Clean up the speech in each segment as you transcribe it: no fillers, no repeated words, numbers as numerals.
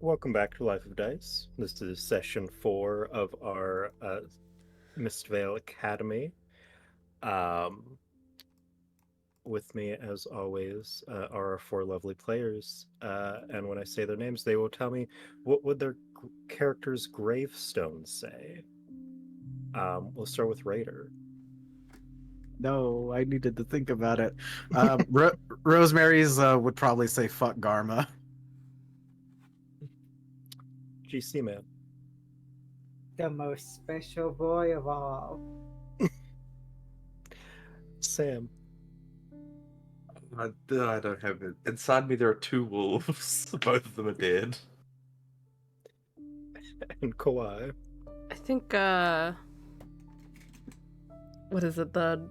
Welcome back to Life of Dice. This is session 4 of our Mistveil Academy. Um, with me, as always, are our four lovely players. And when I say their names, they will tell me what would their character's gravestones say. We'll start with Raider. No, I needed to think about it. Ro Rosemary's would probably say "fuck Garma." GC Man. The most special boy of all. Sam. I don't have it. Inside me, there are two wolves. Both of them are dead. And Kawhi. I think, what is it, the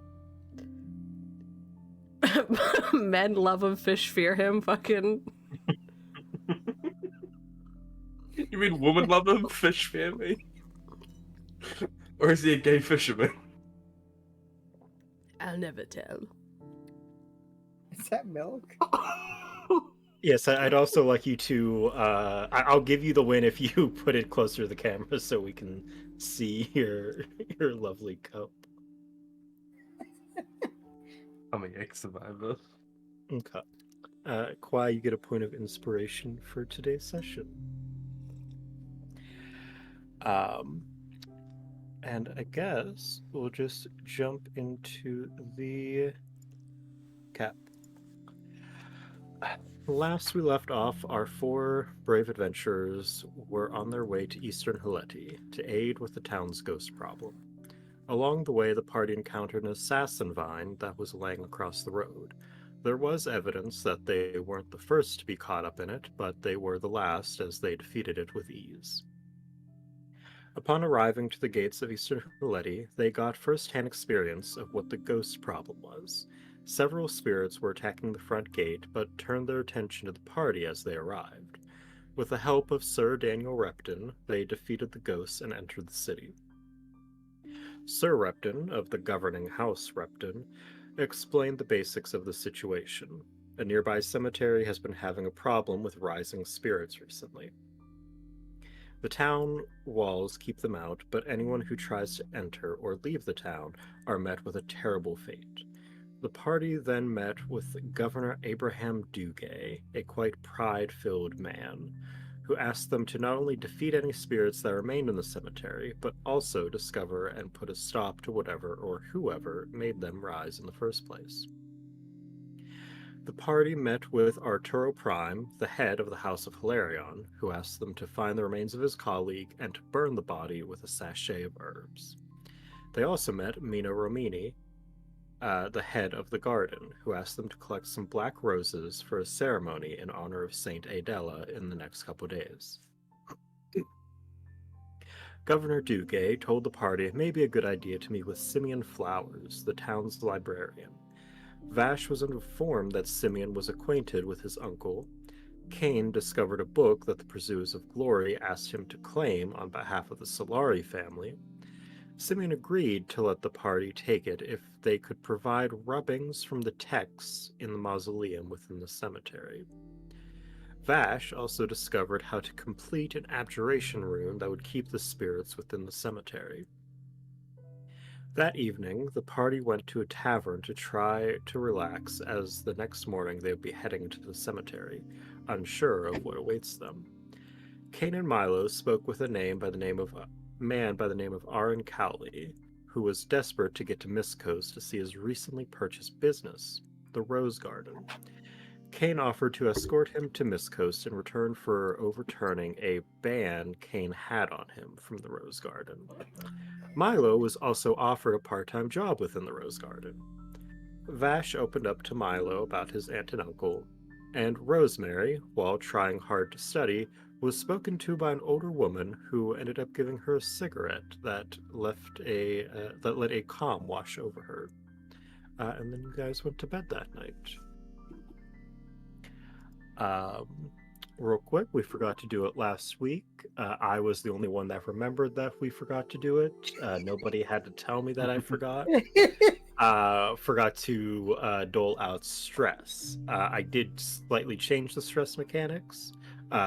men love him, fish fear him, fucking... You mean woman love him, fish fear me? Or is he a gay fisherman? I'll never tell. Is that milk? Yes, I'd also like you to. I'll give you the win if you put it closer to the camera so we can see your lovely cup. I'm a Yak survivor. Okay. Kwai, you get a point of inspiration for today's session. And I guess we'll just jump into the cap. Last we left off, our four brave adventurers were on their way to Eastern Haleti to aid with the town's ghost problem. Along the way, the party encountered an assassin vine that was laying across the road. There was evidence that they weren't the first to be caught up in it, but they were the last as they defeated it with ease. Upon arriving to the gates of Eastern Haleti, they got first-hand experience of what the ghost problem was. Several spirits were attacking the front gate, but turned their attention to the party as they arrived. With the help of Sir Daniel Repton, they defeated the ghosts and entered the city. Sir Repton, of the governing house Repton, explained the basics of the situation. A nearby cemetery has been having a problem with rising spirits recently. The town walls keep them out, but anyone who tries to enter or leave the town are met with a terrible fate. The party then met with Governor Abraham Dugay, a quite pride-filled man, who asked them to not only defeat any spirits that remained in the cemetery, but also discover and put a stop to whatever or whoever made them rise in the first place. The party met with Arturo Prime, the head of the House of Hilarion, who asked them to find the remains of his colleague and to burn the body with a sachet of herbs. They also met Mina Romini, the head of the garden, who asked them to collect some black roses for a ceremony in honor of Saint Adela in the next couple days. Governor Dugay told the party it may be a good idea to meet with Simeon Flowers, the town's librarian. Vash was informed that Simeon was acquainted with his uncle. Cain discovered a book that the Pursuers of Glory asked him to claim on behalf of the Solari family. Simeon agreed to let the party take it if they could provide rubbings from the texts in the mausoleum within the cemetery. Vash also discovered how to complete an abjuration rune that would keep the spirits within the cemetery. That evening, the party went to a tavern to try to relax, as the next morning they would be heading to the cemetery, unsure of what awaits them. Cain and Milo spoke with a man by the name of Aaron Cowley, who was desperate to get to Miscoast to see his recently purchased business, the Rose Garden. Cain offered to escort him to Miscoast in return for overturning a ban Cain had on him from the Rose Garden. Milo was also offered a part-time job within the Rose Garden. Vash opened up to Milo about his aunt and uncle, and Rosemary, while trying hard to study, was spoken to by an older woman who ended up giving her a cigarette that let a calm wash over her. And then you guys went to bed that night. Real quick, we forgot to do it last week. I was the only one that remembered that we forgot to do it. Nobody had to tell me that I forgot. Forgot to dole out stress. I did slightly change the stress mechanics.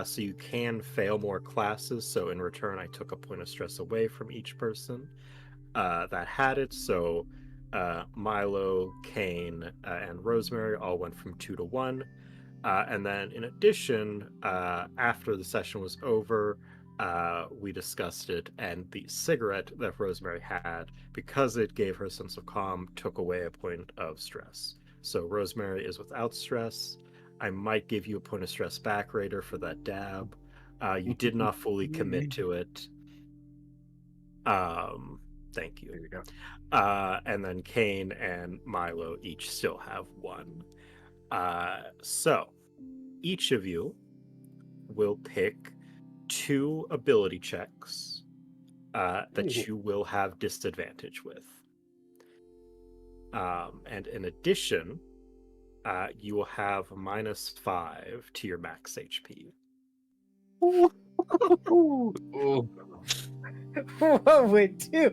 So you can fail more classes. So in return, I took a point of stress away from each person that had it. So Milo, Kane, and Rosemary all went from 2 to 1. And then in addition, after the session was over, we discussed it, and the cigarette that Rosemary had, because it gave her a sense of calm, took away a point of stress. So Rosemary is without stress. I might give you a point of stress back, Raider, for that dab. You did not fully commit to it. Thank you. There you go. And then Kane and Milo each still have 1. So each of you will pick 2 ability checks that you will have disadvantage with. And in addition, you will have -5 to your max HP. Oh, What would do?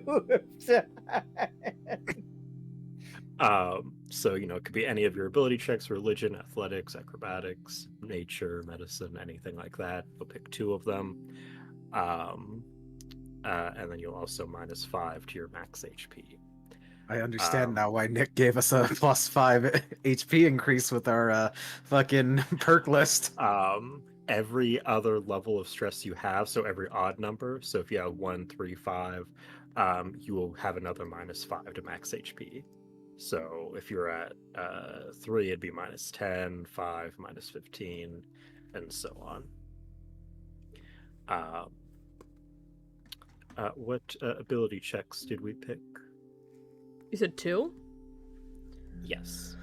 So, it could be any of your ability checks: religion, athletics, acrobatics, nature, medicine, anything like that. You'll pick 2 of them. And then you'll also -5 to your max HP. I understand now why Nick gave us a +5 HP increase with our fucking perk list. Every other level of stress you have, so every odd number, so if you have 1, 3, 5, you will have another -5 to max HP. So if you're at 3, it'd be -10, 5, -15, and so on. What ability checks did we pick? You said 2? Yes.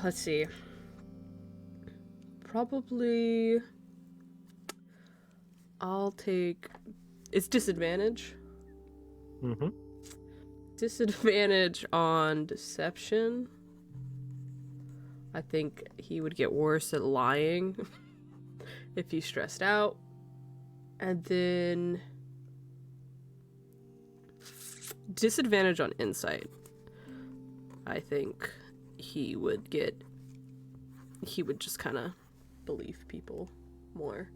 Let's see. Probably I'll take... It's disadvantage. Mm-hmm. Disadvantage on deception. I think he would get worse at lying if he's stressed out. And then disadvantage on insight. I think he would just kind of believe people more.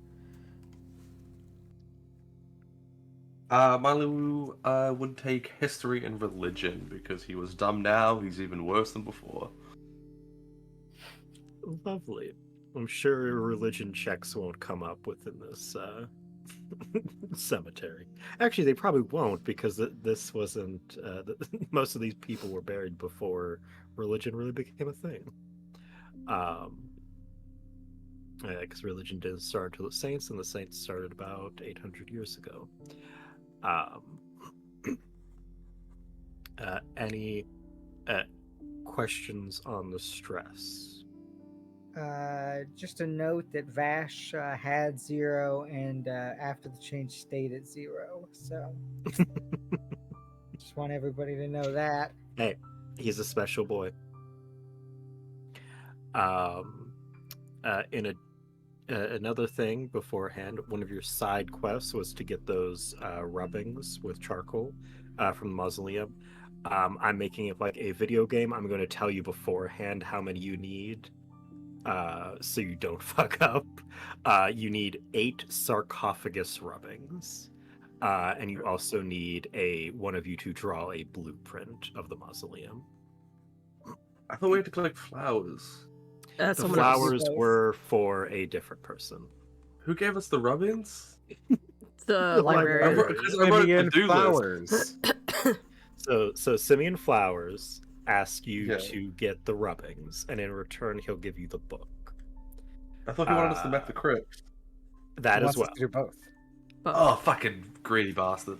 Milo would take history and religion because he was dumb now. He's even worse than before. Lovely. I'm sure religion checks won't come up within this cemetery. Actually, they probably won't, because this wasn't. Most of these people were buried before religion really became a thing. Because religion didn't start until the Saints, and the Saints started about 800 years ago. Any questions on the stress? Just a note that Vash had 0 and after the change stayed at 0. So just want everybody to know that. Hey, he's a special boy. Another thing beforehand, one of your side quests was to get those rubbings with charcoal from the mausoleum. I'm making it like a video game. I'm going to tell you beforehand how many you need, so you don't fuck up. You need 8 sarcophagus rubbings, and you also need one of you to draw a blueprint of the mausoleum. I thought we had to collect flowers. That's The someone else. flowers were for a different person. Who gave us the rubbings? The librarian. Because I wrote Simeon a to-do Flowers. So Simeon Flowers asked you Yeah. to get the rubbings, and in return, he'll give you the book. I thought he wanted us to map the crypt. That He as wants us well. to do both. But Oh, fucking greedy bastard.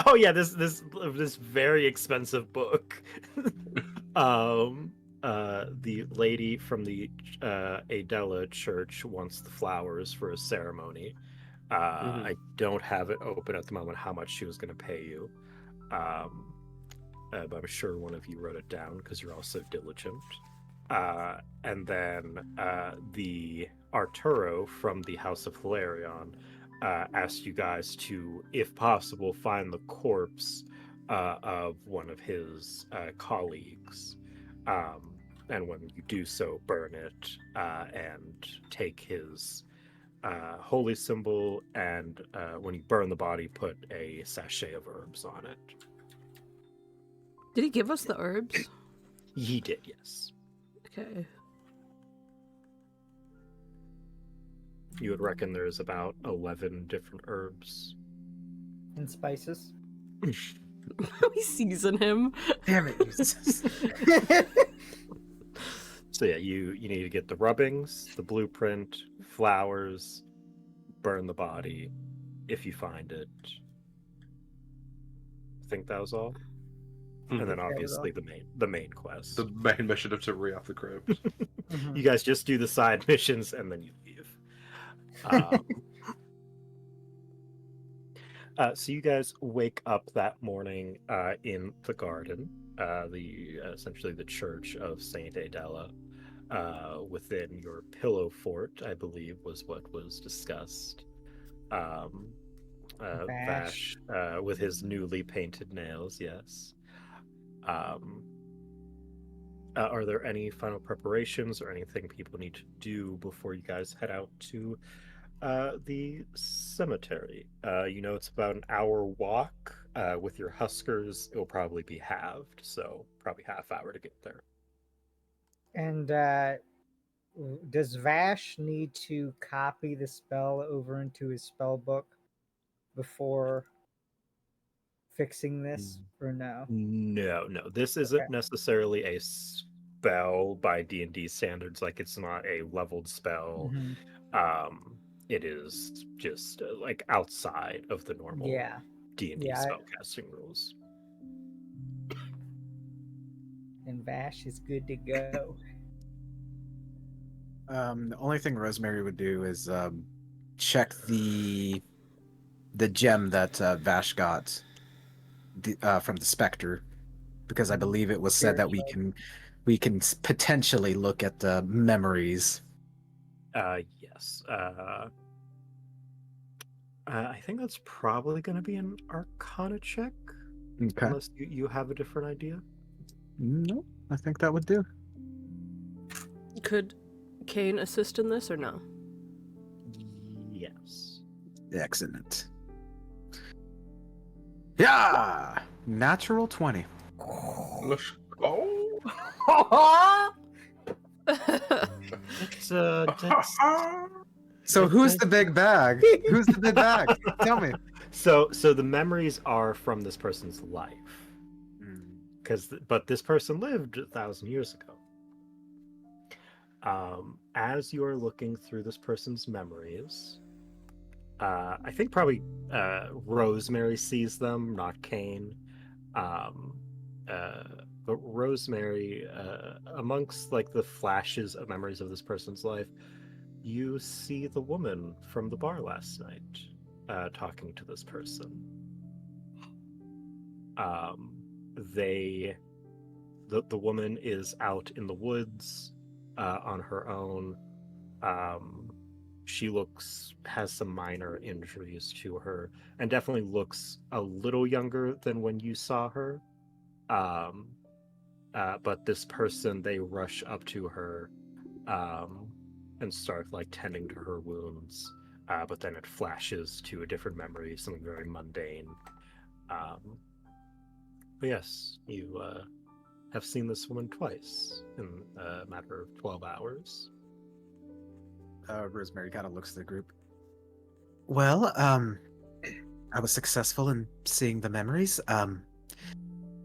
Oh yeah, this very expensive book. The lady from the Adela church wants the flowers for a ceremony. I don't have it open at the moment how much she was going to pay you. But I'm sure one of you wrote it down because you're also diligent. And then the Arturo from the House of Hilarion asked you guys to, if possible, find the corpse of one of his colleagues. and when you do so, burn it and take his holy symbol, and when you burn the body, put a sachet of herbs on it. Did he give us the herbs? He did, yes. Okay. You would reckon there's about 11 different herbs. And spices. We season him. Damn it, Jesus. So yeah, you need to get the rubbings, the blueprint, flowers, burn the body if you find it. I think that was all. And then obviously the main quest. The main mission of to re-up the crypt. Mhm. You guys just do the side missions and then you leave. So you guys wake up that morning in the garden, essentially the church of Saint Adela, within your pillow fort, I believe was what was discussed. Vash, with his newly painted nails, yes. Are there any final preparations or anything people need to do before you guys head out to the cemetery? You know, it's about an hour walk. With your huskers, it'll probably be halved, so probably half hour to get there. And does Vash need to copy the spell over into his spell book before fixing this, or no? No. This isn't necessarily a spell by D&D standards. Like, it's not a leveled spell. Mhm. It is just like outside of the normal D&D spellcasting rules. And Vash is good to go. The only thing Rosemary would do is check the gem that Vash got from the Spectre, because I believe it was said that we can potentially look at the memories. Yes. I think that's probably going to be an Arcana check, Okay. unless you have a different idea. No, I think that would do. Could Kane assist in this or no? Yes. Excellent. Yeah! Natural 20. Let's go. That's So who's the big bag? Who's the big bag? Tell me. So the memories are from this person's life, but this person lived 1,000 years ago. As you're looking through this person's memories, I think probably Rosemary sees them, not Kane. But Rosemary, amongst like the flashes of memories of this person's life, you see the woman from the bar last night talking to this person. The woman is out in the woods on her own. She has some minor injuries to her, and definitely looks a little younger than when you saw her. But this person, they rush up to her and start like tending to her wounds. But then it flashes to a different memory, something very mundane. But yes, you have seen this woman twice in a matter of 12 hours. Rosemary kind of looks at the group. Well, I was successful in seeing the memories.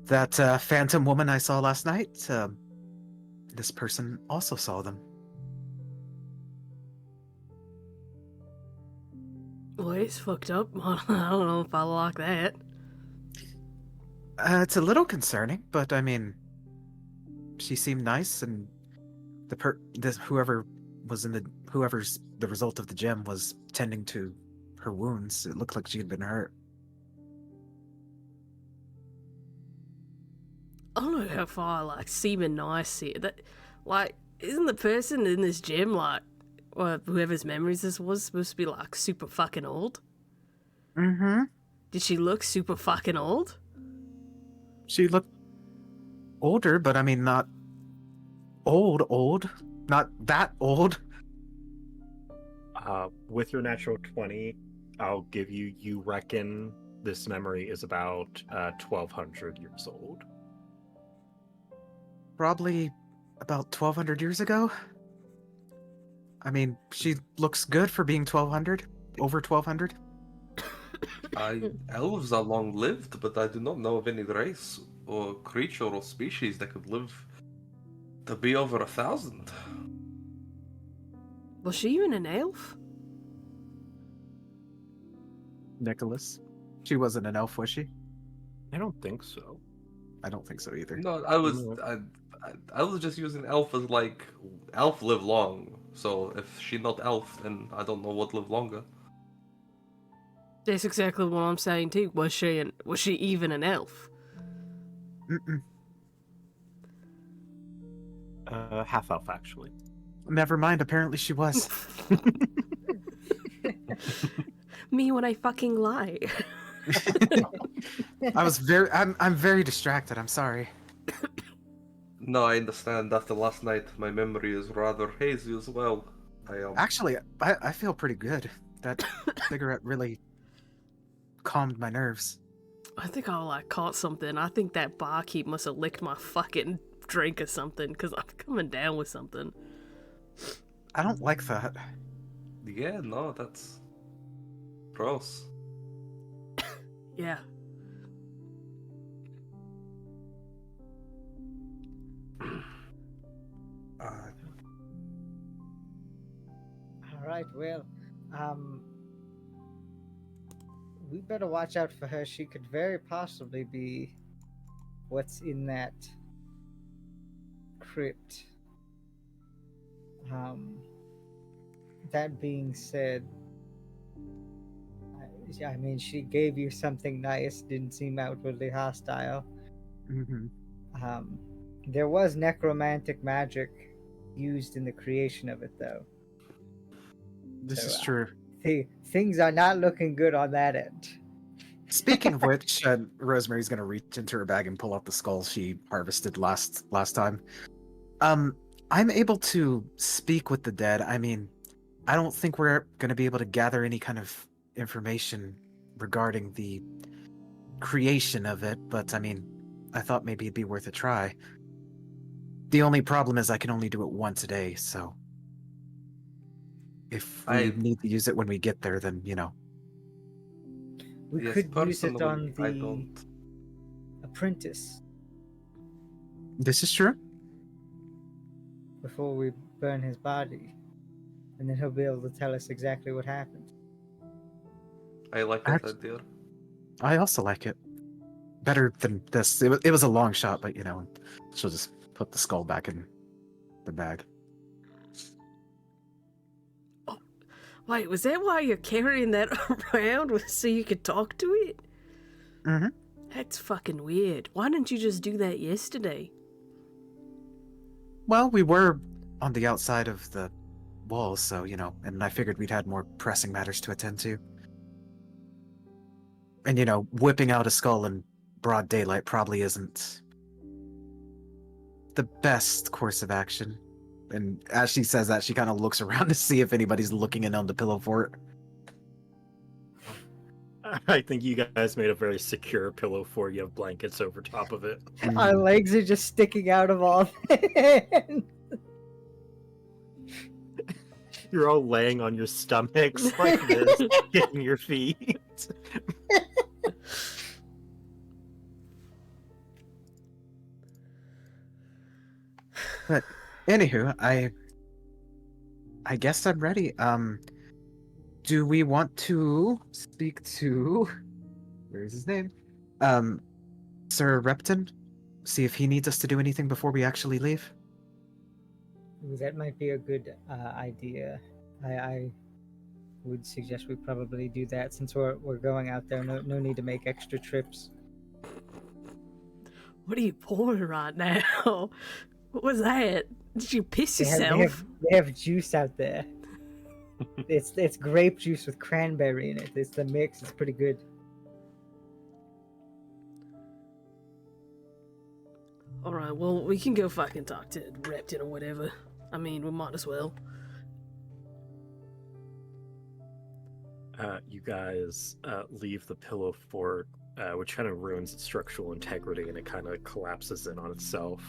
That phantom woman I saw last night, this person also saw them. Well, it's fucked up. I don't know if I like that. It's a little concerning, but I mean, she seemed nice, and whoever's the result of the gem was tending to her wounds. It looked like she had been hurt. I don't know how far like seeming nice here. That like isn't the person in this gym like, or whoever's memories this was supposed to be like super fucking old? Mm-hmm. Did she look super fucking old? She looked older, but I mean not old. Not that old. With your natural 20, I'll give you, you reckon this memory is about 1,200 years old. Probably about 1,200 years ago. I mean, she looks good for being 1,200. Over 1,200. Elves are long-lived, but I do not know of any race or creature or species that could live to be over 1,000. Was she even an elf? Nicholas. She wasn't an elf, was she? I don't think so. I don't think so either. No, No. I was just using elf as like elf live long. So if she not elf, then I don't know what live longer. That's exactly what I'm saying too. Was she even an elf? Mm-mm. Half elf, actually. Never mind. Apparently she was. Me when I fucking lie. I'm very distracted. I'm sorry. No, I understand. After last night, my memory is rather hazy as well. Actually, I feel pretty good. That cigarette really calmed my nerves. I think I like caught something. I think that barkeep must have licked my fucking drink or something, because I'm coming down with something. I don't like that. Yeah, no, that's gross. Yeah. All right, well, we better watch out for her. She could very possibly be what's in that crypt. That being said, I mean, she gave you something nice, didn't seem outwardly hostile. Mm-hmm. There was necromantic magic used in the creation of it, though. This So, is true. Things are not looking good on that end. Speaking of which, Rosemary's gonna reach into her bag and pull out the skull she harvested last time. I'm able to speak with the dead. I mean, I don't think we're gonna be able to gather any kind of information regarding the creation of it, but I mean, I thought maybe it'd be worth a try. The only problem is I can only do it once a day, so if we need to use it when we get there, then, you know. We Yes, could use it on personally, I the don't. apprentice This is true. before we burn his body, and then he'll be able to tell us exactly what happened. I like that idea. I also like it. Better than this. It was a long shot, but, you know, she'll just put the skull back in the bag. Oh, wait, was that why you're carrying that around so you could talk to it? Mm-hmm. That's fucking weird. Why didn't you just do that yesterday? Well, we were on the outside of the walls, so, you know, and I figured we'd had more pressing matters to attend to. And, you know, whipping out a skull in broad daylight probably isn't the best course of action. And as she says that, she kind of looks around to see if anybody's looking in on the pillow fort. I think you guys made a very secure pillow fort. You have blankets over top of it. Our legs are just sticking out of all that. You're all laying on your stomachs like this, hitting your feet. But anywho, I guess I'm ready. Do we want to speak to where's his name? Sir Repton? See if he needs us to do anything before we actually leave? Ooh, that might be a good idea. I would suggest we probably do that since we're going out there. No need to make extra trips. What are you pouring right now? What was that? Did you piss They yourself? have juice out there. It's grape juice with cranberry in it. It's the mix. It's pretty good. Alright, well, we can go fucking talk to Repton or whatever. I mean, we might as well. You guys leave the pillow fort, which kind of ruins its structural integrity and it kind of collapses in on itself.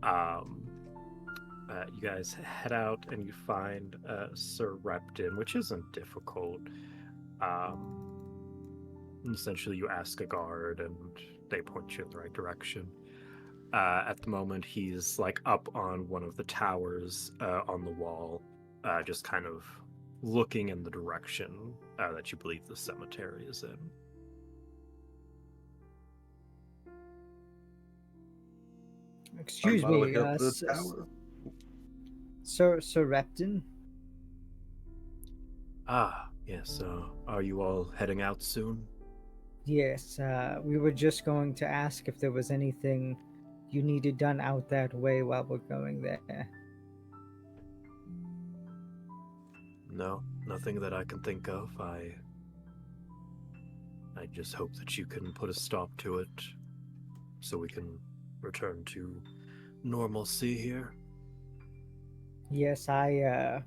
You guys head out and you find Sir Repton, which isn't difficult. Essentially, you ask a guard and they point you in the right direction. At the moment, he's like up on one of the towers on the wall, just kind of looking in the direction that you believe the cemetery is in. Excuse I'm me, here to the tower. Sir Repton. Ah, yes. Are you all heading out soon? Yes, we were just going to ask if there was anything you needed done out that way while we're going there. No, nothing that I can think of. I just hope that you can put a stop to it so we can return to normalcy here. Yes, I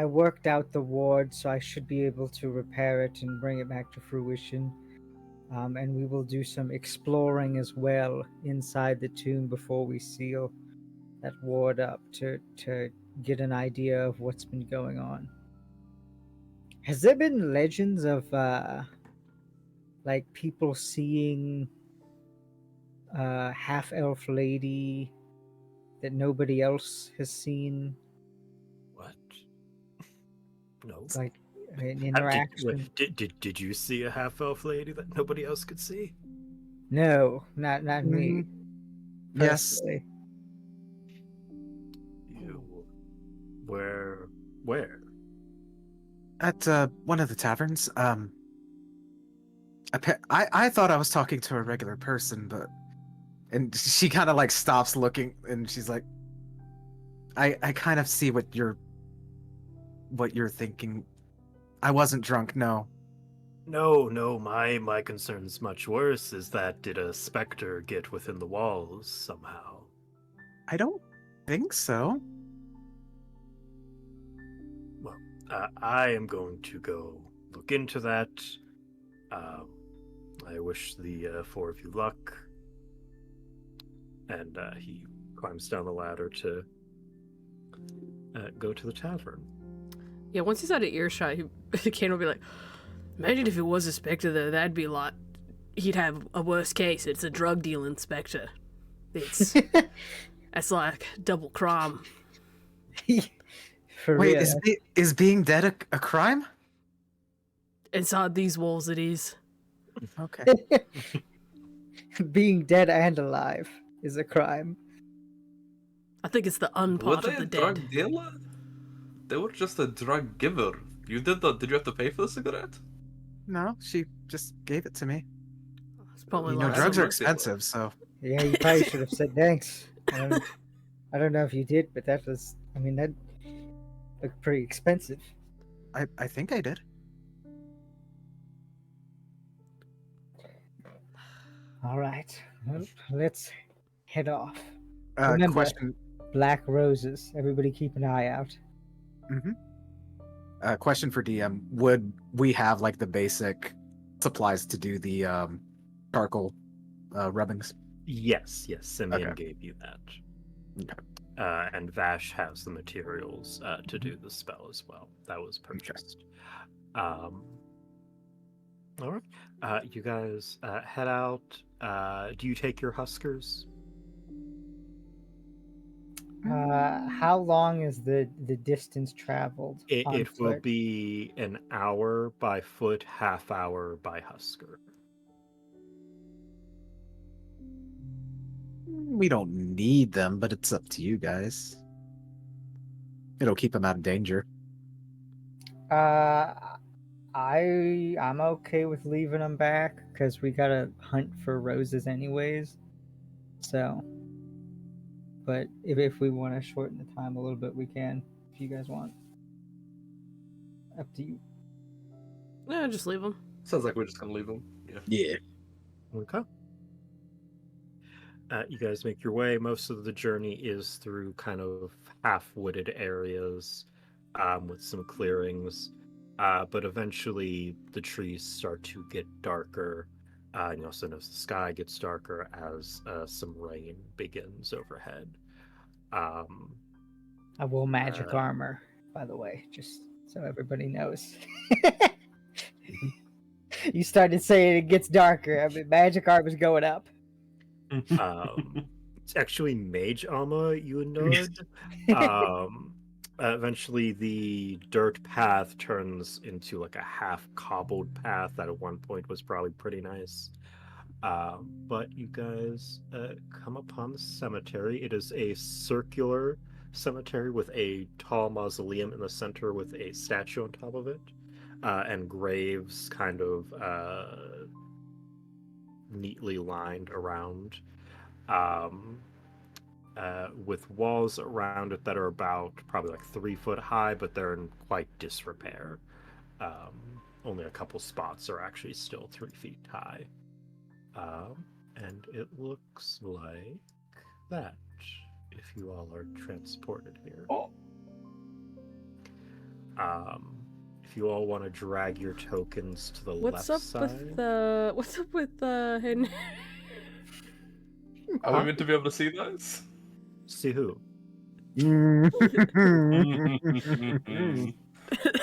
worked out the ward, so I should be able to repair it and bring it back to fruition. And we will do some exploring as well inside the tomb before we seal that ward up to get an idea of what's been going on. Has there been legends of like people seeing half-elf lady that nobody else has seen? What? No. Like an Did, interaction? did you see a half-elf lady that nobody else could see? No, not me. Yes. Personally. You... Where? At one of the taverns. I thought I was talking to a regular person, and she kind of like stops looking, and she's like, I kind of see what you're thinking. I wasn't drunk, no. No, my concern's much worse. Is that did a specter get within the walls somehow? I don't think so. Well, I am going to go look into that. I wish the four of you luck. And he climbs down the ladder to go to the tavern. Yeah, once he's out of earshot, Kane will be like, imagine if it was a specter, though. That'd be a lot. He'd have a worse case. It's a drug dealing specter. That's like double crime. For Wait, real. is being dead a crime? Inside these walls, it is. Okay. Being dead and alive is a crime. I think it's the Were unpart they of the a dead. drug dealer? They were just a drug giver. You did that? Did you have to pay for the cigarette? No, she just gave it to me. It's probably You know, like drugs some- are expensive, so Yeah, you probably should have said thanks. I don't know if you did, but that looked pretty expensive. I think I did. All right, well, let's head off. Uh, Remember- question. Black roses. Everybody keep an eye out. Question for DM: would we have like the basic supplies to do the charcoal rubbings? Yes, Simeon Okay. gave you that. Okay. And Vash has the materials to do the spell as well. That was purchased. All right. You guys head out. Do you take your huskers? How long is the distance traveled? on It will foot? be an hour by foot, half hour by husker. We don't need them, but it's up to you guys. It'll keep them out of danger. I'm okay with leaving them back because we gotta hunt for roses anyways. So, but if we want to shorten the time a little bit, we can. If you guys want, up to you. Yeah, just leave them. Sounds like we're just gonna leave them. Yeah. Yeah. Okay. You guys make your way. Most of the journey is through kind of half-wooded areas with some clearings, but eventually the trees start to get darker. And you also notice the sky gets darker as some rain begins overhead. Um, I wore magic Uh, armor, by the way, just so everybody knows. You started saying it gets darker. I mean, magic armor's going up. it's actually mage armor, you nerd. Eventually, the dirt path turns into like a half cobbled path that at one point was probably pretty nice. But you guys come upon the cemetery. It is a circular cemetery with a tall mausoleum in the center with a statue on top of it, and graves kind of neatly lined around. Um, with walls around it that are about probably like 3 foot high, but they're in quite disrepair. Only a couple spots are actually still 3 feet high. And it looks like that, if you all are transported here. Oh. If you all want to drag your tokens to the What's left up side. with Henry? Are we meant to be able to see those? See who? I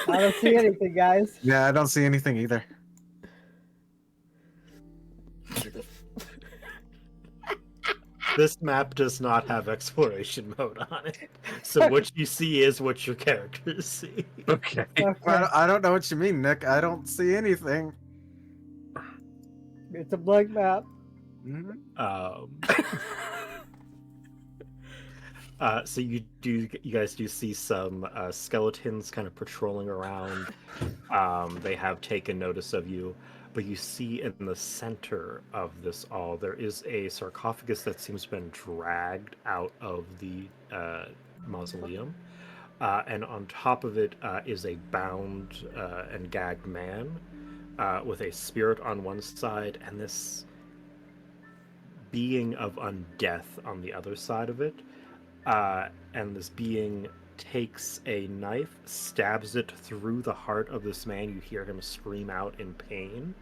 don't see anything, guys. Yeah, I don't see anything either. This map does not have exploration mode on it. So what you see is what your characters see. Okay. I don't know what you mean, Nick. I don't see anything. It's a blank map. So you guys do see some skeletons kind of patrolling around. They have taken notice of you, but you see in the center of this all there is a sarcophagus that seems to have been dragged out of the mausoleum, and on top of it is a bound and gagged man with a spirit on one side and this being of undeath on the other side of it. And this being takes a knife, stabs it through the heart of this man. You hear him scream out in pain.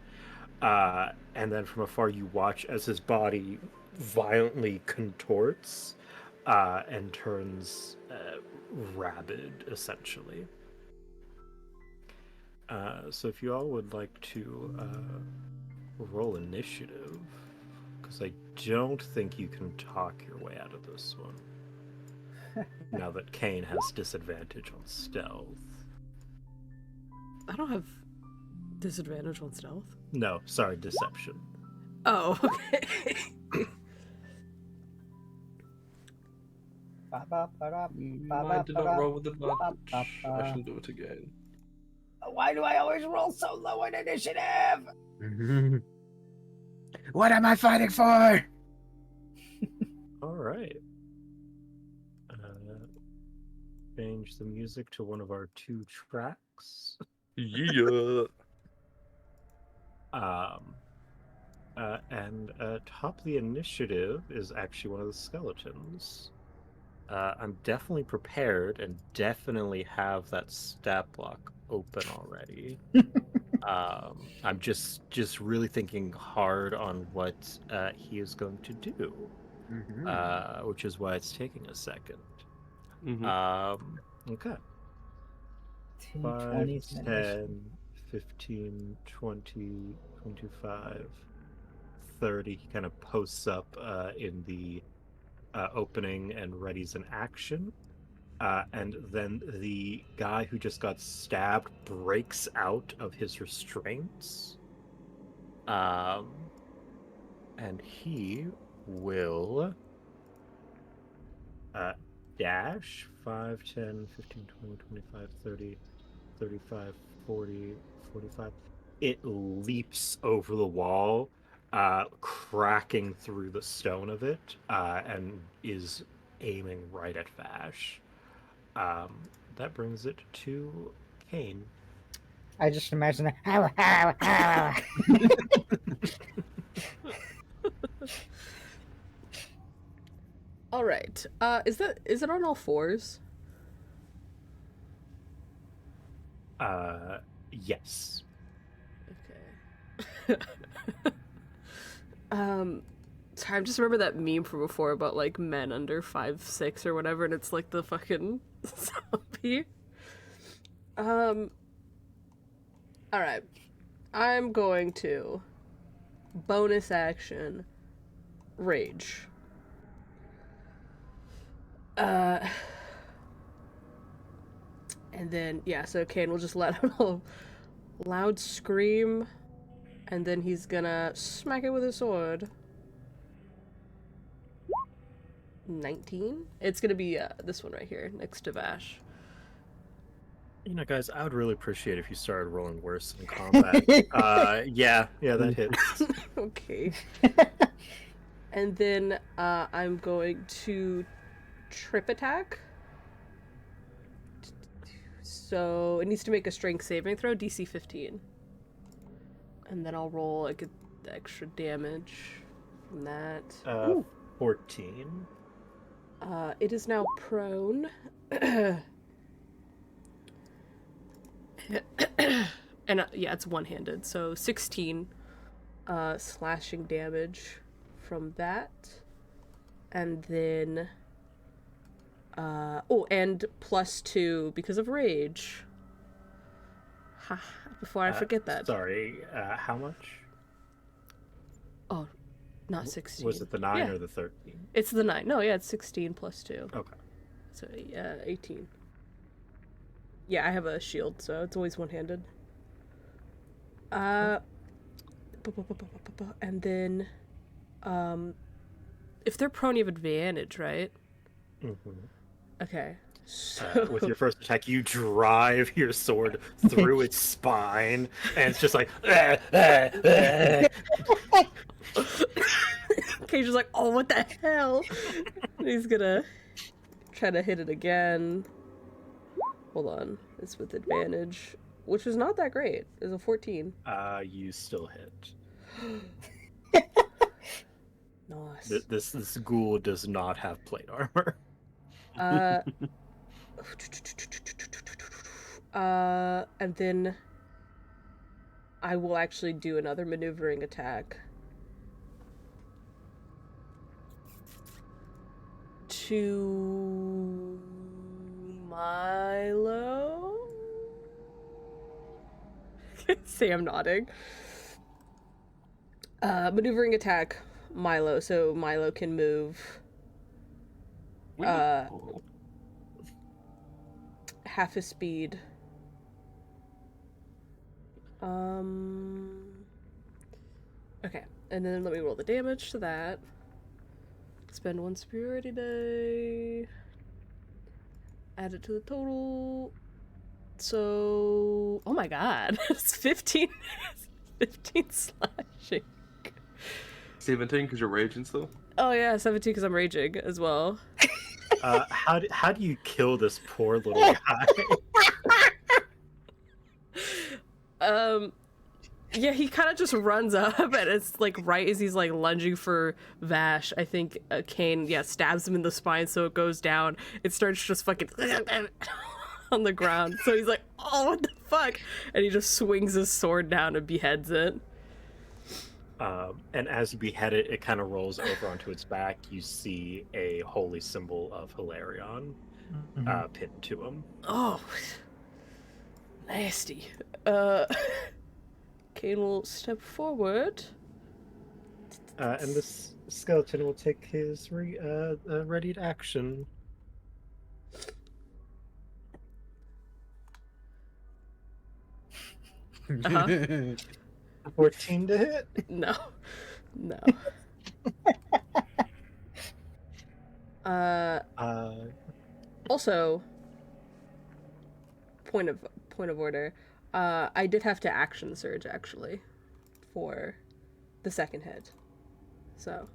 And then from afar, you watch as his body violently contorts and turns rabid, essentially. So if you all would like to roll initiative, because I don't think you can talk your way out of this one. Now that Kane has disadvantage on stealth. I don't have disadvantage on stealth. No, sorry, deception. Oh, okay. I did not roll with advantage. I shall do it again. Why do I always roll so low in initiative? What am I fighting for? All right. Change the music to one of our 2 tracks. Yeah. And top the initiative is actually one of the skeletons. I'm definitely prepared and definitely have that stat block open already. I'm just really thinking hard on what he is going to do, which is why it's taking a second. Okay. 5, 20 10, 15, 20, 25, 30. He kind of posts up in the opening and readies an action. And then the guy who just got stabbed breaks out of his restraints. And he will dash 5, 10, 15, 20, 25, 30, 35, 40, 45. It leaps over the wall, cracking through the stone of it, and is aiming right at Vash. That brings it to Kane. I just imagine that. All right. Is it on all fours? Yes. Okay. Sorry, I just remember that meme from before about like men under 5'6" or whatever, and it's like the fucking zombie. All right. I'm going to bonus action rage. And then yeah, so Kane will just let out a loud scream, and then he's gonna smack it with his sword. 19. It's gonna be this one right here next to Vash. You know, guys, I would really appreciate if you started rolling worse in combat. Yeah, that hits. Okay. And then I'm going to trip attack. So it needs to make a strength saving throw, DC 15. And then I'll roll like the extra damage from that. 14. It is now prone. And yeah, it's one-handed, so 16 slashing damage from that. And then and +2 because of rage. Before I forget that. Sorry, how much? Oh, not 16. Was it the 9 or the 13? It's the 9. No, yeah, it's 16 +2. Okay. So 18. Yeah, I have a shield, so it's always one-handed. And then, if they're prone, you have advantage, right? Mm-hmm. Okay. So With your first attack, you drive your sword through its spine, and it's just like. Cage's like, oh, what the hell? And he's gonna try to hit it again. Hold on, it's with advantage, which is not that great. It's a 14. You still hit. Nice. This ghoul does not have plate armor. And then I will actually do another maneuvering attack. To Milo? Sam nodding. Maneuvering attack, Milo, so Milo can move half his speed. Okay, and then let me roll the damage to that. Spend 1 superiority die. Add it to the total. So, oh my god, it's 15. 15 slashing. 17 because you're raging still. Oh yeah, 17 because I'm raging as well. How do you kill this poor little guy? Yeah, he kind of just runs up, and it's like right as he's like lunging for Vash, I think Kane stabs him in the spine, so it goes down. It starts just fucking on the ground. So he's like, "Oh, what the fuck!" And he just swings his sword down and beheads it. And as you behead it, it kind of rolls over onto its back. You see a holy symbol of Hilarion pinned to him. Oh, nasty. Kane will step forward. And this skeleton will take his readied action. Uh-huh. 14 to hit? No. Also, point of order. I did have to action surge actually for the second hit. So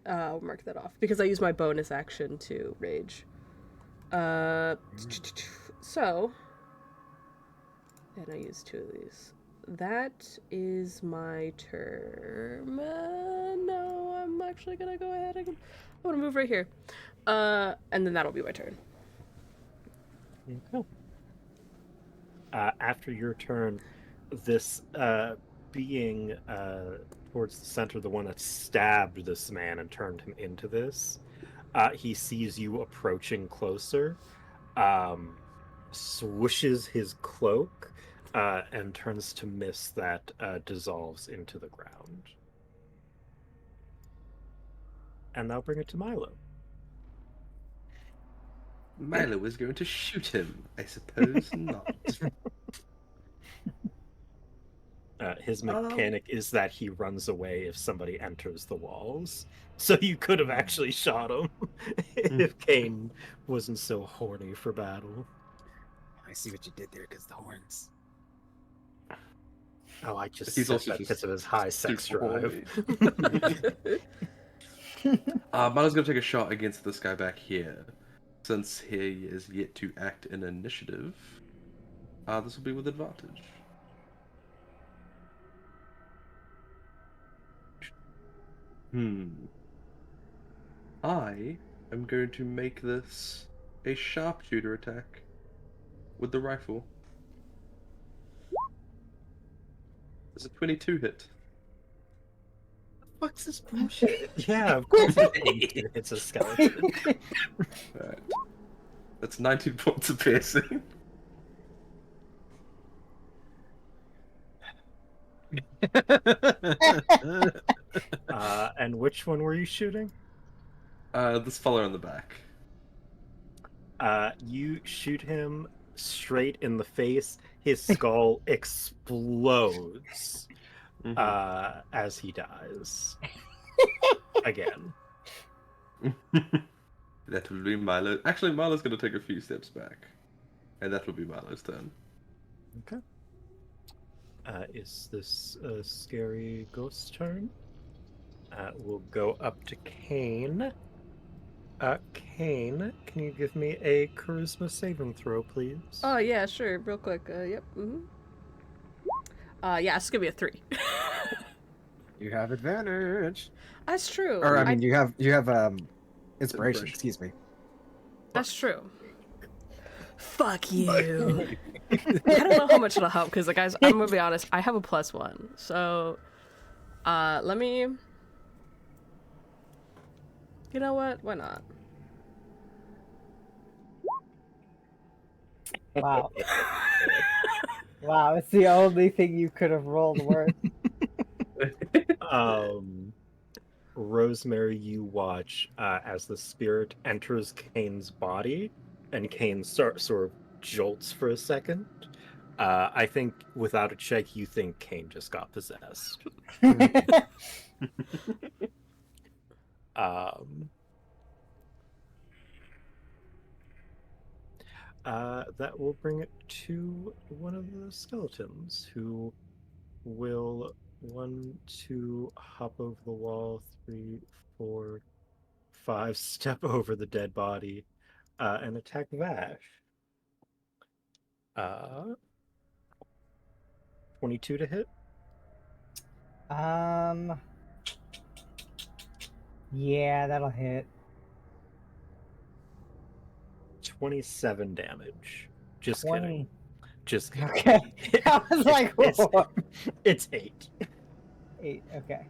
I'll mark that off because I used my bonus action to rage. So and I used 2 of these. that is my turn. No, I'm actually gonna go ahead and I'm gonna move right here. And then that'll be my turn. Okay. After your turn, this being towards the center, the one that stabbed this man and turned him into this, he sees you approaching closer, swooshes his cloak, and turns to mist that dissolves into the ground. And that'll bring it to Milo. Milo is going to shoot him. I suppose not. His mechanic is that he runs away if somebody enters the walls. So you could have actually shot him if Kane wasn't so horny for battle. I see what you did there, because the horns. Oh, I just He's said also that just because of his high sex super drive. horny. Malo's going to take a shot against this guy back here. Since he is yet to act in initiative, this will be with advantage. I am going to make this a sharpshooter attack with the rifle. Does a 22 hit? What's this bullshit? Yeah, of course it's a skeleton. Alright. That's 19 points of piercing. And which one were you shooting? This fellow in the back. You shoot him straight in the face. His skull explodes as he dies. Again. That will be Milo. Actually, Milo's going to take a few steps back. And that will be Milo's turn. Okay. Is this a scary ghost turn? We'll go up to Kane. Kane, can you give me a charisma saving throw, please? Oh yeah, sure. Real quick. Yep. Yeah, it's gonna be a 3. You have advantage. That's true. Or I mean, you have inspiration. Inspiration. Excuse me. That's true. Fuck you. I don't know how much it'll help because, guys, I'm gonna be honest. I have a +1, so let me. You know what? Why not? Wow. Wow, it's the only thing you could have rolled worth. Rosemary, you watch as the spirit enters Kane's body, and Kane sort of jolts for a second. I think without a check, you think Kane just got possessed. That will bring it to one of the skeletons, who will 1, 2 hop over the wall, 3, 4, 5 step over the dead body, and attack Vash. 22 to hit. Yeah, that'll hit. 27 damage. Just 20. kidding. Just kidding. Okay. I was like, whoa. It's 8. 8, okay.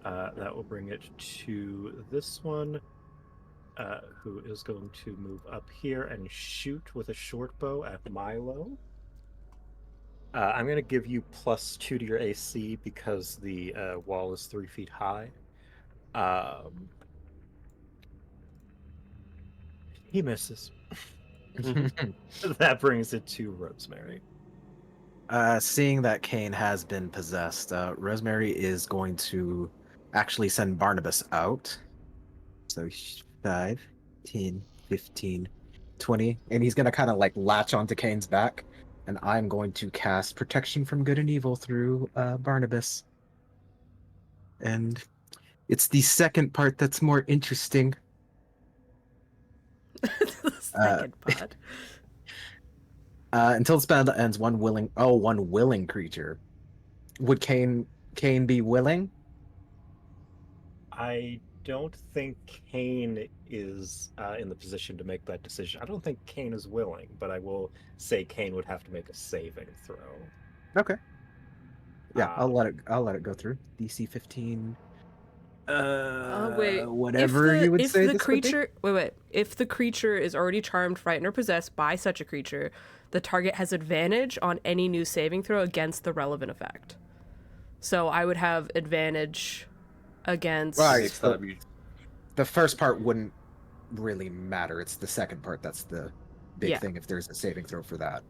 That will bring it to this one, who is going to move up here and shoot with a short bow at Milo. I'm going to give you +2 to your AC because the wall is 3 feet high. He misses. That brings it to Rosemary. Seeing that Kane has been possessed, Rosemary is going to actually send Barnabas out. So 5, 10, 15, 20. And he's going to kind of like latch onto Kane's back. And I'm going to cast Protection from Good and Evil through Barnabas. And it's the second part that's more interesting. The second part. Until the spell ends, one willing creature. Would Kane be willing? I don't think Kane is in the position to make that decision. I don't think Kane is willing, but I will say Kane would have to make a saving throw. Okay. Yeah, I'll Um, let it go through. DC 15. Wait. Whatever you would if say the this would be. creature wait, if the creature is already charmed, frightened, or possessed by such a creature, the target has advantage on any new saving throw against the relevant effect. So I would have advantage against. Right. Next So time you the first part wouldn't really matter. It's the second part that's the big Yeah. thing if there's a saving throw for that.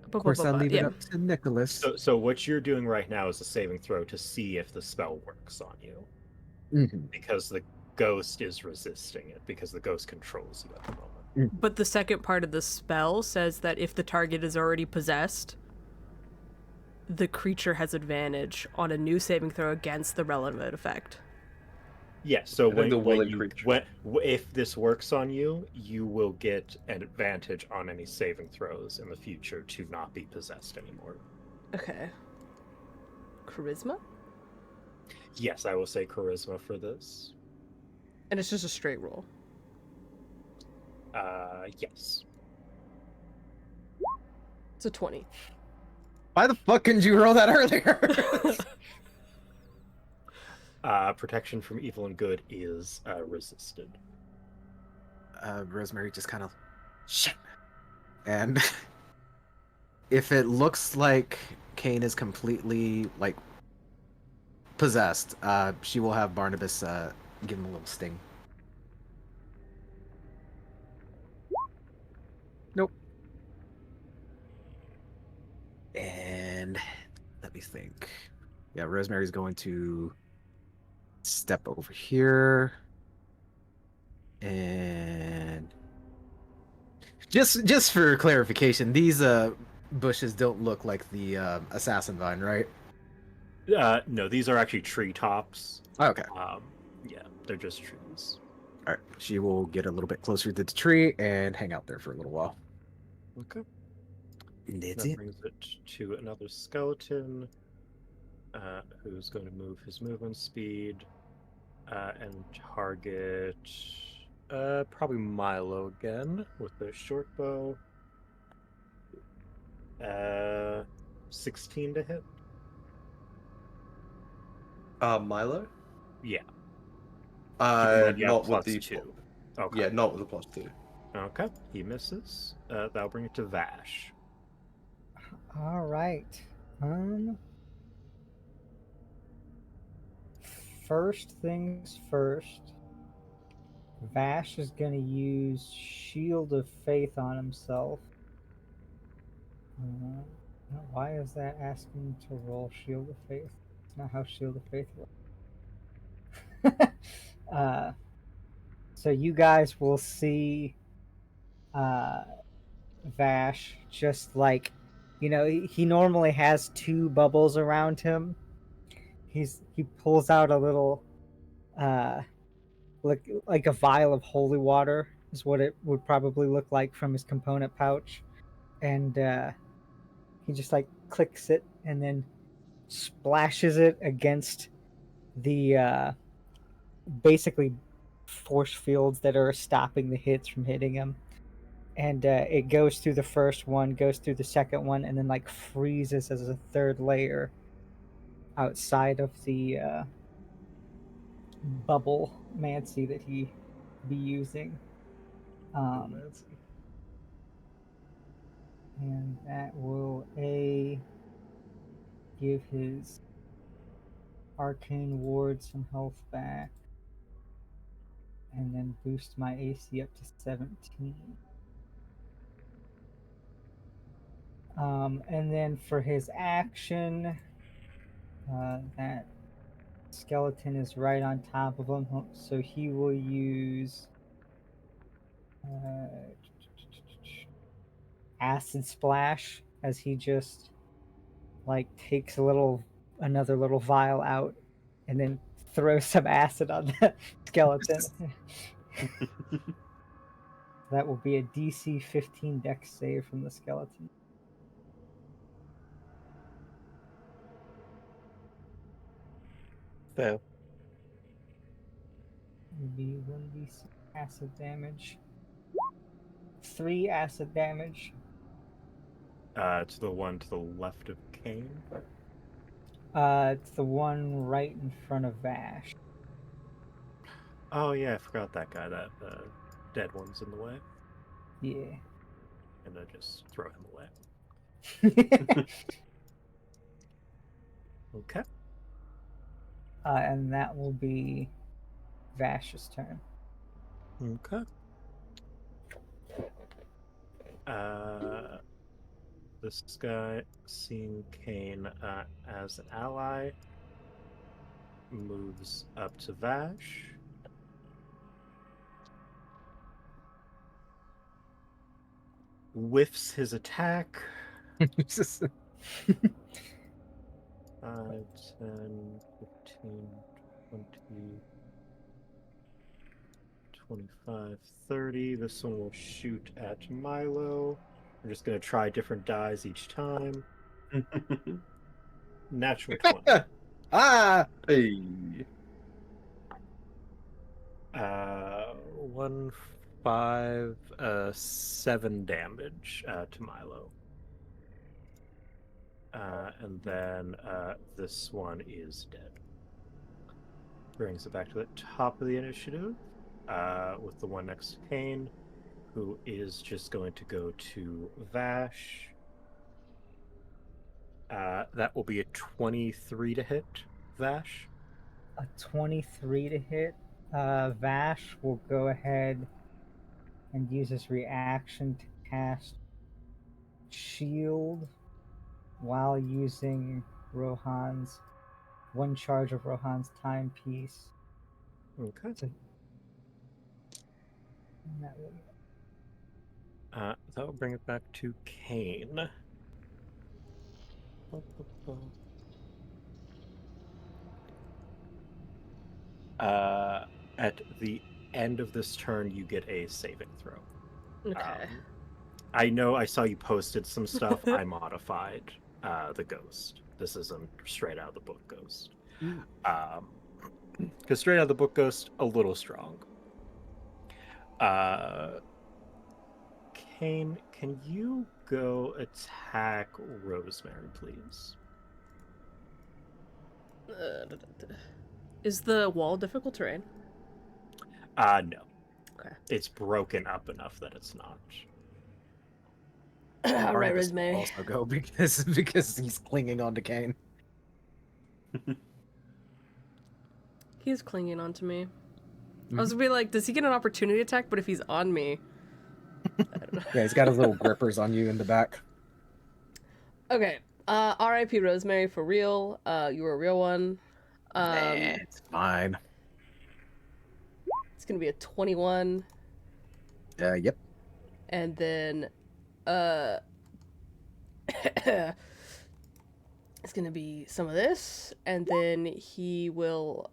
Of Of course, I'll leave it up to Nicholas. so what you're doing right now is a saving throw to see if the spell works on you, Mhm. because the ghost is resisting it, because the ghost controls you at the moment. But the second part of the spell says that if the target is already possessed, the creature has advantage on a new saving throw against the relevant effect. Yes, so I think the willing you creature. if this works on you, you will get an advantage on any saving throws in the future to not be possessed anymore. Okay. Charisma? Yes, I will say charisma for this. And it's just a straight roll. Yes. It's a 20. Why the fuck couldn't you roll that earlier? Protection from evil and good is resisted. Rosemary just kind of shit. And if it looks like Kane is completely like possessed, she will have Barnabas give him a little sting. Nope. And let me think. Yeah, Rosemary's going to step over here. And just for clarification, these bushes don't look like the assassin vine, right? No, these are actually treetops. Okay. Yeah, they're just trees. All right. She will get a little bit closer to the tree and hang out there for a little while. Okay. And that's That it. brings it to another skeleton, who's going to move his movement speed and target probably Milo again with the short bow. 16 to hit. Milo? Yeah. Keep in mind you have Not with plus the 2. Okay. Yeah, not with the +2. Okay. He misses. That'll bring it to Vash. All right. First things first. Vash is going to use Shield of Faith on himself. Why is that asking to roll Shield of Faith? It's not how Shield of Faith works. So you guys will see Vash just like, he normally has 2 bubbles around him. He pulls out a little like a vial of holy water is what it would probably look like from his component pouch, and he just like clicks it and then splashes it against the basically force fields that are stopping the hits from hitting him, and it goes through the first one, goes through the second one, and then like freezes as a third layer outside of the bubble mancy that he be using. And that will give his arcane ward some health back, and then boost my AC up to 17. And then for his action, that skeleton is right on top of him, so he will use acid splash as he just like takes another little vial out and then throws some acid on the skeleton. That will be a DC 15 Dex save from the skeleton. Fail. Will be 1d6 acid damage. 3 acid damage. To the one to the left of Kane. It's the one right in front of Vash. Oh yeah, I forgot that guy. That dead one's in the way, Yeah. and I just throw him away. Okay. And that will be Vash's turn. Okay. This guy, seeing Kane as an ally, moves up to Vash. Whiffs his attack. 5, 10, 15, 20, 25, 30. This one will shoot at Milo. We're just going to try different dies each time. Natural 20. Ah! Hey. 1, 5, 7 damage to Milo. And then this one is dead. Brings it back to the top of the initiative with the one next to Kane, who is just going to go to Vash. That will be a 23 to hit, Vash. A 23 to hit. Vash will go ahead and use his reaction to cast Shield while using Rohan's one charge of Rohan's timepiece. Okay. And that will... That will bring it back to Kane. At the end of this turn, you get a saving throw. Okay. I know I saw you posted some stuff. I modified the ghost. This isn't straight out of the book ghost. Because straight out of the book ghost, a little strong. Kane, can you go attack Rosemary, please? Is the wall difficult terrain? No. Okay. It's broken up enough that it's not. All right, Barnabas will Rosemary. also go because he's clinging on to Kane. He's clinging onto me. Mm-hmm. I was gonna be like, does he get an opportunity attack? But if he's on me, I don't know. Yeah, he's got his little grippers on you in the back. Okay. R.I.P. Rosemary for real. You were a real one. It's fine. It's gonna be a 21, Yep. and then it's gonna be some of this, and then he will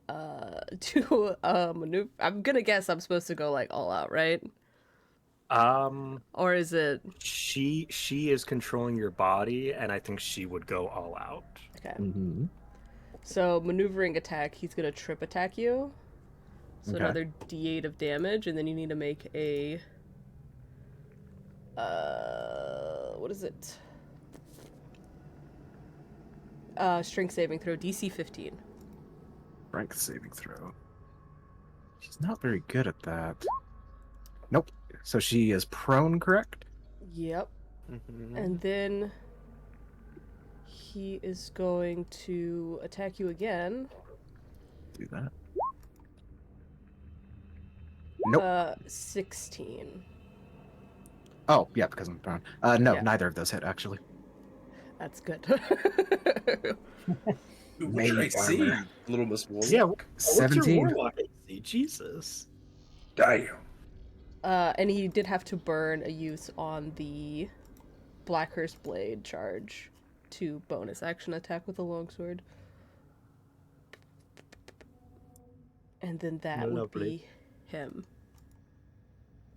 do a maneuver. I'm gonna guess I'm supposed to go like all out, right? Or is it She is controlling your body, and I think she would go all out. okay? Mm-hmm. So maneuvering attack, he's gonna trip attack you. So Okay. another D8 of damage, and then you need to make a what is it? Strength saving throw, DC 15. Strength saving throw. She's not very good at that. Nope. So she is prone, correct? Yep. Mhm. And then he is going to attack you again. Do that. Nope. 16. Oh, yeah, because I'm prone. No, Yeah. neither of those hit, actually. That's good. What did I see, Little Miss Warlock? Yeah, what's your 17. warlock AC? Jesus. Damn. And he did have to burn a use on the Blackhurst Blade charge to bonus action attack with a longsword. And then that would Lovely. be him.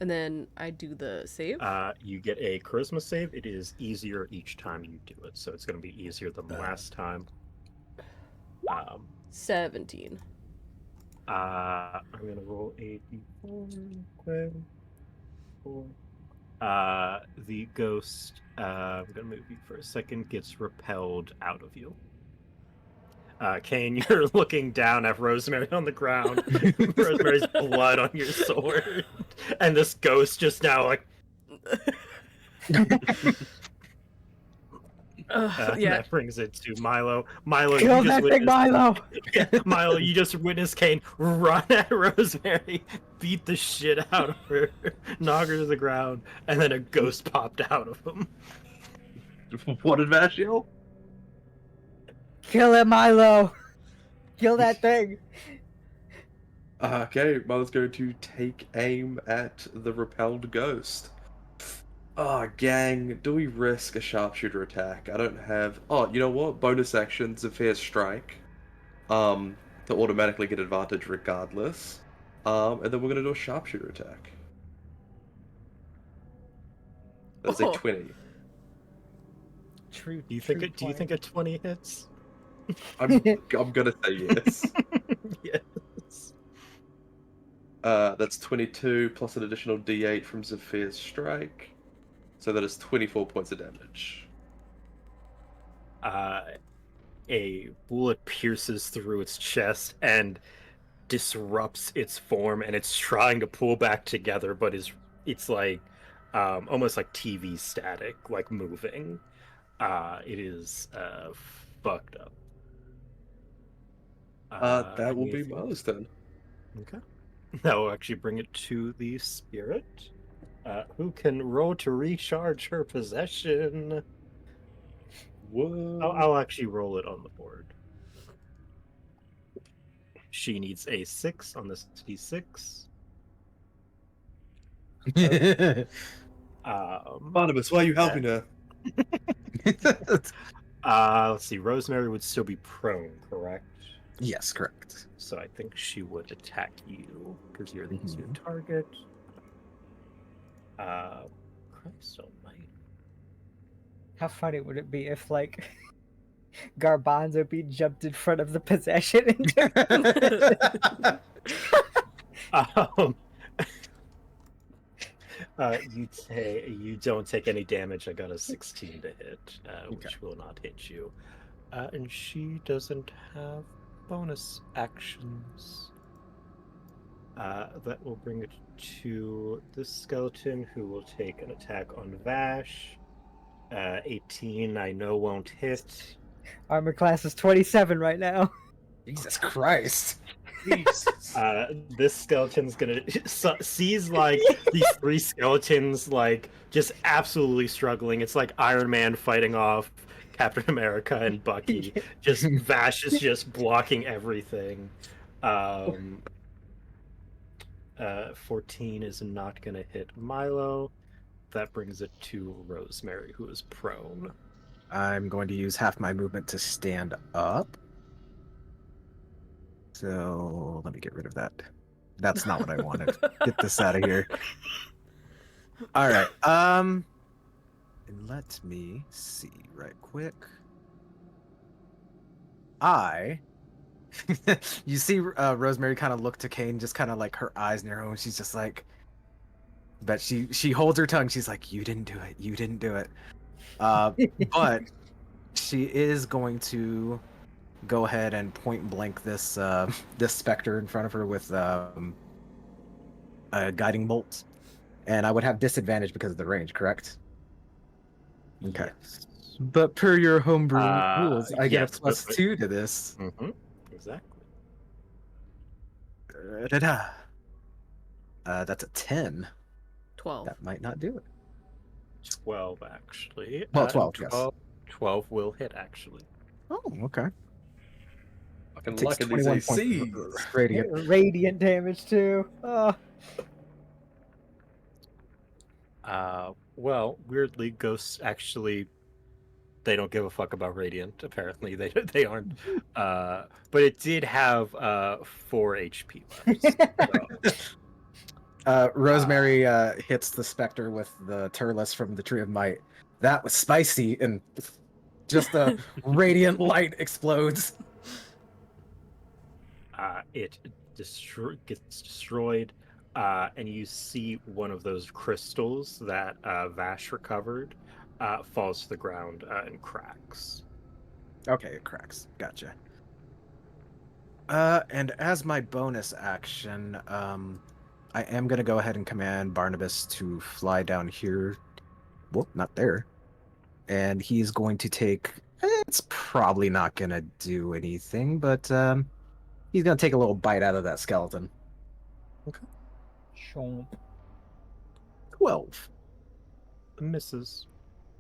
And then I do the save. You get a charisma save. It is easier each time you do it, so it's going to be easier than the last time. 17. I'm going to roll a d4. The ghost, I'm going to move you for a second, gets repelled out of you. Kane, you're looking down at Rosemary on the ground. Rosemary's blood on your sword. And this ghost just now, like... Yeah. That brings it to Milo. Milo, Kill you just that thing, Milo! Yeah, Milo, you just witnessed Kane run at Rosemary, beat the shit out of her, knock her to the ground, and then a ghost popped out of him. What did Vash yell? Kill him, Milo! Kill that thing! Okay, Milo's going to take aim at the repelled ghost. Oh, gang, do we risk a sharpshooter attack? I don't have... Oh, you know what? Bonus action, Zephyr's Strike. To automatically get advantage regardless. And then we're going to do a sharpshooter attack. That's a 20. True. Do you think a 20 hits? I'm gonna say yes. Yes. That's 22 plus an additional D8 from Zephyr's Strike. So that is 24 points of damage. A bullet pierces through its chest and disrupts its form, and it's trying to pull back together, but it's like almost like TV static, like moving. It is fucked up. That will be Milo's turn. Okay. That will actually bring it to the spirit, who can roll to recharge her possession. Whoa. I'll actually roll it on the board. She needs a 6 on this d6. Barnabas, why are you helping her? Let's see. Rosemary would still be prone, correct? Yes, correct. So I think she would attack you because you're the easier target. Christ almighty. How funny would it be if, like, Garbanzo being jumped in front of the possession and you don't take any damage. I got a 16 to hit, which will not hit you. And she doesn't have bonus actions. That will bring it to this skeleton, who will take an attack on Vash. 18, I know won't hit. armor class is 27 right now. Jesus Christ. This skeleton's gonna sees like these 3 skeletons like just absolutely struggling. It's like Iron Man fighting off Captain America and Bucky. Just Vash is just blocking everything. 14 is not gonna hit Milo. That brings it to Rosemary, who is prone. I'm going to use half my movement to stand up. So let me get rid of that. That's not what I wanted. Get this out of here. All right. And let me see right quick. You see Rosemary kind of look to Kane, just kind of like her eyes narrow, and she's just like, but she holds her tongue. She's like, you didn't do it. You didn't do it. But she is going to go ahead and point blank this this specter in front of her with a guiding bolt, and I would have disadvantage because of the range, correct? Okay. Yes. But per your homebrew rules, I get yes, a plus but- 2 to this. Mm-hmm. Exactly. That's a 10. 12. That might not do it. 12 actually. Well, 12, yes. 12 will hit actually. Oh, okay. Fucking Takes luck at these 21 points ACs. of radiant. Radiant damage too. Oh. Well, weirdly, ghosts actually they don't give a fuck about radiant. Apparently, they aren't. But it did have 4 HP left. So. Rosemary hits the specter with the Turles from the Tree of Might. That was spicy, and just a radiant light explodes. It gets destroyed, and you see one of those crystals that Vash recovered falls to the ground and cracks. Okay, it cracks. Gotcha. And as my bonus action, I am gonna go ahead and command Barnabas to fly down here. Well, not there. And he's going to take. It's probably not gonna do anything, but he's gonna take a little bite out of that skeleton. Chomp. 12. Misses.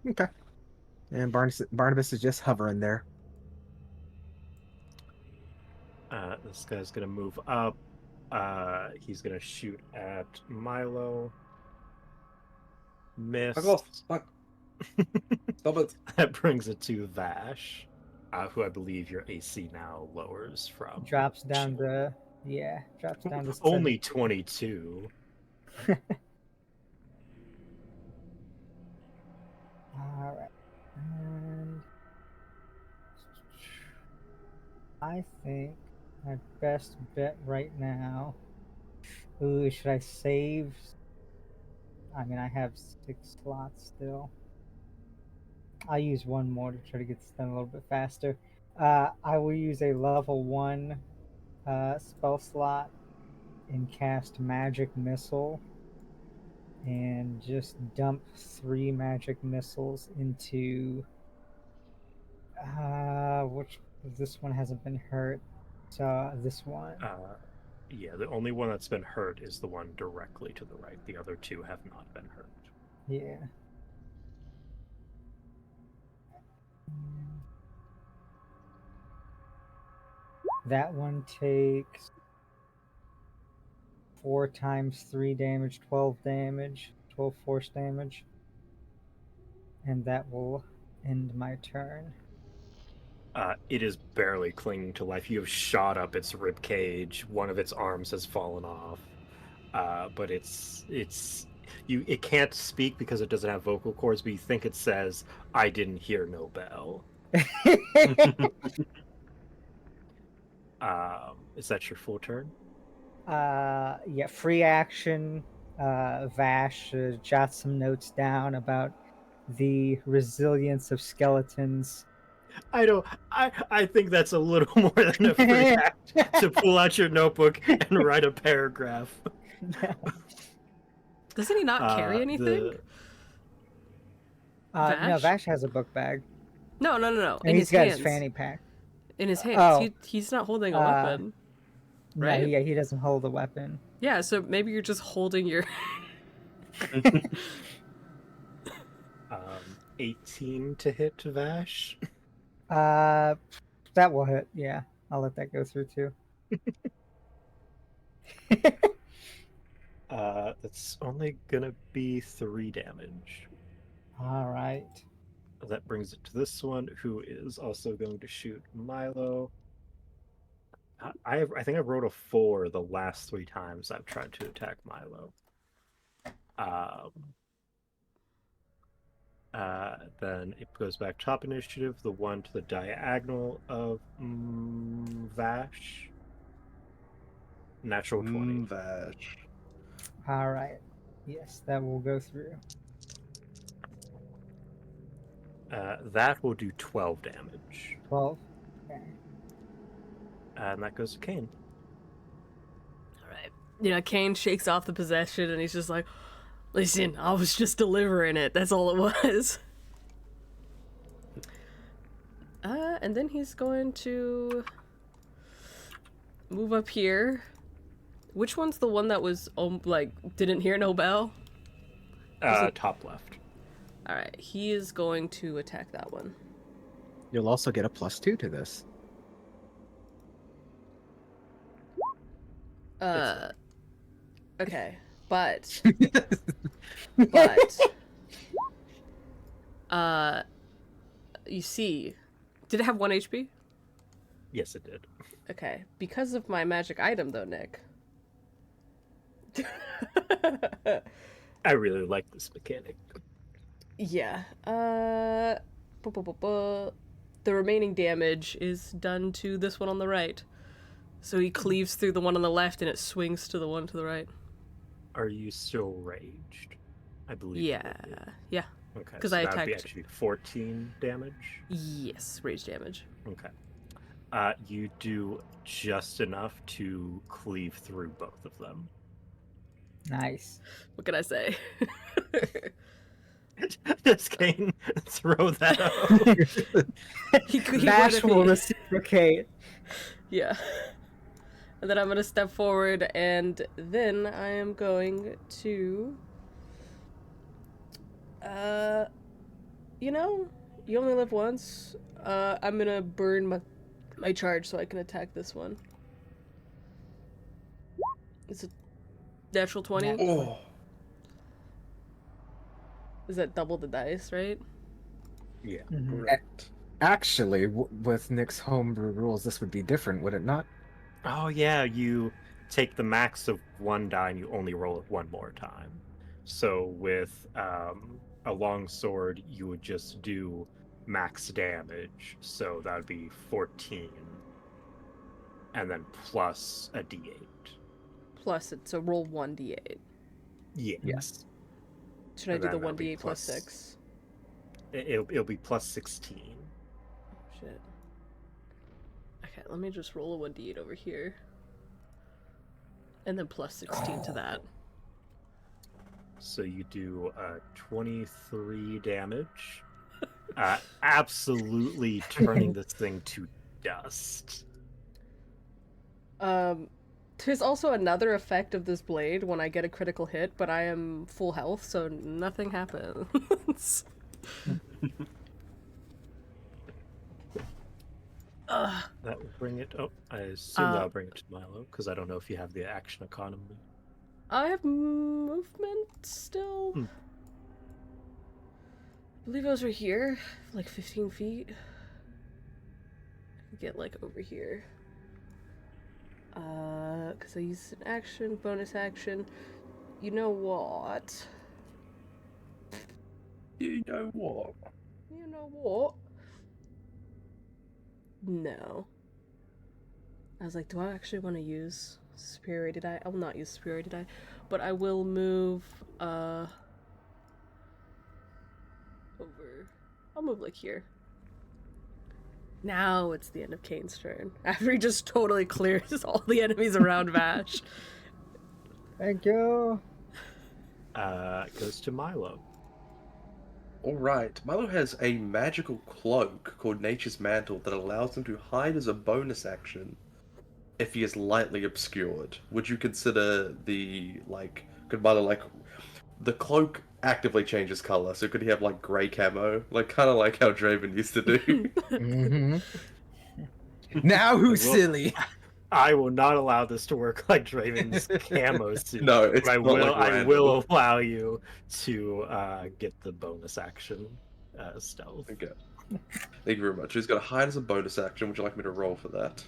Okay. And Barnabas is just hovering there. This guy's gonna move up. He's gonna shoot at Milo. Missed. Fuck off. Fuck. Stop it. That brings it to Vash, who I believe your AC now lowers from. Drops down to drops down to Only 22. All right. And I think my best bet right now. Ooh, should I save? I mean, I have 6 slots still. I'll use one more to try to get this done a little bit faster. I will use a level 1 spell slot and cast Magic Missile and just dump 3 magic missiles into which this one hasn't been hurt, so this one. Yeah, the only one that's been hurt is the one directly to the right. The other 2 have not been hurt. Yeah. That one takes 4 times 3 damage, 12 damage, 12 force damage. And that will end my turn. It is barely clinging to life. You have shot up its rib cage. One of its arms has fallen off, but it can't speak because it doesn't have vocal cords. But you think it says, "I didn't hear no bell." Is that your full turn? Yeah, free action. Vash jots some notes down about the resilience of skeletons. I think that's a little more than a free act to pull out your notebook and write a paragraph. Doesn't he not carry anything? No, Vash has a book bag. No. And In he's his got hands. his fanny pack. In his hands. Oh. He's not holding a weapon. Right? No, he doesn't hold a weapon. Yeah, so maybe you're just holding your 18 to hit Vash. That will hit. Yeah, I'll let that go through too. That's only gonna be 3 damage. All right. That brings it to this one, who is also going to shoot Milo. I think I rolled a 4 the last 3 times I've tried to attack Milo. Then it goes back top initiative, the one to the diagonal of Vash. Natural 20. Vash. All right. Yes, that will go through. That will do 12 damage. 12. Okay. And that goes to Kane. Alright. Kane shakes off the possession and he's just like, listen, I was just delivering it. That's all it was. And then he's going to move up here. Which one's the one that was, didn't hear no bell? Top left. Alright, he is going to attack that one. You'll also get a +2 to this. Okay, but you see, did it have 1 HP? Yes, it did. Okay, because of my magic item though, Nick, I really like this mechanic. Yeah. The remaining damage is done to this one on the right. So he cleaves through the one on the left and it swings to the one to the right. Are you still raged? I believe. you Yeah. would be. Yeah. Okay, 'Cause so I that would be attacked- actually 14 damage. Yes, rage damage. Okay. You do just enough to cleave through both of them. Nice. What can I say? Just Kane, throw that out. he Vash would if will he- reciprocate. Yeah. And then I'm gonna step forward, and then I am going to. You know, you only live once. I'm gonna burn my charge so I can attack this one. It's a natural 20. Oh, Is that double the dice, right? Yeah. Mhm. correct. Actually, with Nick's homebrew rules, this would be different, would it not? Oh yeah, you take the max of one die and you only roll it one more time. So with a long sword, you would just do max damage. So that would be 14, and then plus a d8. Plus, it's a roll 1d8. Yeah. Yes. Should I And do the then that'll be 1d8 plus plus- 6? It'll be plus 16. Shit. Okay, let me just roll a 1d8 over here. And then plus 16 to that. So you do 23 damage. Absolutely turning this thing to dust. There's also another effect of this blade when I get a critical hit, but I am full health, so nothing happens. That will bring it. Oh, I assume that'll bring it to Milo because I don't know if you have the action economy. I have movement still. Hmm. I believe I was right here, like 15 feet. I could get like over here. Because I used an action, bonus action. You know what? You know what? You know what? No. I was like, do I actually want to use superiority die? I will not use superiority die, but I will move, over. I'll move like here. Now it's the end of Kane's turn. After he just totally clears all the enemies around Vash. Thank you. It goes to Milo. Alright, Milo has a magical cloak called Nature's Mantle that allows him to hide as a bonus action if he is lightly obscured. Would you consider could Milo, the cloak actively changes color, so could he have, grey camo? Kind of like how Draven used to do. Mm-hmm. Now who's Well- silly? I will not allow this to work like Draven's camo suit. No, it's but I not will. like I random. will allow you to get the bonus action stealth. Okay. Thank you very much. He's got to hide as a bonus action. Would you like me to roll for that?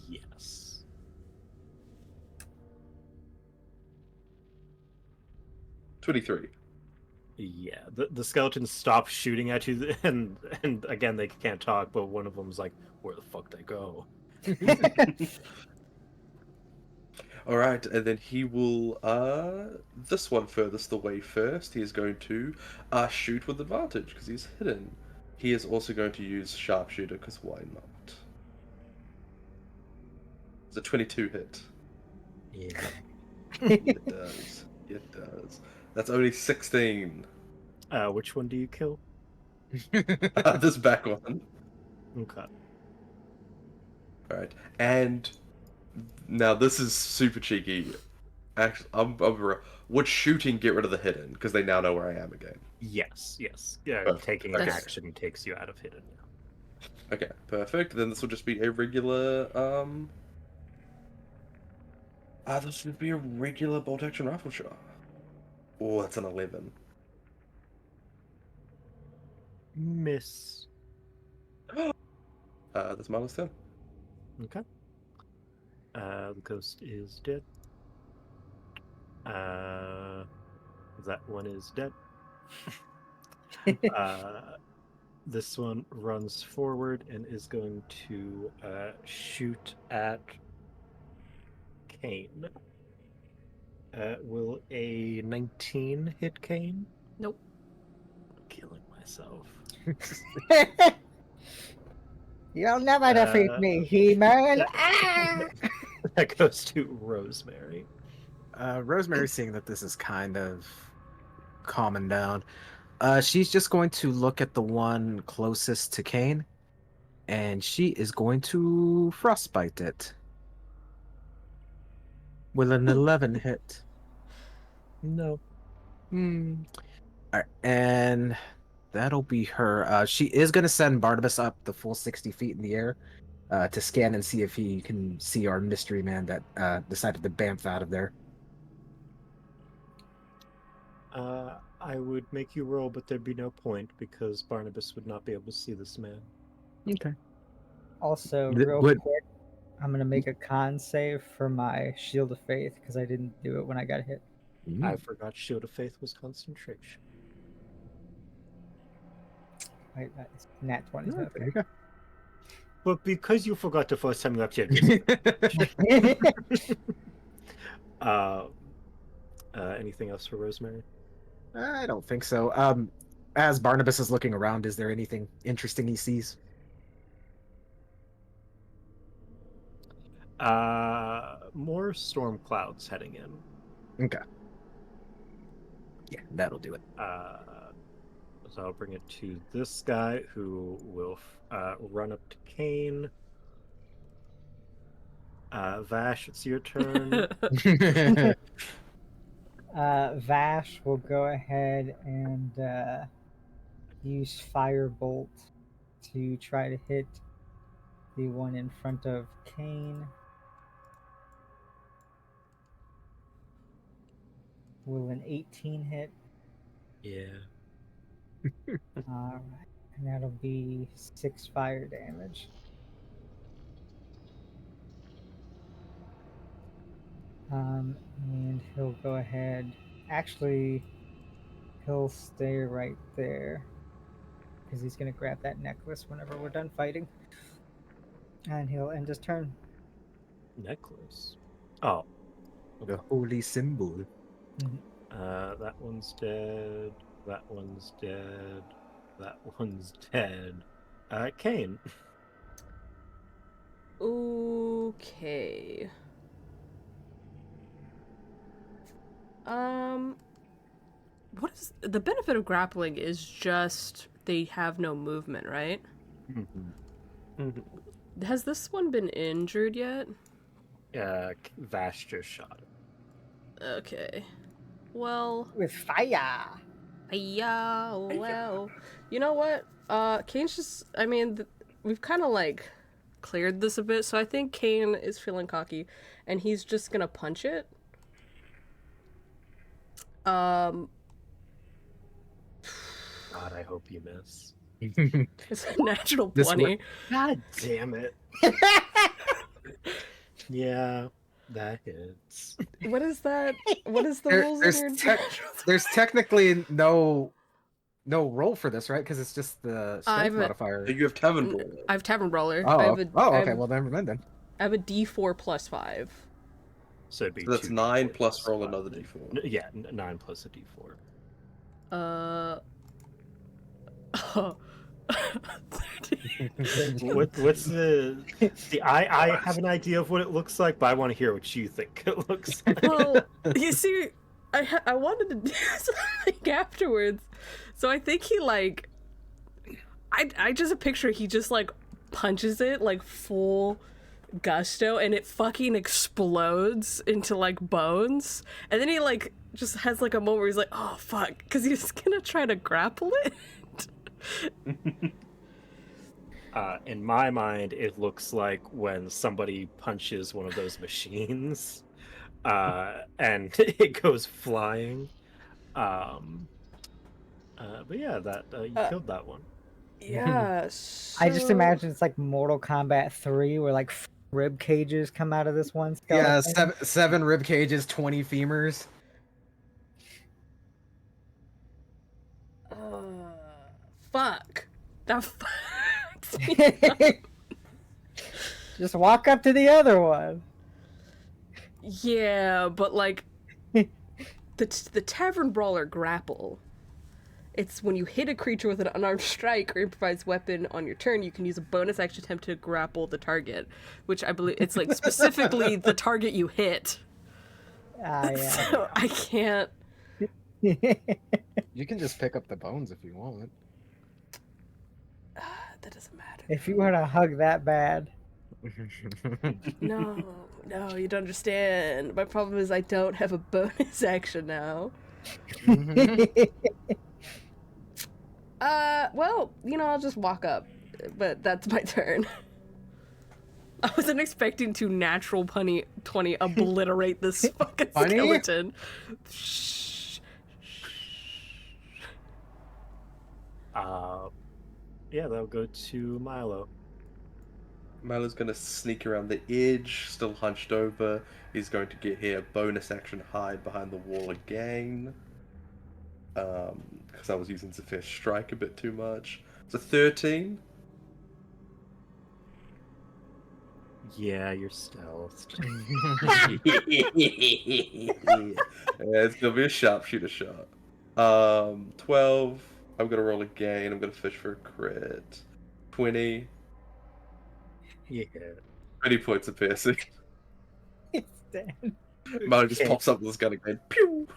Yes. 23. Yeah. The skeletons stop shooting at you, and again they can't talk. But one of them's like, "Where the fuck they go?" Alright, and then he will, this one furthest away first, he is going to, shoot with advantage, because he's hidden. He is also going to use sharpshooter, because why not? It's a 22 hit. Yeah. It does. It does. That's only 16. Which one do you kill? This back one. Okay. Alright, and now this is super cheeky. Actually, would shooting get rid of the hidden? Because they now know where I am again. Yes. Yes. Yeah. Perfect. Taking an Okay. action takes you out of hidden. Okay, perfect. Then this will just be a regular, this would be a regular bolt action rifle shot. Oh, that's an 11. Miss. That's minus 10. Okay. The ghost is dead. That one is dead. This one runs forward and is going to shoot at Kane. Will a 19 hit Kane? Nope. Killing myself. You'll never defeat me, He-Man. Ah! That goes to Rosemary. Rosemary, seeing that this is kind of calming down, she's just going to look at the one closest to Kane, and she is going to frostbite it with an 11 hit. No. All right, and that'll be her. She is going to send Barnabas up the full 60 feet in the air to scan and see if he can see our mystery man that decided to bamf out of there. I would make you roll, but there'd be no point because Barnabas would not be able to see this man. Okay. Also, Th- real would- quick, I'm gonna make a con save for my Shield of Faith because I didn't do it when I got hit. I forgot Shield of Faith was concentration. Wait, that's nat 20. Oh, there you go. But because you forgot the first time you actually anything else for Rosemary? I don't think so. As Barnabas is looking around, is there anything interesting he sees? More storm clouds heading in. Okay. Yeah, that'll do it. So I'll bring it to this guy who will run up to Kane. Vash, it's your turn. Vash will go ahead and use Firebolt to try to hit the one in front of Kane. Will an 18 hit? Yeah. Alright, and that'll be 6 fire damage. And he'll go ahead. Actually, he'll stay right there because he's gonna grab that necklace whenever we're done fighting, and he'll end his turn. Necklace. Oh. The holy symbol. That one's dead. That one's dead. That one's dead. Kane. Okay. What is the benefit of grappling? Is just they have no movement, right? Has this one been injured yet? Vash just shot him. Okay. Well, With fire. yeah, well. You know what? Kane's just, I mean, we've kind of like cleared this a bit, so I think Kane is feeling cocky and he's just gonna punch it. God, I hope you miss. It's a natural This 20. God damn it. Yeah, that hits. What is that? What is the rules There's, in there's technically no roll for this, right? Because it's just the I have strength a- modifier. You have Tavern Brawl. I have Tavern Brawler. Oh, I have a, oh, I okay. have, Well, never mind then. I have a D4 plus 5. So it'd be So that's 2d4 9 plus roll 5. another d4. Yeah, 9 plus a d4. What's the? See, I have an idea of what it looks like, but I want to hear what you think it looks like. Well, you see, I wanted to do something afterwards, so I think he like, I just picture he just like punches it like full gusto, and it fucking explodes into like bones, and then he like just has like a moment where he's like, oh fuck, because he's gonna try to grapple it. In my mind, it looks like when somebody punches one of those machines, and it goes flying. But yeah, that you killed that one. Yeah. I just so- imagine it's like Mortal Kombat 3 where like rib cages come out of this one skeleton. Yeah, seven rib cages, 20 femurs. Fuck. That fucks me. Just walk up to the other one. Yeah, but like the Tavern Brawler grapple. It's when you hit a creature with an unarmed strike or improvised weapon on your turn, you can use a bonus action attempt to grapple the target, which I believe it's like specifically the target you hit. Ah, yeah. So I can't. You can just pick up the bones if you want. That doesn't matter. If you want to hug that bad. No, you don't understand. My problem is I don't have a bonus action now. Well, I'll just walk up, but that's my turn. I wasn't expecting to natural 20 obliterate this fucking Funny? skeleton. Yeah, that'll go to Milo. Milo's gonna sneak around the edge, still hunched over. He's going to get here, bonus action hide behind the wall again. Because I was using Zephyr's Strike a bit too much. It's a 13. Yeah, you're stealthed. Yeah, it's gonna be a sharpshooter shot. 12. I'm gonna roll again. I'm gonna fish for a crit. 20. Yeah. 20 points of piercing. It's dead. Milo just Okay. pops up with his gun again. Pew!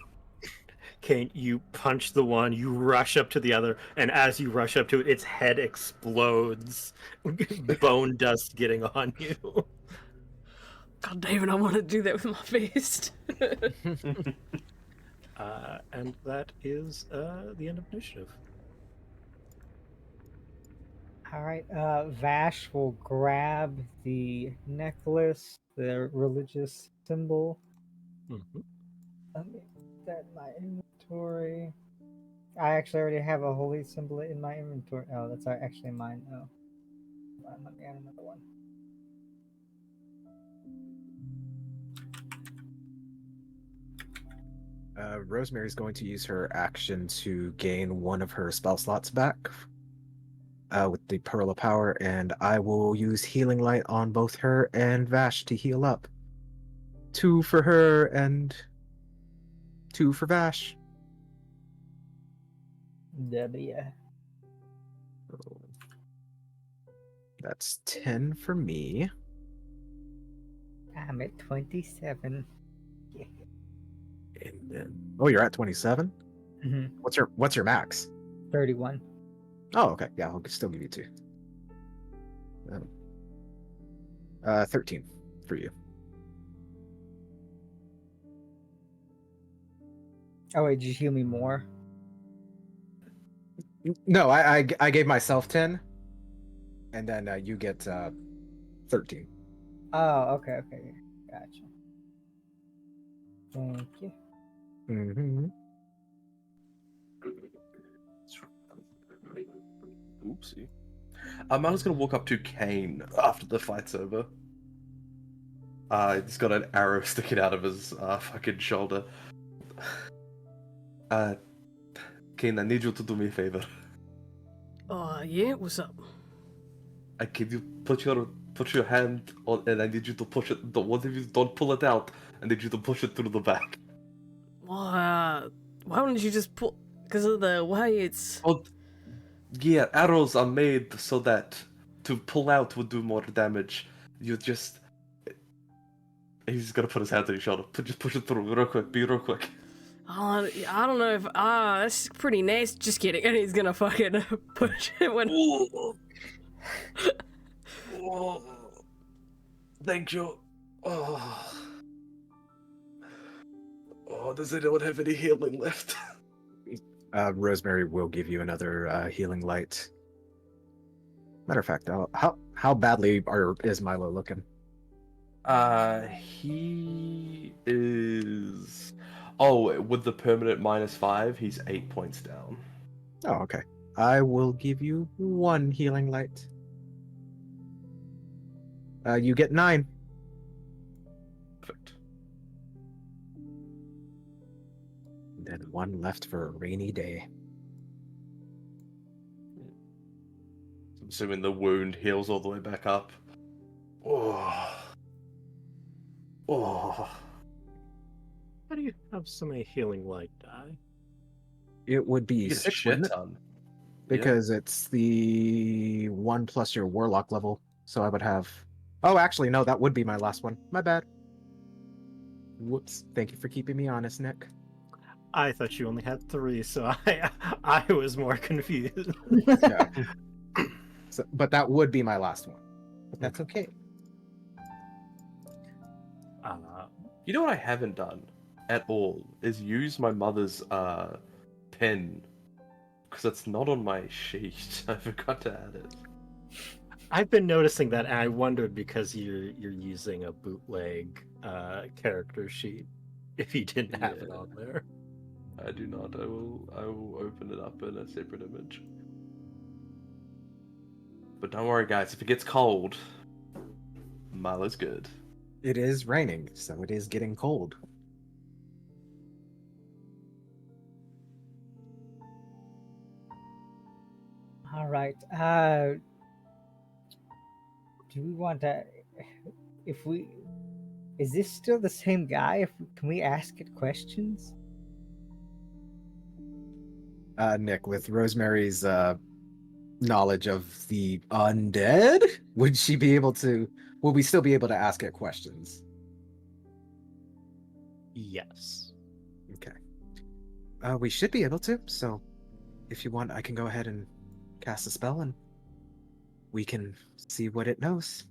Kane, you punch the one, you rush up to the other, and as you rush up to it, its head explodes. Bone dust getting on you. God damn it, I want to do that with my fist. And that is the end of initiative. All right. Vash will grab the necklace, the religious symbol. Mhm. Let me put that in my inventory. I actually already have a holy symbol in my inventory. Oh, that's actually mine. Oh, let me add another one. Rosemary's going to use her action to gain one of her spell slots back with the Pearl of Power, and I will use Healing Light on both her and Vash to heal up. 2 for her and 2 for Vash. W. That's 10 for me. I'm at 27. And then, oh, you're at 27. Mm-hmm. What's your max? 31. Oh, okay. Yeah, I'll still give you 2. 13 for you. Oh wait, did you heal me more? No, I gave myself 10, and then you get 13. Oh, okay, gotcha. Thank you. Mm-hmm. Oopsie. Milo's gonna walk up to Kane after the fight's over. He's got an arrow sticking out of his fucking shoulder. Kane, I need you to do me a favor. Yeah, what's up? Can you put your hand on, and I need you to push it. What if you don't pull it out? I need you to push it through the back. Well, why wouldn't you just pull? Because of the way it's. Oh, yeah, arrows are made so that to pull out would do more damage. You just. He's gonna put his hand on your shoulder. Just push it through real quick. Be real quick. I don't know if. That's pretty nice. Just kidding. And he's gonna fucking push it when. Oh, thank you. Oh, does anyone have any healing left? Rosemary will give you another healing light. Matter of fact, how badly is Milo looking? He is. Oh, with the permanent -5, he's 8 points down. Oh, okay. I will give you 1 healing light. You get 9. Perfect. And then 1 left for a rainy day. assuming the wound heals all the way back up. Oh. Oh. How do you have so many healing light die? It would be You get a 6, shit wouldn't it? ton. Because it's the 1 plus your warlock level. So I would have. Oh, actually, no, that would be my last one. My bad. Whoops. Thank you for keeping me honest, Nick. I thought you only had 3, so I was more confused. Yeah. So, but that would be my last one. But that's okay. You know what I haven't done at all is use my mother's pen, because it's not on my sheet. I forgot to add it. I've been noticing that, and I wondered because you're using a bootleg character sheet if you didn't have it Yeah. on there. I do not. I will open it up in a separate image. But don't worry, guys. If it gets cold, Milo's good. It is raining, so it is getting cold. All right. Do we want to? If we, is this still the same guy? Can we ask it questions? Nick, with Rosemary's knowledge of the undead, would she be able to? Will we still be able to ask it questions? Yes. Okay. We should be able to. So, if you want, I can go ahead and cast a spell, and we can see what it knows.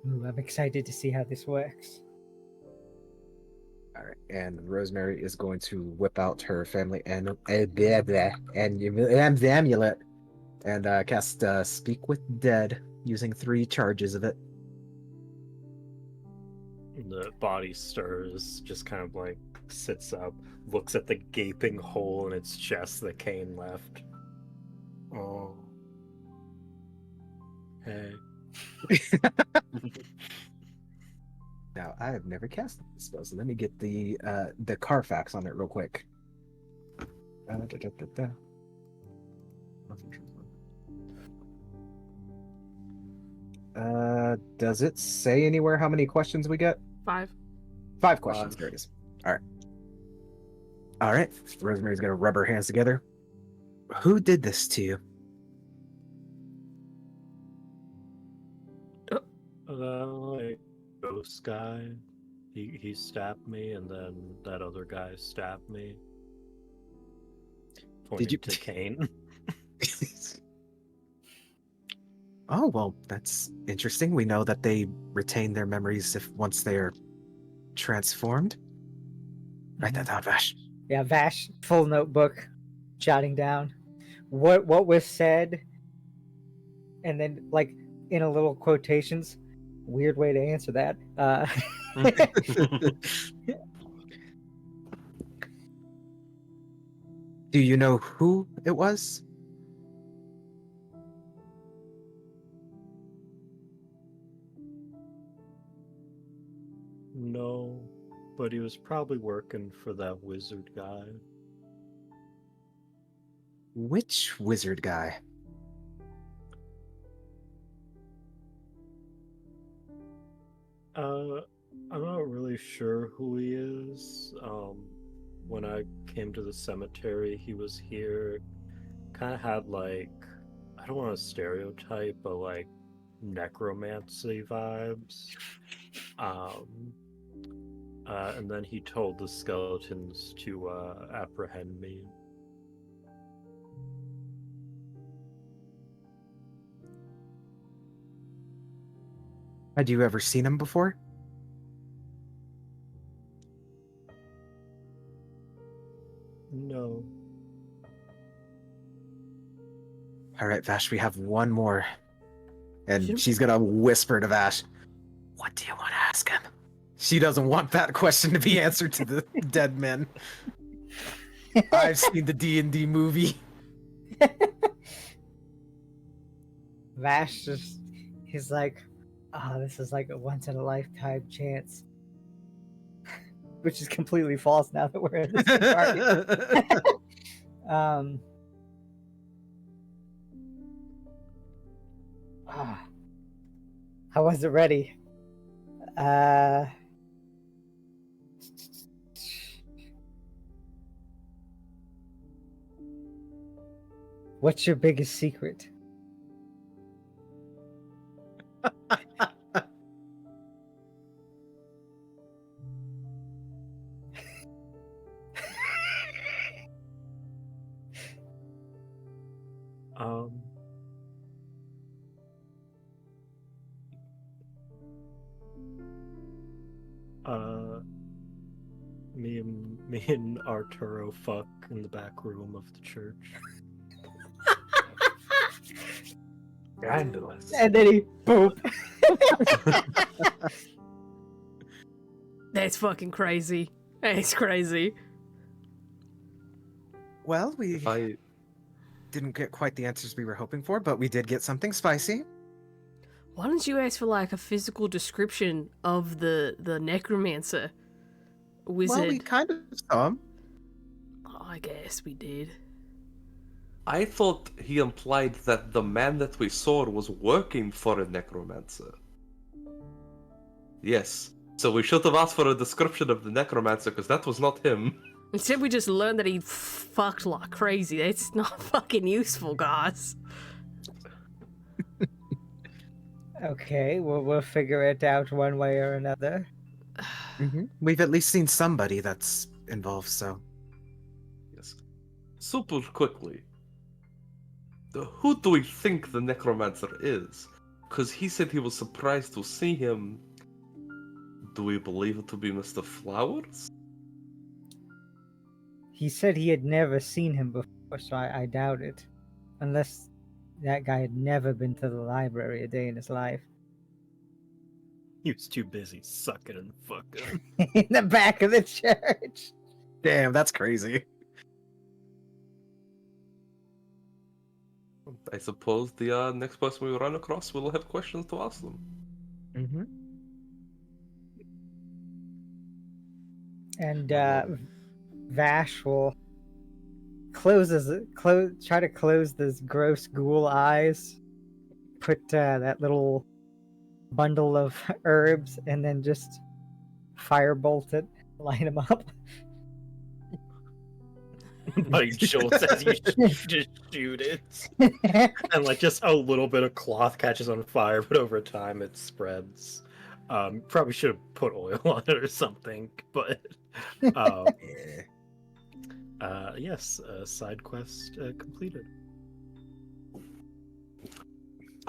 Ooh, I'm excited to see how this works. All right, and Rosemary is going to whip out her family and amulet and cast Speak with Dead using 3 charges of it. The body stirs, just kind of like sits up, looks at the gaping hole in its chest that Kane left. Oh. Hey. Now, I have never cast this spell, so let me get the Carfax on it real quick. Does it say anywhere how many questions we get? 5. 5 questions. 5. There it is. All right. All right. Rosemary's gonna rub her hands together. Who did this to you? Like ghost guy. He stabbed me, and then that other guy stabbed me. Pointing you- to Kane? Oh, well, that's interesting. We know that they retain their memories once they are transformed. Write that down, Vash. Yeah, Vash, full notebook, jotting down what was said, and then like in a little quotations. Weird way to answer that. Do you know who it was? No, but he was probably working for that wizard guy. Which wizard guy? I'm not really sure who he is. When I came to the cemetery, he was here. Kind of had like, I don't want to stereotype, but like necromancy vibes. And then he told the skeletons to apprehend me. Had you ever seen him before? No. All right, Vash, we have one more. And Yep. she's gonna whisper to Vash, "What do you want to ask him?" She doesn't want that question to be answered to the dead men. I've seen the D&D movie. Vash just, he's like, oh, this is like a once in a lifetime chance. Which is completely false now that we're in this party. Ah, I wasn't ready. Uh, what's your biggest secret? Um, uh, me and Arturo fuck in the back room of the church. Scandalous. And then he boop. That's fucking crazy. That's crazy. Well, we If I didn't get quite the answers we were hoping for, but we did get something spicy. Why don't you ask for like a physical description of the necromancer wizard? Well, we kind of saw him. Oh, I guess we did. I thought he implied that the man that we saw was working for a necromancer. Yes. So we should have asked for a description of the necromancer, because that was not him. Instead, we just learned that he fucked like crazy. That's not fucking useful, guys. Okay, we'll figure it out one way or another. We've at least seen somebody that's involved, so. Yes. Super quickly. Who do we think the necromancer is? Because he said he was surprised to see him. Do we believe it to be Mr. Flowers? He said he had never seen him before, so I doubt it. Unless that guy had never been to the library a day in his life. He was too busy sucking and fucking. In the back of the church. Damn, that's crazy. I suppose the next person we run across will have questions to ask them. Mm-hmm. And Vash will try to close those gross ghoul eyes, put that little bundle of herbs, and then just firebolt it, light him up. Like Joel says, you just shoot it, and like just a little bit of cloth catches on fire, but over time it spreads. Probably should have put oil on it or something, but yes, side quest completed.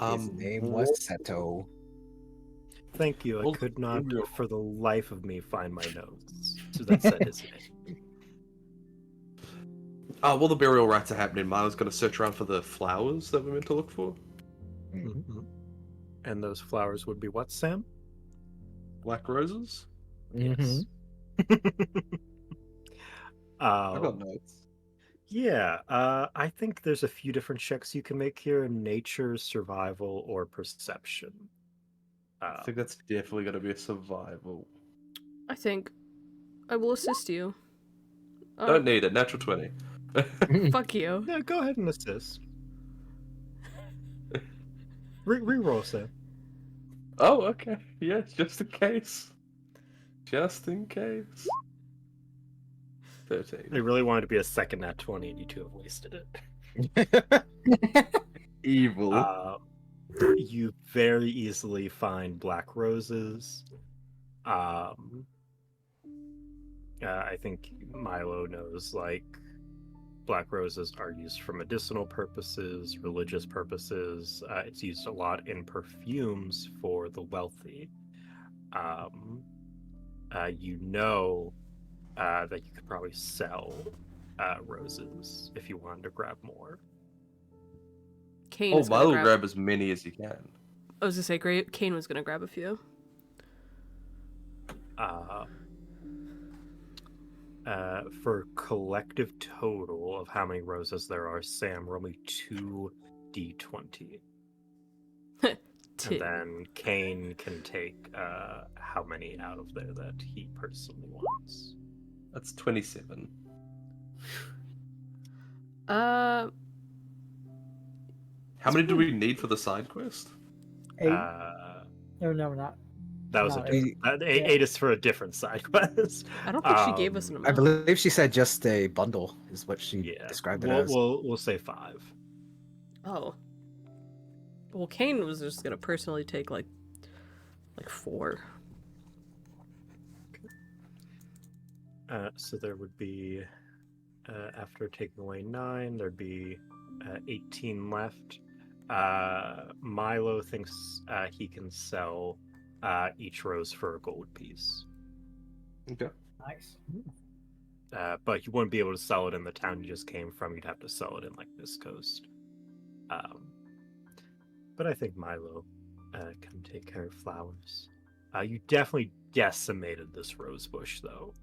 His name was Seto. Thank you. I Well, could not, here we go. for the life of me, find my notes. So that said his name. While the burial rites are happening, Milo's going to search around for the flowers that we're meant to look for. Mhm. And those flowers would be what, Sam? Black roses? Yes. I got notes. Yeah, I think there's a few different checks you can make here: nature, survival, or perception. I think that's definitely going to be a survival. I think I will assist you. Don't need it. Natural 20. Fuck you. Yeah, go ahead and assist. Reroll, Sam. Oh, okay. Yeah, just in case. Just in case. 13. I really wanted to be a second nat 20, and you two have wasted it. Evil. You very easily find black roses. I think Milo knows, like, black roses are used for medicinal purposes, religious purposes. It's used a lot in perfumes for the wealthy. You know that you could probably sell roses if you wanted to grab more. Kane Oh, is gonna Milo grab as many as you can. I was gonna say, great. Kane was gonna grab a few. For collective total of how many roses there are, Sam, roll me 2d20. Two. And then Kane can take how many out of there that he personally wants. That's 27. Uh, How many do we need for the side quest? 8? Oh, No, not. that was a No, different. Eight is for a different side quest. I don't think she gave us an I amount. believe she said just a bundle is what she Yeah, described it we'll, as. we'll say 5. Oh. Well, Kane was just gonna personally take like 4. So there would be, after taking away 9, there'd be 18 left. Milo thinks he can sell each rose for a gold piece. Okay. nice. But you wouldn't be able to sell it in the town you just came from. You'd have to sell it in like this coast. But I think Milo can take care of flowers. You definitely decimated this rose bush, though.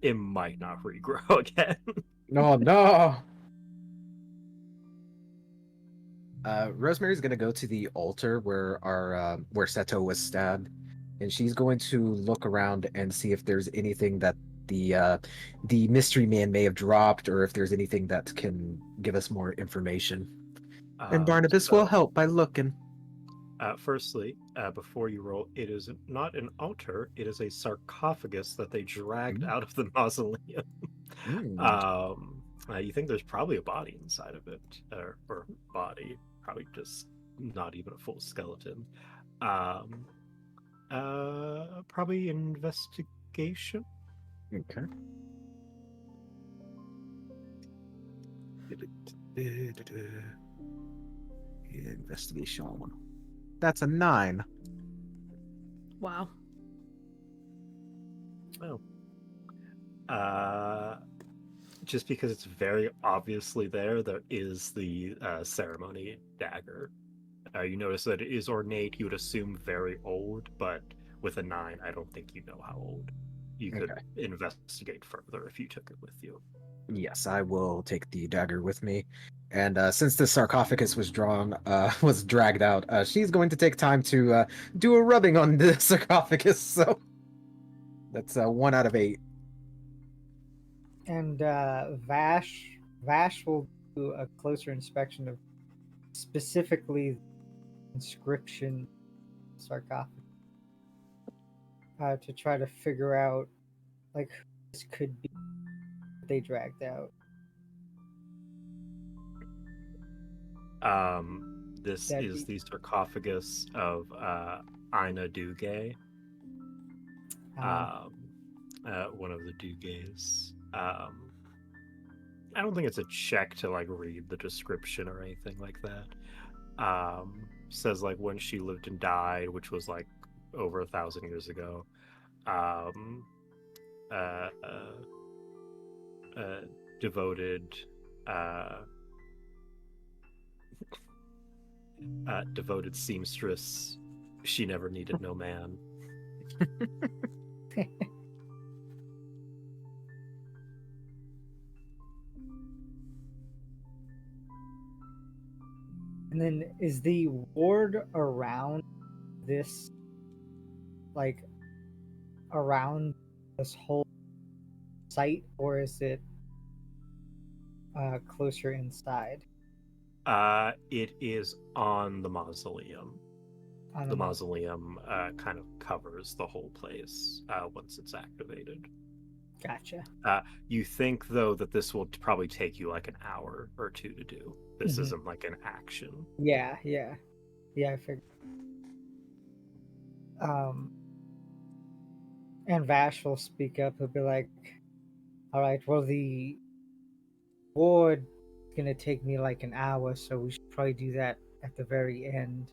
It might not regrow again. No, no. Rosemary's gonna go to the altar where Seto was stabbed, and she's going to look around and see if there's anything that the mystery man may have dropped, or if there's anything that can give us more information. And Barnabas will help by looking. Firstly, before you roll, it is not an altar; it is a sarcophagus that they dragged out of the mausoleum. You think there's probably a body inside of it, or body, probably just not even a full skeleton. Probably investigation. Okay. Investigation. That's a 9. Wow. Oh. Just because it's very obviously there is the ceremony dagger. You notice that it is ornate. You would assume very old, but with a 9, I don't think you know how old. You could investigate further if you took it with you. Yes, I will take the dagger with me. And since the sarcophagus was dragged out, she's going to take time to do a rubbing on the sarcophagus. So that's 1 out of 8. And Vash will do a closer inspection of specifically the inscription sarcophagus to try to figure out like who this could be that they dragged out. This That'd is be- the sarcophagus of Ina Dugay, one of the Dugays. I don't think it's a check to like read the description or anything like that. Says like when she lived and died, which was like over 1,000 years ago. Devoted devoted seamstress. She never needed no man. And then is the ward around this, like, around this whole site, or is it closer inside? It is on the mausoleum. The mausoleum kind of covers the whole place once it's activated. Gotcha. You think, though, that this will probably take you like an hour or 2 to do. This isn't like an action. Yeah, I figured. And Vash will speak up. He'll be like, "All right, well, the ward is gonna take me like an hour, so we should probably do that at the very end.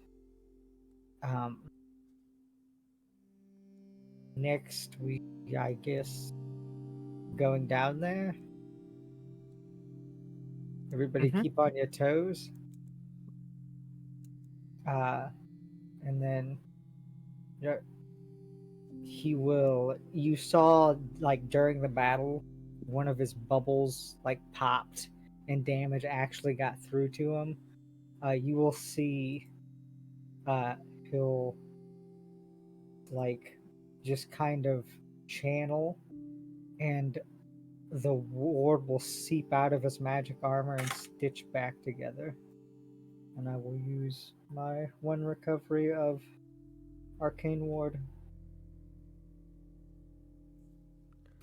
Next week, I guess, going down there. Everybody keep on your toes. And then he will. You saw like during the battle, one of his bubbles like popped, and damage actually got through to him. You will see. He'll like just kind of channel, and the ward will seep out of his magic armor and stitch back together. And I will use my 1 recovery of Arcane Ward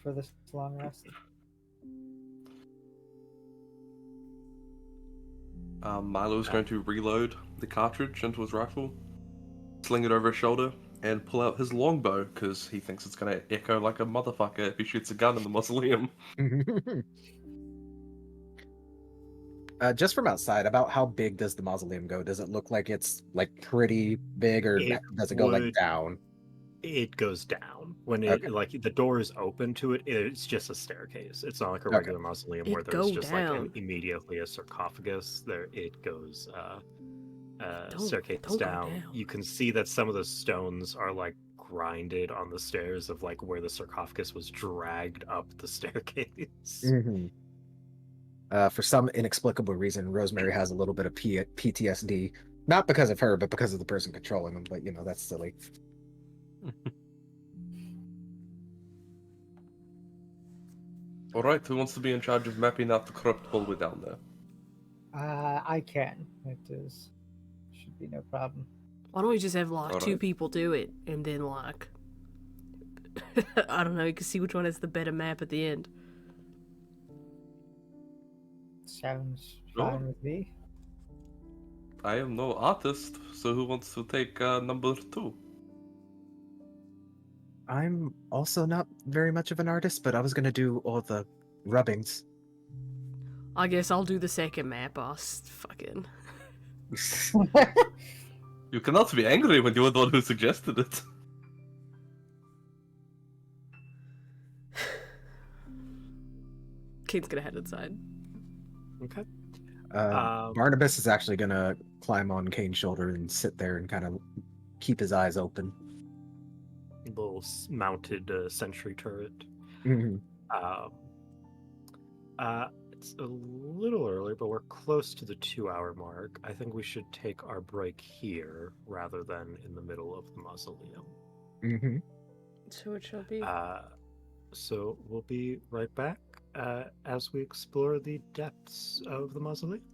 for this long rest. Milo's going to reload the cartridge into his rifle, sling it over his shoulder, and pull out his longbow because he thinks it's going to echo like a motherfucker if he shoots a gun in the mausoleum. Just from outside, about how big does the mausoleum go? Does it look like it's like pretty big, or It does it go like would- down? It goes down when Okay. like the door is open to it. It's just a staircase. It's not like a Okay. regular mausoleum where It there's go just down. like immediately a sarcophagus. There, it goes Don't staircase go down. down. You can see that some of the stones are like grinded on the stairs of like where the sarcophagus was dragged up the staircase. Hmm. For some inexplicable reason, Rosemary has a little bit of PTSD. Not because of her, but because of the person controlling them. But, that's silly. Alright, who wants to be in charge of mapping out the crypt while we're down there? I can. Should be no problem. Why don't we just have like 2 Alright. people do it and then like I don't know, you can see which one has the better map at the end. Sounds Sure. fine with me. I am no artist, so who wants to take number 2? I'm also not very much of an artist, but I was gonna do all the rubbings. I guess I'll do the second map. Fucking. You cannot be angry when you were the one who suggested it. Kane's gonna head inside. Okay. Barnabas is actually gonna climb on Kane's shoulder and sit there and kind of keep his eyes open. Little mounted sentry turret. Mhm. It's a little early, but we're close to the 2-hour mark. I think we should take our break here rather than in the middle of the mausoleum. Mhm. So it shall be. So we'll be right back as we explore the depths of the mausoleum.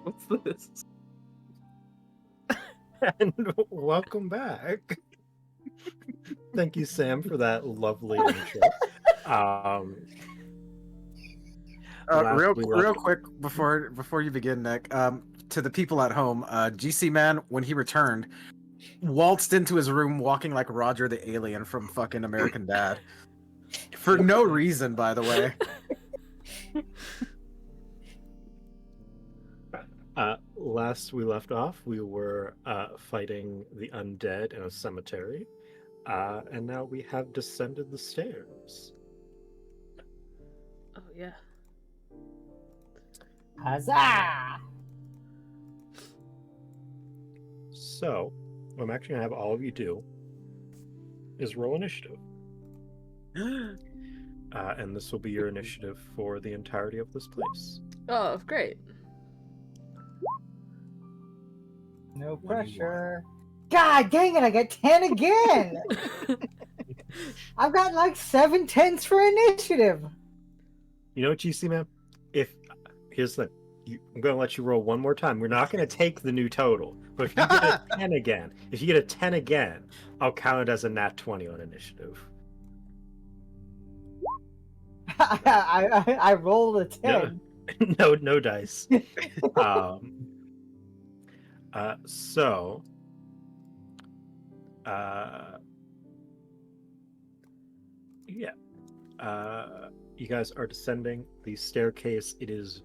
What's this? And welcome back. Thank you, Sam, for that lovely intro. Last we Real left- quick before you begin, Nick, to the people at home, GC Man, when he returned, waltzed into his room walking like Roger the Alien from fucking American Dad. For no reason, by the way. Last we left off, we were fighting the undead in a cemetery, and now we have descended the stairs. Oh yeah. Huzzah! So, what I'm actually going to have all of you do is roll initiative. And this will be your initiative for the entirety of this place. Oh, great. No 21. pressure. God dang it, I got 10 again! I've got like 7 10s for initiative. You know what, GC man? Here's the I'm going to let you roll one more time. We're not going to take the new total, but if you get a 10 again, I'll count it as a nat 20 on initiative. I rolled a 10. No dice. So, yeah. You guys are descending the staircase. It is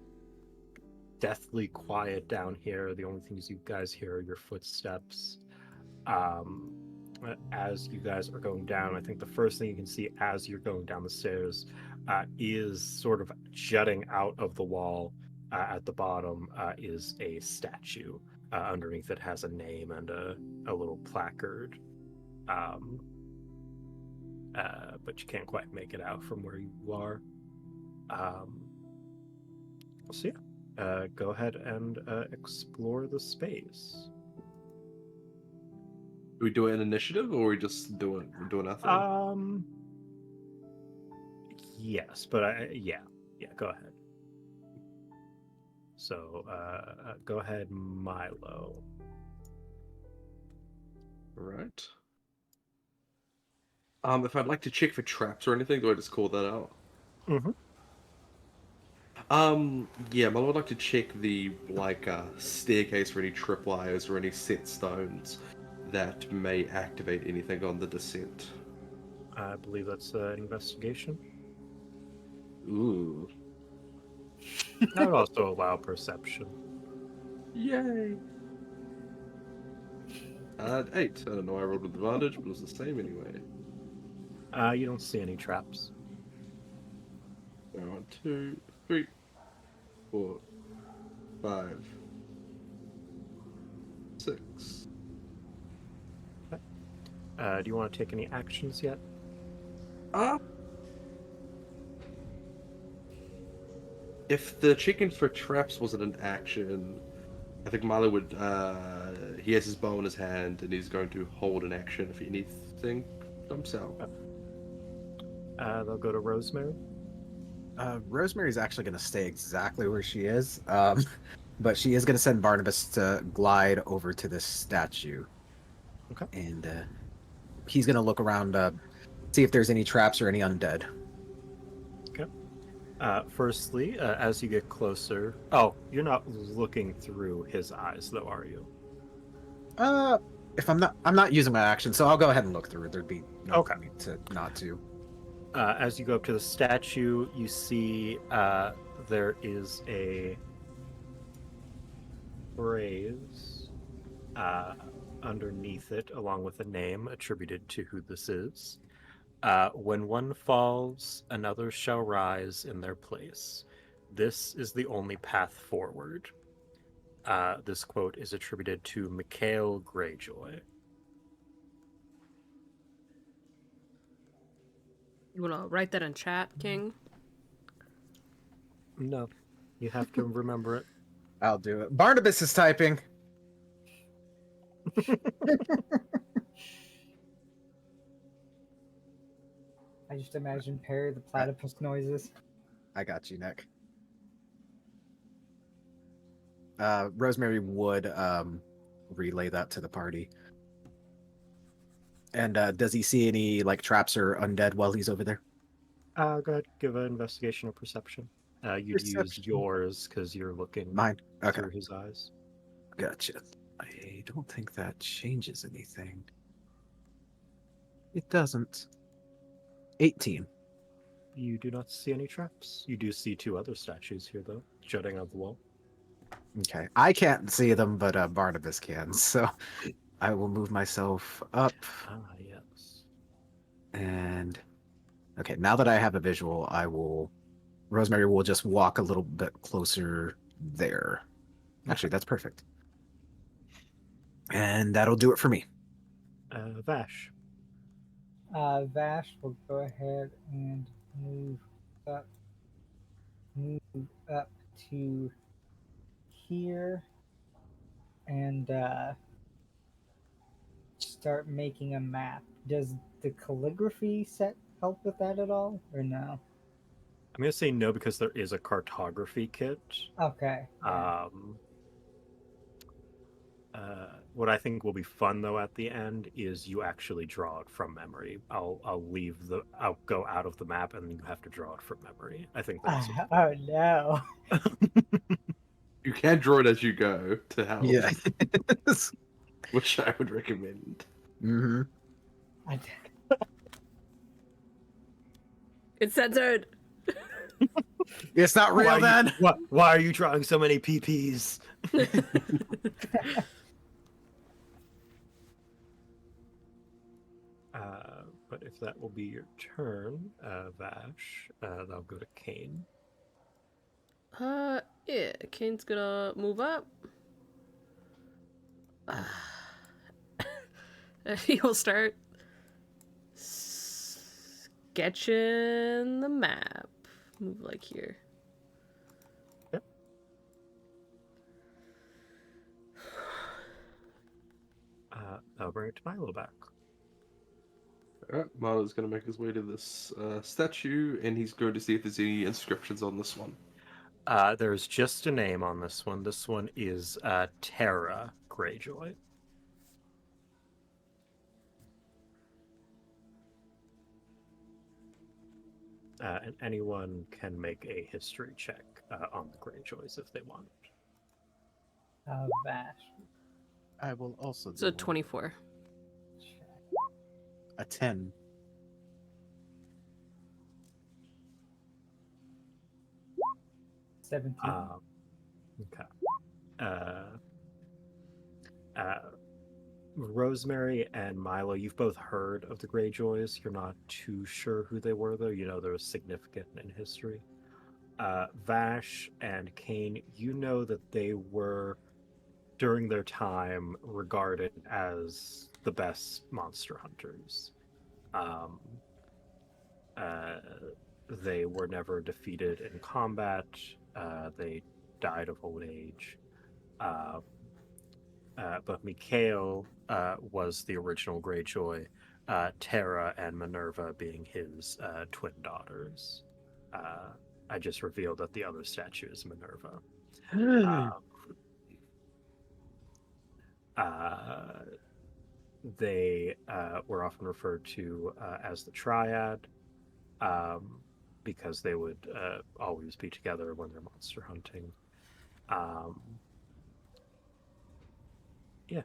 deathly quiet down here. The only things you guys hear are your footsteps. As you guys are going down, I think the first thing you can see as you're going down the stairs is sort of jutting out of the wall at the bottom is a statue. Underneath it has a name and a little placard. But you can't quite make it out from where you are. So yeah, go ahead and explore the space. Do we do it in initiative, or are we just doing nothing? Yes, but yeah, go ahead. So go ahead, Milo. Right. If I'd like to check for traps or anything, do I just call that out? Mm-hmm. Yeah, I would like to check the staircase for any tripwires or any set stones that may activate anything on the descent. I believe that's an investigation. Ooh. I would also allow perception. Yay! 8. I don't know, I rolled with advantage, but it was the same anyway. You don't see any traps. 1, 2, 3, 4, 5, 6. Do you want to take any actions yet? If the checking for traps wasn't an action, I think Milo would. He has his bow in his hand, and he's going to hold an action if anything jumps out. They'll go to Rosemary. Rosemary's actually going to stay exactly where she is, but she is going to send Barnabas to glide over to this statue. Okay. And he's going to look around, see if there's any traps or any undead. Okay. Firstly, as you get closer, oh, you're not looking through his eyes, though, are you? If I'm not using my action, so I'll go ahead and look through it. There'd be no Okay. need to not to. As you go up to the statue, you see there is a phrase underneath it, along with a name attributed to who this is. When one falls, another shall rise in their place. This is the only path forward. This quote is attributed to Mikhail Greyjoy. You wanna write that in chat, King? No, you have to remember it. I'll do it. Barnabas is typing. I just imagine Perry the platypus noises. I got you, Nick. Rosemary would relay that to the party. And does he see any like traps or undead while he's over there? Go ahead, give an investigation or perception. You'd use Perception. yours because you're looking Mine. Okay, through his eyes. gotcha. I don't think that changes anything. It doesn't. 18. You do not see any traps. You do see 2 other statues here, though, jutting out of the wall. Okay, I can't see them, but Barnabas can. So I will move myself up. Ah, yes. And okay, now that I have a visual, Rosemary will just walk a little bit closer there. Actually, that's perfect. And that'll do it for me. Vash. Vash will go ahead and move up, move up to here, and start making a map. Does the calligraphy set help with that at all, or no? I'm going to say no because there is a cartography kit. Okay. Yeah. What I think will be fun though at the end is you actually draw it from memory. I'll go out of the map and you have to draw it from memory. I think that's Oh no. You can draw it as you go to help. Yeah. Which I would recommend. Mm-hmm. I, It's censored. It's not real, then. Why are you drawing so many PPs? But if that will be your turn, Vash, that'll go to Kane. Yeah, Kane's gonna move up. He'll start sketching the map. Move like here. Yep. I'll bring it to Milo back. Alright, Milo's going to make his way to this statue, and he's going to see if there's any inscriptions on this one. There's just a name on this one. This one is Terra Greyjoy. And anyone can make a history check on the Greyjoys if they want. Vash. I will also do So 24. a 10. Okay. Rosemary and Milo, you've both heard of the Greyjoys. You're not too sure who they were, though. You know they're significant in history. Vash and Kane, you know that they were, during their time, regarded as the best monster hunters. They were never defeated in combat. They died of old age. But Mistveil was the original Greyjoy, Terra and Minerva being his twin daughters. I just revealed that the other statue is Minerva. They were often referred to as the Triad because they would always be together when they're monster hunting. Yeah.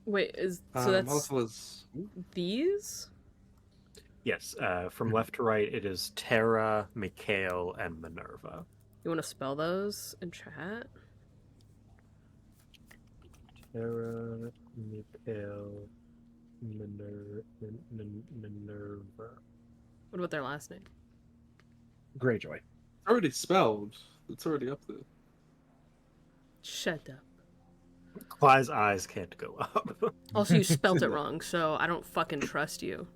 Wait, so that's Malifaux was... these? Yes, from left to right, it is Terra, Mistveil, and Minerva. You want to spell those in chat? Terra, Mistveil, Minerva. What about their last name? Greyjoy. It's already spelled. It's already up there. Shut up. Clyde's eyes can't go up. Also, you spelt it wrong, so I don't fucking trust you.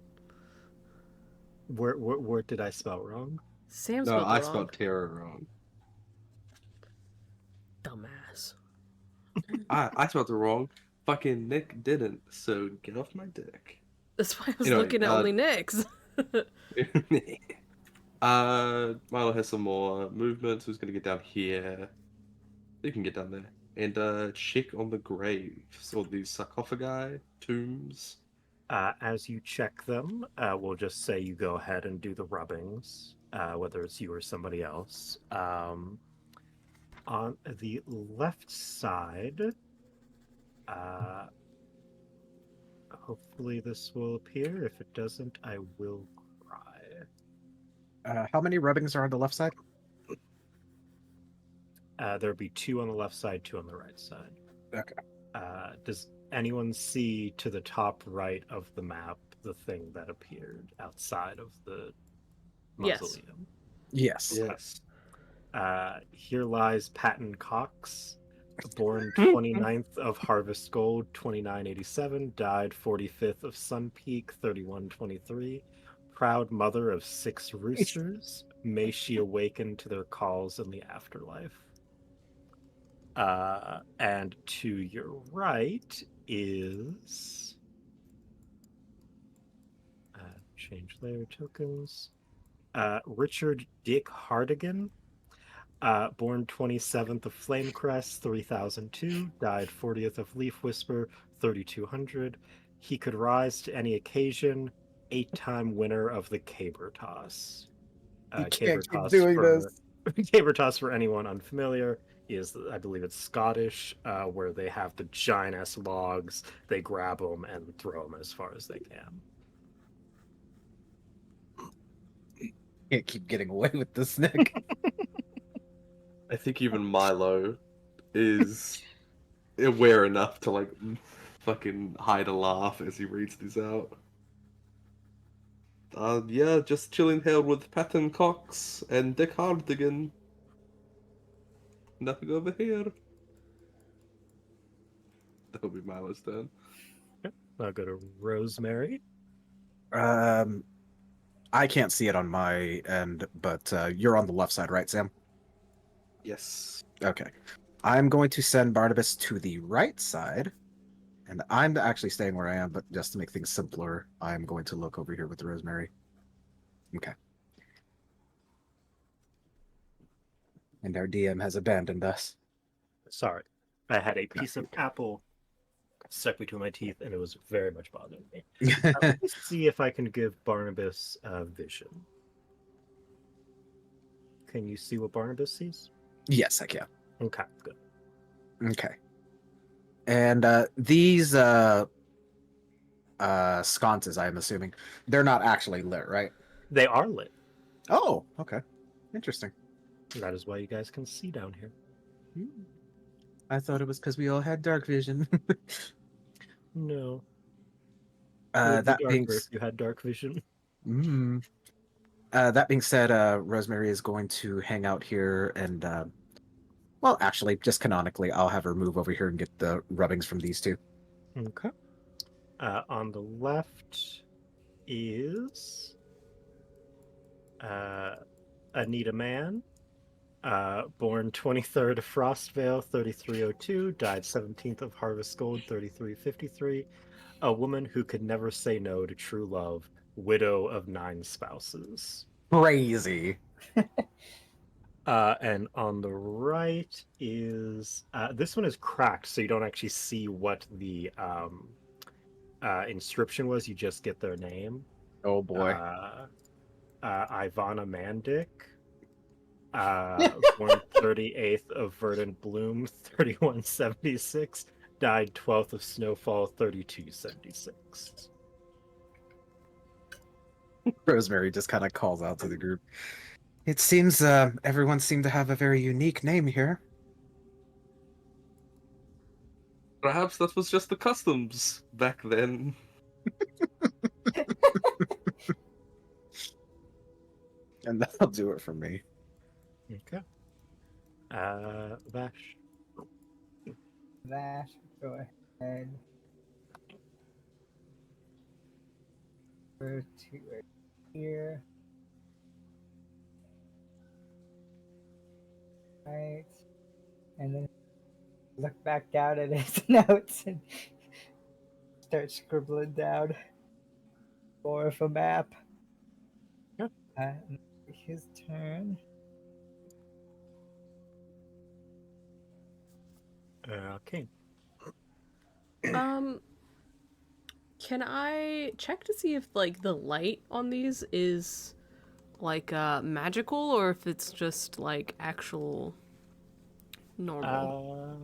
Where did I spell wrong? Sam No, spelled it I wrong. spelled Terra wrong. Dumbass. I spelled it wrong. Fucking Nick didn't, so get off my dick. That's why I was Anyway, looking at only Nick's. Milo has some more movement, so he's gonna get down here. You can get down there. And check on the graves or these sarcophagi, tombs. As you check them, we'll just say you go ahead and do the rubbings, whether it's you or somebody else. On the left side, hopefully this will appear. If it doesn't, I will cry. How many rubbings are on the left side? There'll be 2 on the left side, 2 on the right side. Okay. Does anyone see to the top right of the map the thing that appeared outside of the Yes. mausoleum? Yes. Yes. Here lies Patton Cox, born 29th of Harvest Gold, 2987, died 45th of Sun Peak, 3123. Proud mother of 6 roosters. May she awaken to their calls in the afterlife. And to your right is change layer tokens. Richard Dick Hardigan, born 27th of Flamecrest, 3002, died 40th of Leaf Whisper, 3200. He could rise to any occasion, 8-time winner of the Caber Toss. You Caber can't keep Toss doing for this. Caber Toss, for anyone unfamiliar, is, I believe it's Scottish, where they have the giant ass logs. They grab them and throw them as far as they can. Can't keep getting away with this, Nick. I think even Milo is aware enough to like fucking hide a laugh as he reads these out. Yeah, just chilling here with Patton Cox and Dick Hardigan. Nothing over here. That'll be Milo's turn. I'll go to Rosemary. I can't see it on my end, but you're on the left side, right, Sam? Yes. Okay. I'm going to send Barnabas to the right side, and I'm actually staying where I am, but just to make things simpler, I'm going to look over here with Rosemary. Okay. And our DM has abandoned us. Sorry. I had a piece of apple stuck between my teeth, and it was very much bothering me. Let's see if I can give Barnabas vision. Can you see what Barnabas sees? Yes, I can. Okay, good. Okay. And these sconces, I'm assuming, they're not actually lit, right? They are lit. Oh, okay. Interesting. That is why you guys can see down here. I thought it was because we all had dark vision. No. It would be That being darker if you had dark vision. that being said, Rosemary is going to hang out here and well, actually, just canonically, I'll have her move over here and get the rubbings from these two. Okay. On the left is Anita Mann, born 23rd of Frostvale, 3302, died 17th of Harvest Gold, 3353. A woman who could never say no to true love, widow of 9 spouses. Crazy. And on the right is this one is cracked, so you don't actually see what the inscription was. You just get their name. Oh boy. Ivana Mandic, born 38th of Verdant Bloom, 3176, died 12th of Snowfall, 3276. Rosemary just kind of calls out to the group. It seems everyone seemed to have a very unique name here. Perhaps that was just the customs back then. And that'll do it for me. Okay. Vash. That, go ahead. Go to right here. Right. And then look back down at his notes and start scribbling down more of a map. Yeah. his turn. Okay. Can I check to see if like the light on these is like magical or if it's just like actual normal?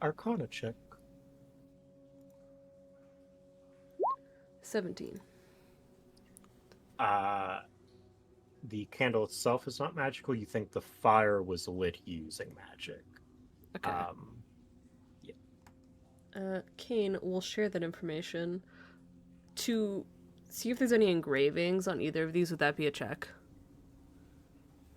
Arcana check. 17. The candle itself is not magical. You think the fire was lit using magic. Okay. Kane will share that information to see if there's any engravings on either of these. Would that be a check?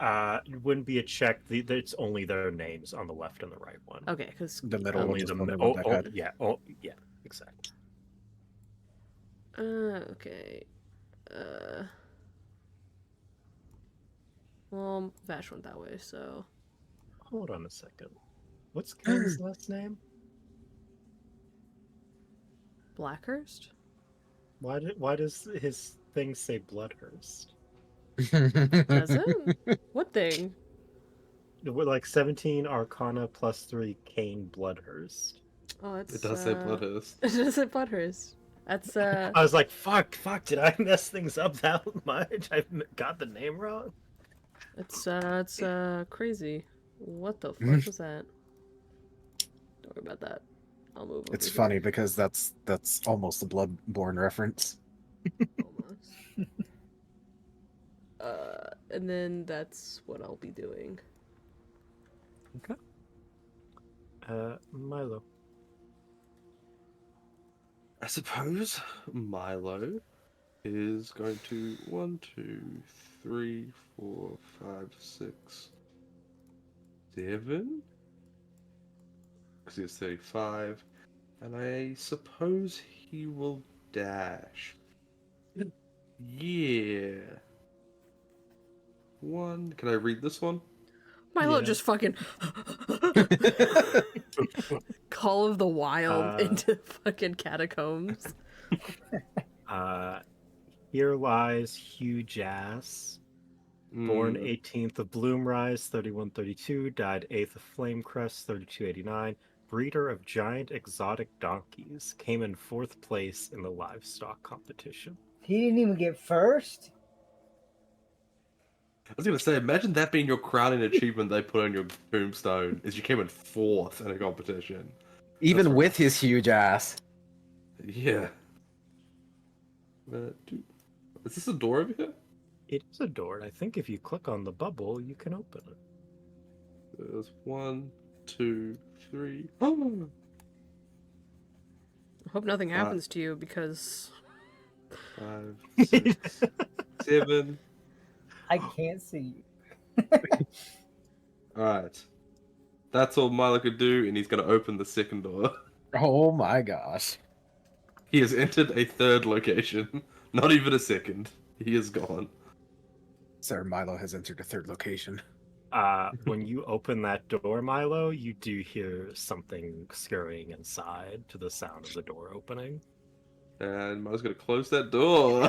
It wouldn't be a check. It's only their names on the left and the right one. Okay, because The middle one Only was the the only one that had. yeah, yeah, exactly. okay. Well, Vash went that way, so Hold on a second. What's Kane's last name? Blackhurst. Why does his thing say Bloodhurst? Does it? What thing? We're like 17 Arcana plus 3 Kane Bloodhurst. Oh, it's It does say Bloodhurst. It does say Bloodhurst. That's I was like, fuck, did I mess things up that much? I got the name wrong? it's crazy. What the fuck was that? Don't worry about that. I'll move over It's here. funny because that's almost a Bloodborne reference. Almost. And then that's what I'll be doing. Okay. Milo. I suppose Milo is going to 1, 2, 3, 4, 5, 6, 7. Because he has 35. And I suppose he will dash. Yeah. One. Can I read this one? Milo Yeah. just fucking Call of the Wild into fucking catacombs. Here lies huge ass. Born 18th of Bloomrise, 3132, died 8th of Flamecrest, 3289. Breeder of giant exotic donkeys, came in 4th place in the livestock competition. He didn't even get first. I was gonna say, imagine that being your crowning achievement they put on your tombstone, is you came in 4th in a competition. Even That's with his huge ass. Yeah. Is this a door over here? It is a door. I think if you click on the bubble, you can open it. There's 1, 2, 3. I hope nothing happens to you because 5, 6, 7. I can't see you. Alright. That's all Milo could do, and he's gonna open the second door. Oh my gosh. He has entered a third location. Not even a second. He is gone. Sir Milo has entered a third location. When you open that door, Milo, you do hear something scurrying inside to the sound of the door opening. And Milo's gonna close that door.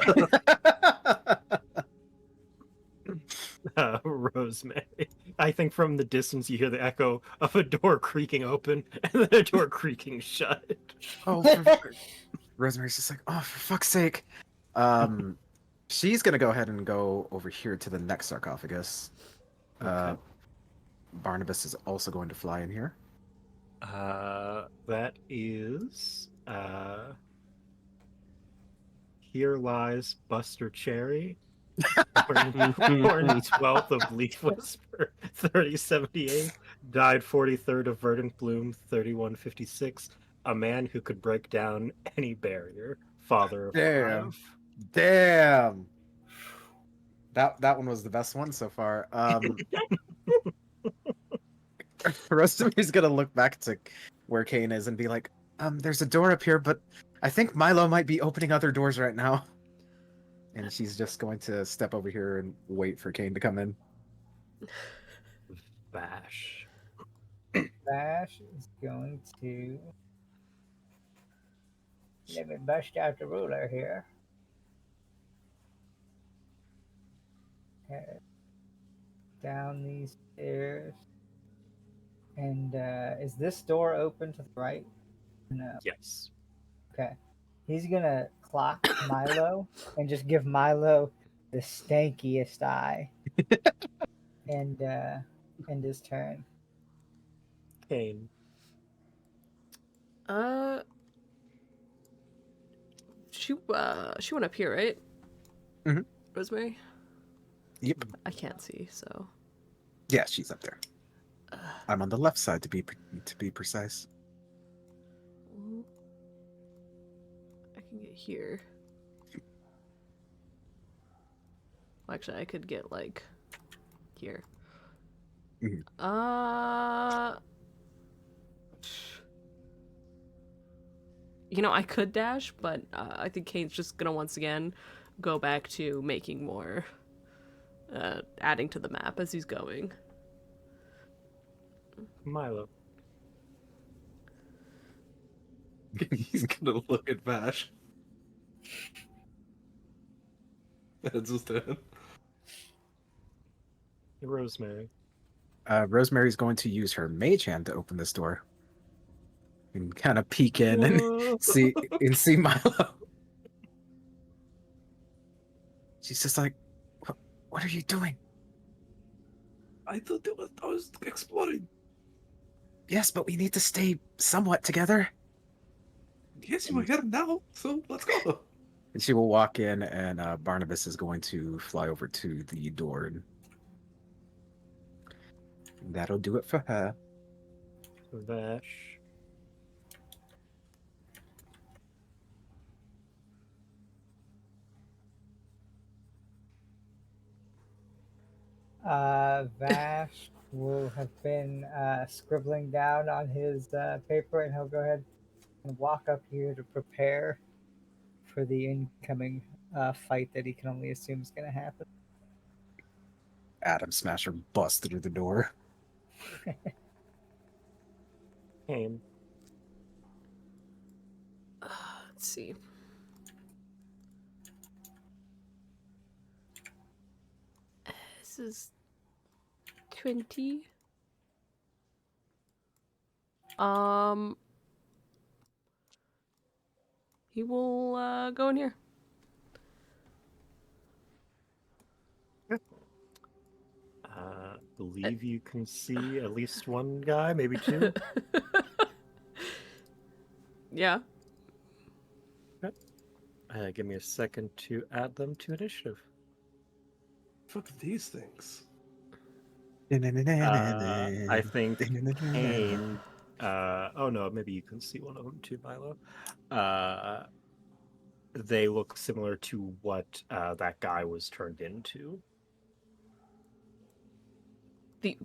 Rosemary. I think from the distance you hear the echo of a door creaking open and then a door creaking shut. Oh, Rosemary's just like, oh, for fuck's sake. She's gonna go ahead and go over here to the next sarcophagus. Okay. Barnabas is also going to fly in here. That is Here Lies Buster Cherry. Born 12th of Leaf Whisper, 3078. Died 43rd of Verdant Bloom, 3156. A man who could break down any barrier. Father of Damn. 5. Damn. That one was the best one so far. Rosemary's gonna look back to where Kane is and be like, there's a door up here, but I think Milo might be opening other doors right now. And she's just going to step over here and wait for Kane to come in. Bash. Bash is going to. Let me bust out the ruler here. Okay. down these stairs. And is this door open to the right? No. Yes. Okay. He's gonna clock Milo and just give Milo the stankiest eye. and end his turn. Kane. She went up here, right? Mhm. Rosemary? Yep. I can't see, so. Yeah, she's up there. I'm on the left side to be precise. I can get here. Well, actually, I could get like here. Mhm. You know, I could dash, but I think Kane's just gonna once again go back to making more, adding to the map as he's going. Milo. He's gonna look at Vash. That's his turn. Rosemary. Rosemary's going to use her mage hand to open this door. And kind of peek in and see Milo. She's just like, what are you doing? I thought I was exploring. Yes, but we need to stay somewhat together. Yes, you were here now, so let's go. And she will walk in, and Barnabas is going to fly over to the door. And that'll do it for her. Vash. Vash will have been scribbling down on his paper, and he'll go ahead and walk up here to prepare for the incoming fight that he can only assume is going to happen. Adam Smasher busts through the door. Kane. Let's see. This is 20. He will go in here. Believe you can see at least one guy, maybe two. Yeah. Give me a second to add them to initiative. Fuck these things. I think Kane. Oh no, maybe you can see one of them too, Milo. They look similar to what that guy was turned into.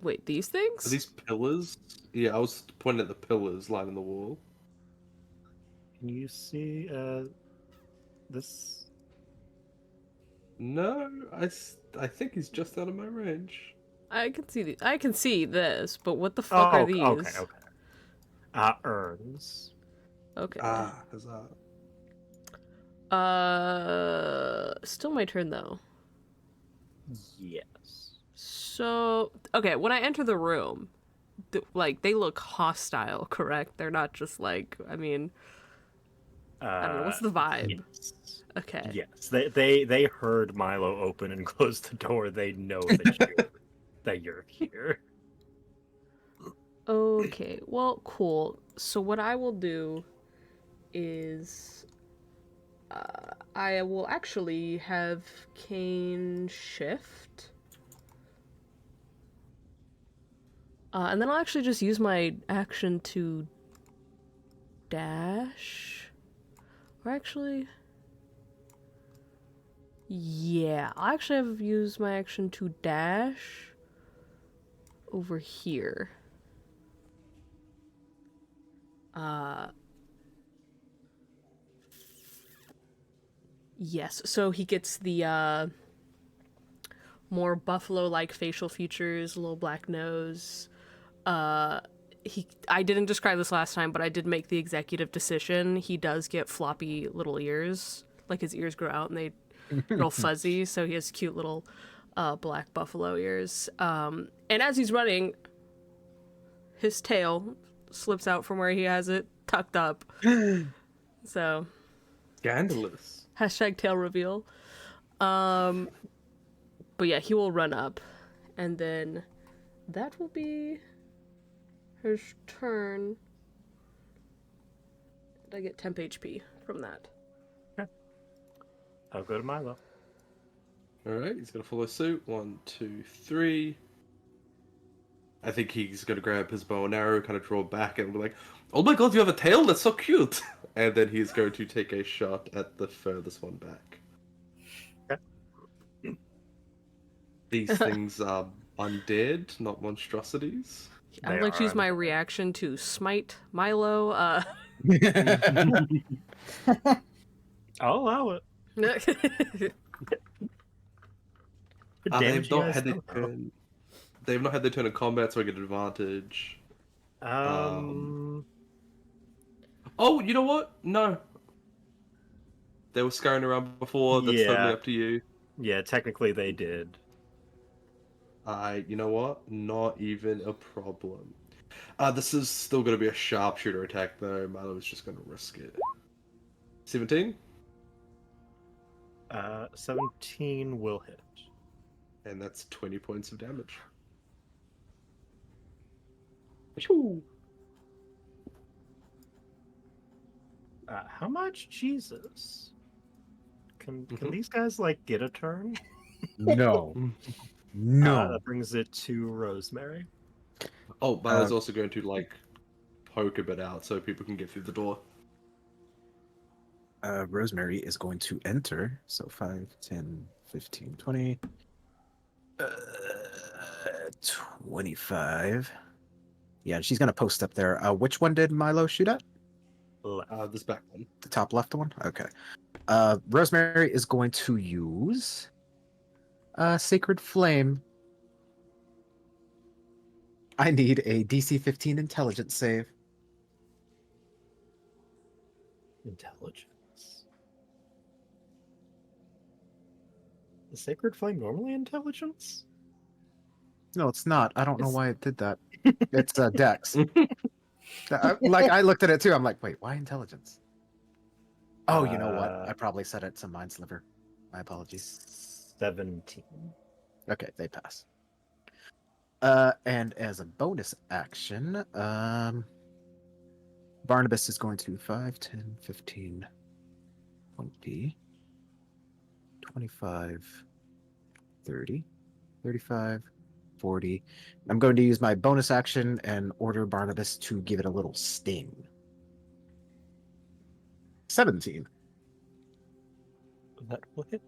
Wait, these things? Are these pillars? Yeah, I was pointing at the pillars lining the wall. Can you see this? No, I think he's just out of my range. I can see this, but what the fuck are these? Okay. Urns. Okay. Ah, huzzah. Still my turn though. Yes. So, okay, when I enter the room, they look hostile, correct? They're not just like, I mean, I don't know, what's the vibe? Yes. Okay. Yes, they heard Milo open and close the door. They know that you're here. Okay, well, cool. So what I will do is I will actually have Kane shift. And then I'll actually just use my action to dash. Or actually... Yeah, I'll actually have used my action to dash over here. Yes, so he gets the more buffalo-like facial features, little black nose. I didn't describe this last time, but I did make the executive decision. He does get floppy little ears. Like his ears grow out and they real fuzzy, so he has cute little black buffalo ears. And as he's running, his tail slips out from where he has it tucked up. So, Scandalous. hashtag tail reveal. But yeah, he will run up, and then that will be his turn. I get temp HP from that. I'll go to Milo. Alright, he's gonna follow suit. 1, 2, 3. I think he's gonna grab his bow and arrow, kind of draw back, and be like, "Oh my god, you have a tail? That's so cute!" And then he's going to take a shot at the furthest one back. Okay. These things are undead, not monstrosities. I would They like to are use my undead. reaction to smite Milo. I'll allow it. Good damage They've you not guys had their know, though. turn. They've not had their turn in combat, so I get advantage. Oh, you know what? No. They were scurrying around before. That's totally Yeah. up to you. Yeah, technically they did. You know what? Not even a problem. This is still going to be a sharpshooter attack, though. Milo is just going to risk it. 17? 17 will hit. And that's 20 points of damage. Achoo. How much? Jesus. Can Mhm. these guys, like, get a turn? No. No. That brings it to Rosemary. Oh, Milo's also going to, like, poke a bit out so people can get through the door. Rosemary is going to enter. So 5, 10, 15, 20. 25. Yeah, she's going to post up there. Which one did Milo shoot at? Left. This back one. The top left one? Okay. Rosemary is going to use Sacred Flame. I need a DC 15 intelligence save. Intelligence. The Sacred Flame normally intelligence? No, it's not. I don't know It's- why it did that. It's Dex. I looked at it too. I'm like, wait, why intelligence? Oh, you know what? I probably set it to Mind Sliver. My apologies. 17. Okay, they pass. And as a bonus action, Barnabas is going to 5, 10, 15, 20, 25, 30, 35, 40. I'm going to use my bonus action and order Barnabas to give it a little sting. 17. That will hit.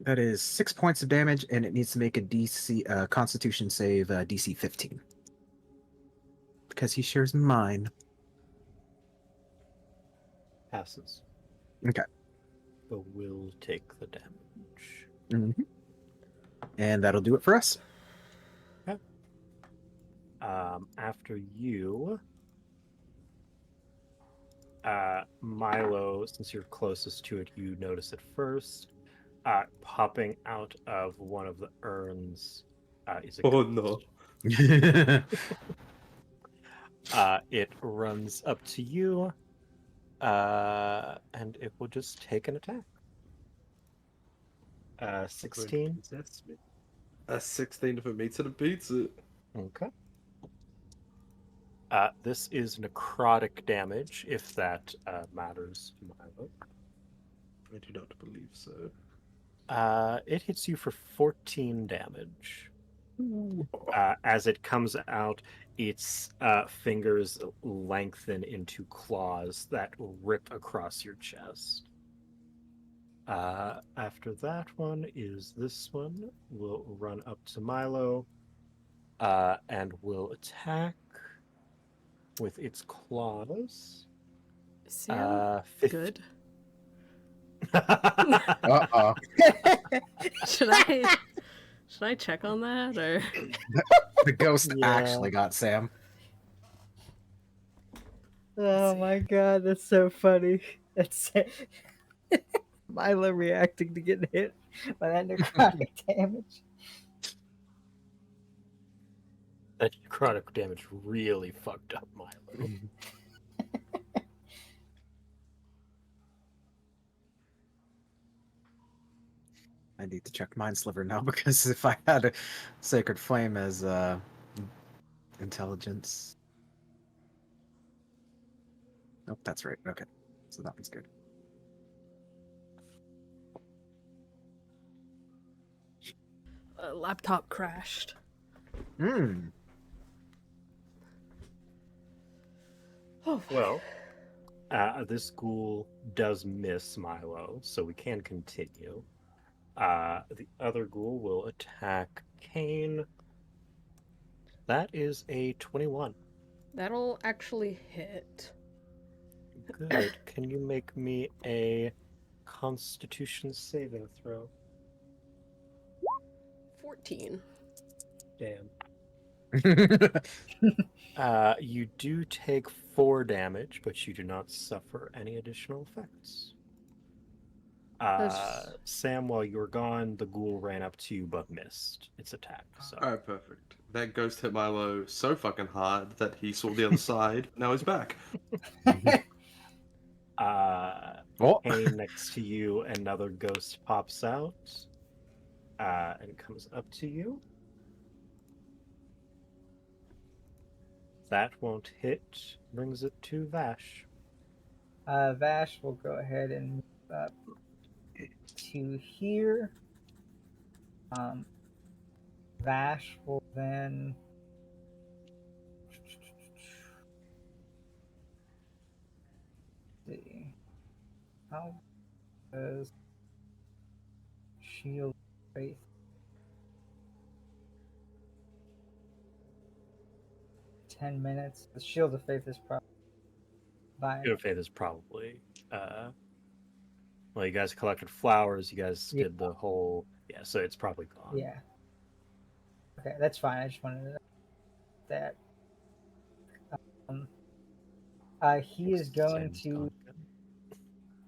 That is 6 points of damage, and it needs to make a DC Constitution save DC 15. Because he shares mine. Passes. Okay. But will take the damage. Mm-hmm. And that'll do it for us. After you, Milo, since you're closest to it, you notice it first. Popping out of one of the urns is a Oh, ghost. no. It runs up to you, and it will just take an attack. 16. A 16 if it meets it, it beats it. Okay. This is necrotic damage, if that matters to Milo. I do not believe so. It hits you for 14 damage. As it comes out, its fingers lengthen into claws that rip across your chest. After that one is this one. Will run up to Milo and will attack with its claws. Sam, good. Uh-oh. Should I check on that or? The ghost Yeah. actually got Sam. Oh my god, that's so funny. That's Milo reacting to getting hit by that necrotic damage. That necrotic damage really fucked up Milo. I need to check Mind Sliver now because if I had a Sacred Flame as intelligence. Nope, that's right. Okay. So that one's good. Laptop crashed. Hmm. Oh, Well, this ghoul does miss Milo, so we can continue. The other ghoul will attack Kane. That is a 21. that'll actually hit. Good. Can you make me a Constitution saving throw? 14. Damn. You do take 4 damage, but you do not suffer any additional effects. That's- Sam, while you were gone, the ghoul ran up to you but missed its attack. So Alright, perfect. That ghost hit Milo so fucking hard that he saw the other side. Now he's back. Oh. Kane, next to you, another ghost pops out and comes up to you. That won't hit. Brings it to Vash. Vash will go ahead and move up to here. Vash will then see how does Shield of Faith 10 minutes. The Shield of Faith is probably by Shield of Faith is probably. Well, you guys collected flowers. You guys Yeah. did the whole. Yeah, so it's probably gone. yeah. Okay, that's fine. I just wanted to know that. He is going Sam's to gone.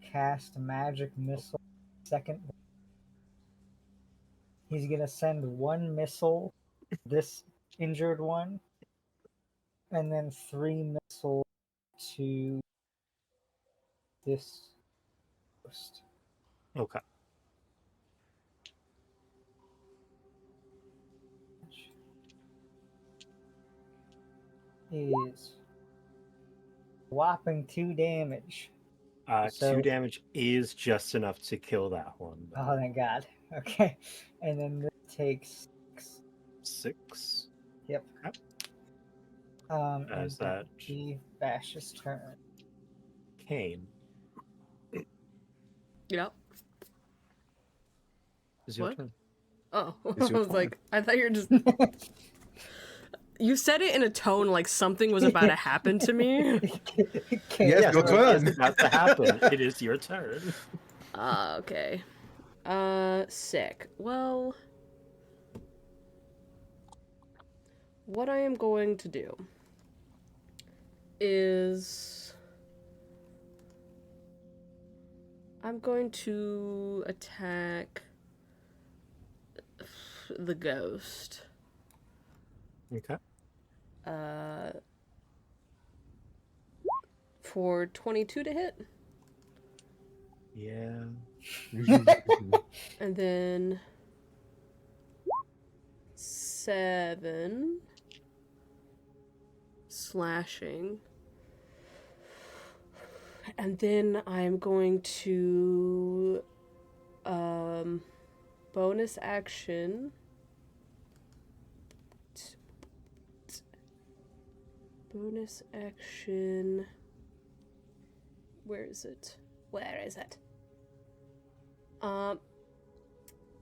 cast Magic Missile second. He's gonna send one missile, this injured one, and then 3 missiles to this ghost. Okay. Is whopping 2 damage. 2 damage is just enough to kill that one. Oh, Though. thank God. Okay, and then this takes 6. 6. Yep. Okay. And Is that the Vash's turn. Kane? Yep. Is your What? turn? Oh, It's I your was turn. like, I thought you were just. You said it in a tone like something was about to happen to me. Yes, your turn. It's about to happen. It is your turn. Okay. Sick. Well, what I am going to do is I'm going to attack the ghost. Okay. For 22 to hit, Yeah. and then 7 slashing. And then I'm going to bonus action. Bonus action. Where is it? Where is it?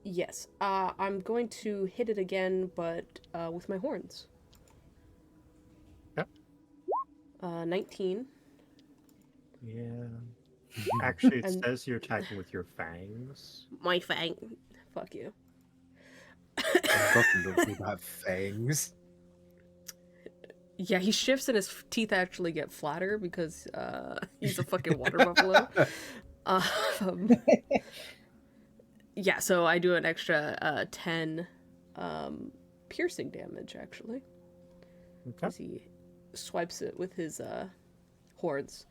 Yes. I'm going to hit it again, but with my horns. Yep. 19. Yeah. Actually, it And- says you're attacking with your fangs. My fang. Fuck you. Both of them have fangs. Yeah, he shifts and his teeth actually get flatter because he's a fucking water buffalo. Um, yeah, so I do an extra 10 piercing damage, actually. Okay. As he swipes it with his horns.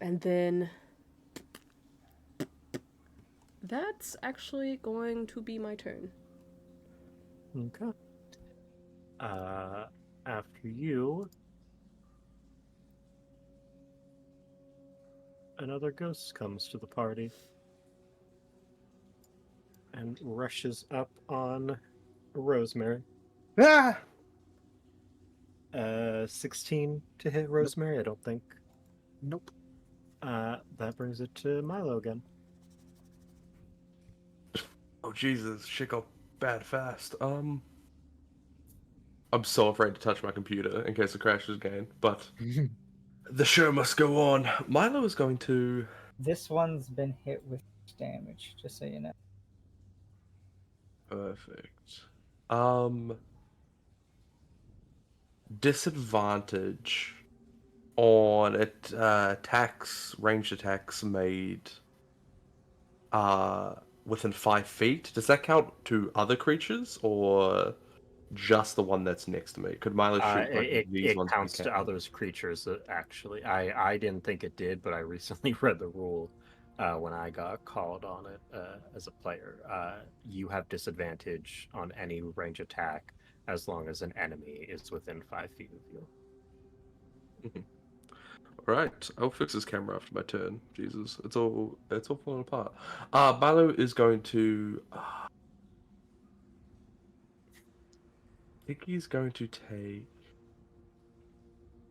And then that's actually going to be my turn. Okay. After you, another ghost comes to the party and rushes up on Rosemary. Ah! 16 to hit Rosemary, I don't think. Nope. That brings it to Milo again. Oh Jesus, shit got bad fast. I'm so afraid to touch my computer in case it crashes again, but the show must go on. Milo is going to. This one's been hit with damage, just so you know. Perfect. Disadvantage on it, attacks, ranged attacks made within 5 feet. Does that count to other creatures or just the one that's next to me? Could Milo shoot both of these It ones if he counts to can? others creatures, actually. I didn't think it did, but I recently read the rule when I got called on it as a player. You have disadvantage on any range attack as long as an enemy is within 5 feet of you. Right, I'll fix his camera after my turn. Jesus, it's all falling apart. Milo is going to. I think he's going to take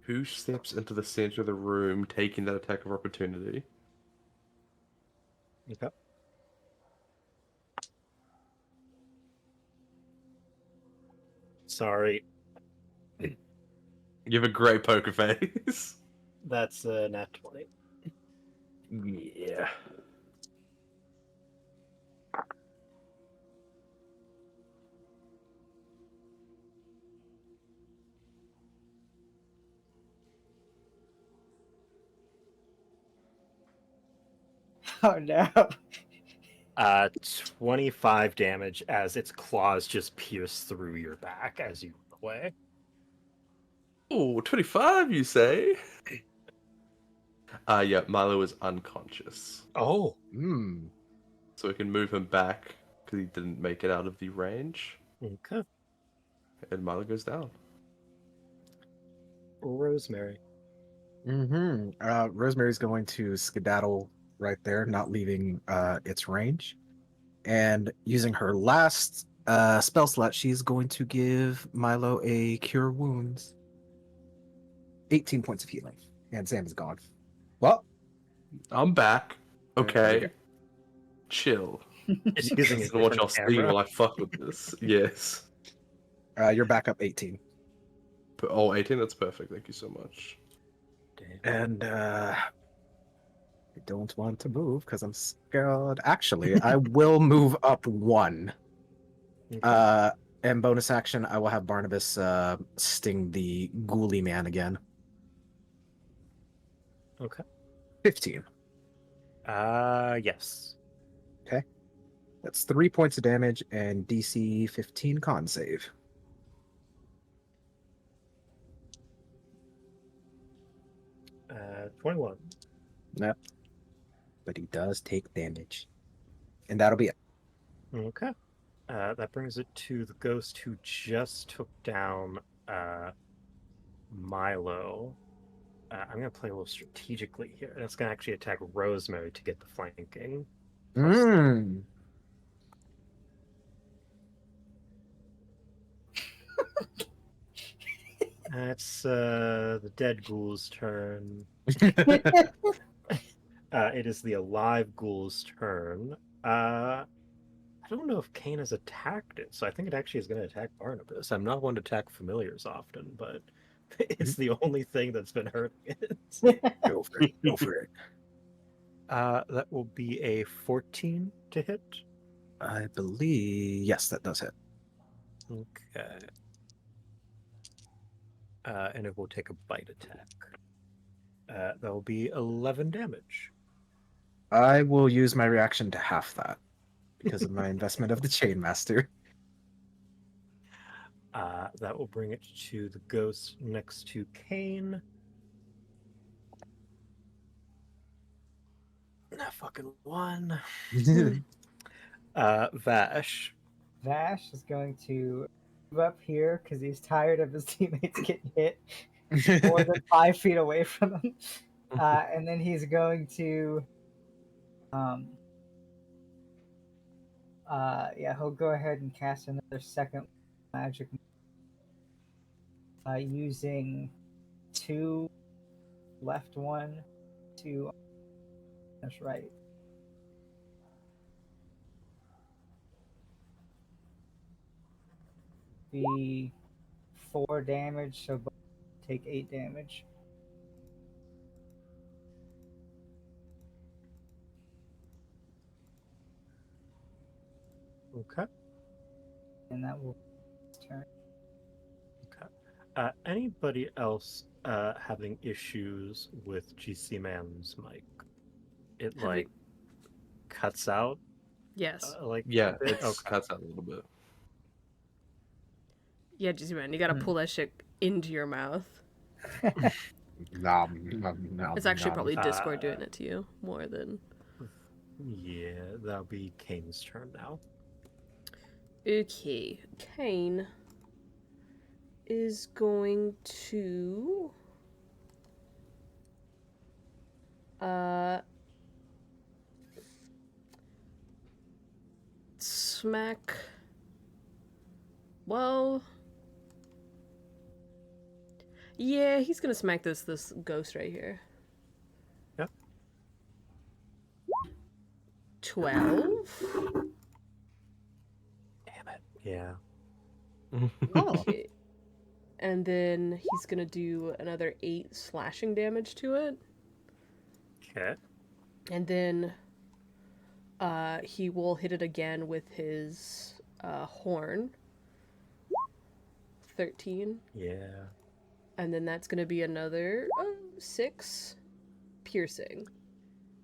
2 steps into the center of the room, taking that attack of opportunity. Okay. Sorry, You have a great poker face. that's a nat 20. Yeah. Oh no. 25 damage as its claws just pierce through your back as you run away. Oh, 25, you say? Yeah, Milo is unconscious. Oh, Hmm. So we can move him back because he didn't make it out of the range. okay. And Milo goes down. Rosemary. Rosemary's going to skedaddle right there, not leaving its range. And using her last spell slot, she's going to give Milo a cure wounds. 18 points of healing. And Sam is gone. Well, I'm back. there we Okay. go. Chill. Just I using a don't know what different y'all see camera. while I fuck with this. Yes. You're back up 18. Oh, 18? That's perfect. Thank you so much. And I don't want to move because I'm scared. Actually, I will move up one. Okay. And bonus action, I will have Barnabas sting the ghoulie man again. Okay. 15. Yes. That's 3 points of damage and DC 15 con save. 21. Yep. But he does take damage. And that'll be it. Okay. That brings it to the ghost who just took down Milo. I'm going to play a little strategically here. It's going to actually attack Rosemary to get the flanking. Mm. That's the dead ghoul's turn. It is the alive ghoul's turn. I don't know if Kane has attacked it, so I think it actually is going to attack Barnabas. I'm not one to attack familiars often, but it's the only thing that's been hurting it. Go for it. Go for it. That will be a 14 to hit. I believe, yes, that does hit. Okay. And it will take a bite attack. That will be 11 damage. I will use my reaction to half that because of my investment of the Chainmaster. That will bring it to the ghost next to Kane. That fucking one. Vash. Vash is going to move up here because he's tired of his teammates getting hit more than 5 feet away from him. And then he's going to, he'll go ahead and cast another second magic using 2 left, 1, 2. That's right. Be 4 damage, so both take 8 damage. Okay. And that will turn. Okay. Anybody else having issues with GC Man's mic? It like cuts out. Yes. Like Yeah, a bit? it cuts out a little bit. Yeah, GC man, you gotta pull that shit into your mouth. Nom, nom, nom, It's actually nom. probably Discord doing it to you more than. Yeah, that'll be Kane's turn now. Okay, Kane is going to smack. Well, yeah, he's gonna smack this ghost right here. Yep. 12. Damn it. Yeah. Oh, Okay. And then he's gonna do another 8 slashing damage to it. Okay. And then he will hit it again with his horn. 13. Yeah. And then that's gonna be another 6 piercing.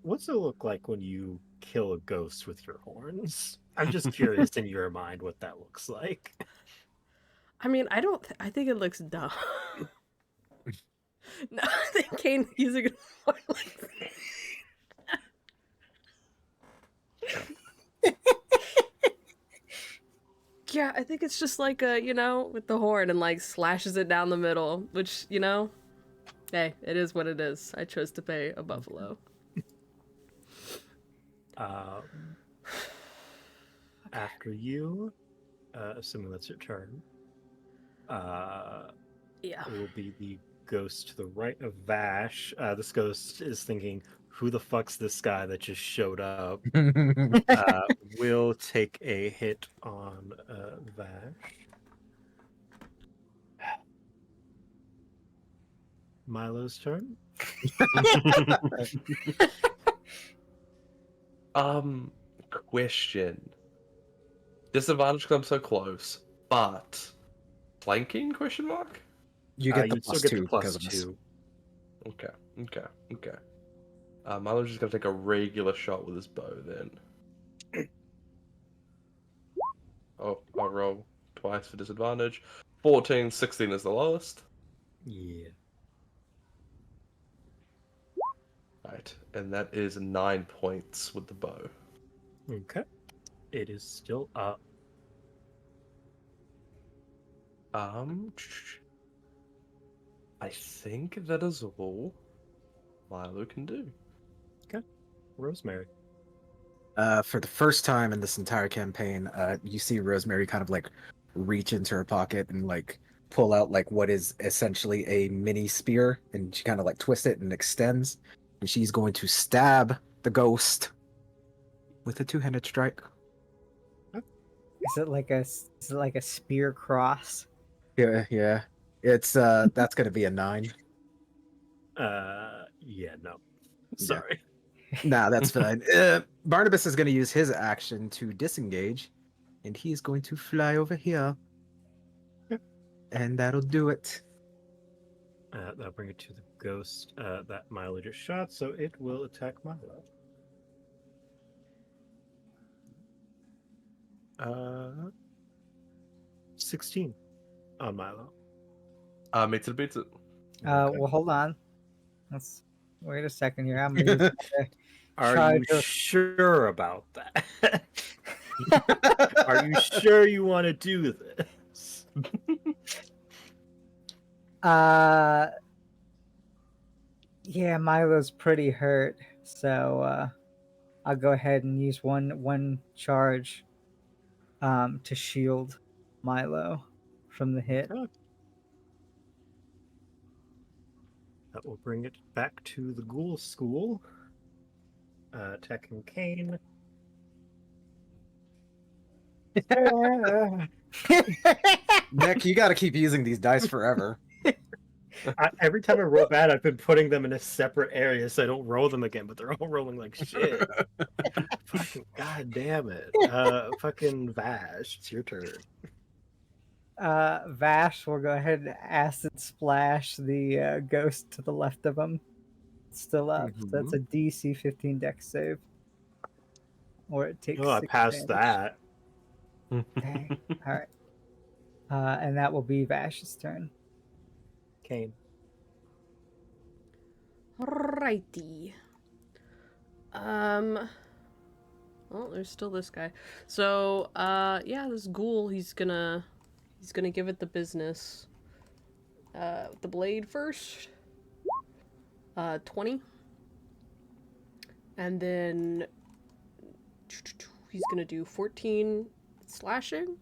What's it look like when you kill a ghost with your horns? I'm just curious in your mind what that looks like. I mean, I think it looks dumb. No, I think Kane using a horn like yeah, I think it's just like with the horn and like slashes it down the middle, which, hey, it is what it is. I chose to pay a buffalo. After you, assuming that's your turn, Yeah. will be the ghost to the right of Vash. This ghost is thinking, who the fuck's this guy that just showed up? Will take a hit on Vash. Milo's turn. Question. Disadvantage because I'm so close, but flanking? Question mark. you get the You still plus get 2 the plus because of this. 2. Okay. Milo's just gonna take a regular shot with his bow then. Oh, I roll twice for disadvantage. 14, 16 is the lowest. Yeah. Right, and that is 9 points with the bow. Okay. It is still up. I think that is all Milo can do. Okay. Rosemary. For the first time in this entire campaign, you see Rosemary kind of like reach into her pocket and like pull out like what is essentially a mini spear, and she kind of like twists it and extends, and she's going to stab the ghost with a 2-handed strike. Is it like a spear cross? Yeah. It's that's gonna be a 9. Yeah, no. Sorry. Nah, that's fine. Barnabas is gonna use his action to disengage, and he's going to fly over here. And that'll do it. That'll bring it to the ghost that Milo just shot, so it will attack Milo. 16 on Milo. Makes it beats it. Okay. Well, hold on. Let's wait a second here. I'm gonna use my Are charge you of- sure about that? Are you sure you want to do this? Yeah, Milo's pretty hurt, so I'll go ahead and use one charge to shield Milo from the hit. Okay. That will bring it back to the ghoul school. Attacking Kane. Nick, you got to keep using these dice forever. Every time I roll bad, I've been putting them in a separate area so I don't roll them again, but they're all rolling like shit. Fucking god damn it. Fucking Vash, it's your turn. Vash will go ahead and acid splash the ghost to the left of him. It's still up. So that's a DC 15 dex save. Or it takes Oh, I 6 passed damage. that. Okay. Alright. And that will be Vash's turn. Kane. Righty. Well, there's still this guy. So, yeah, this ghoul, he's gonna give it the business. The blade first. 20. And then he's gonna do 14 slashing.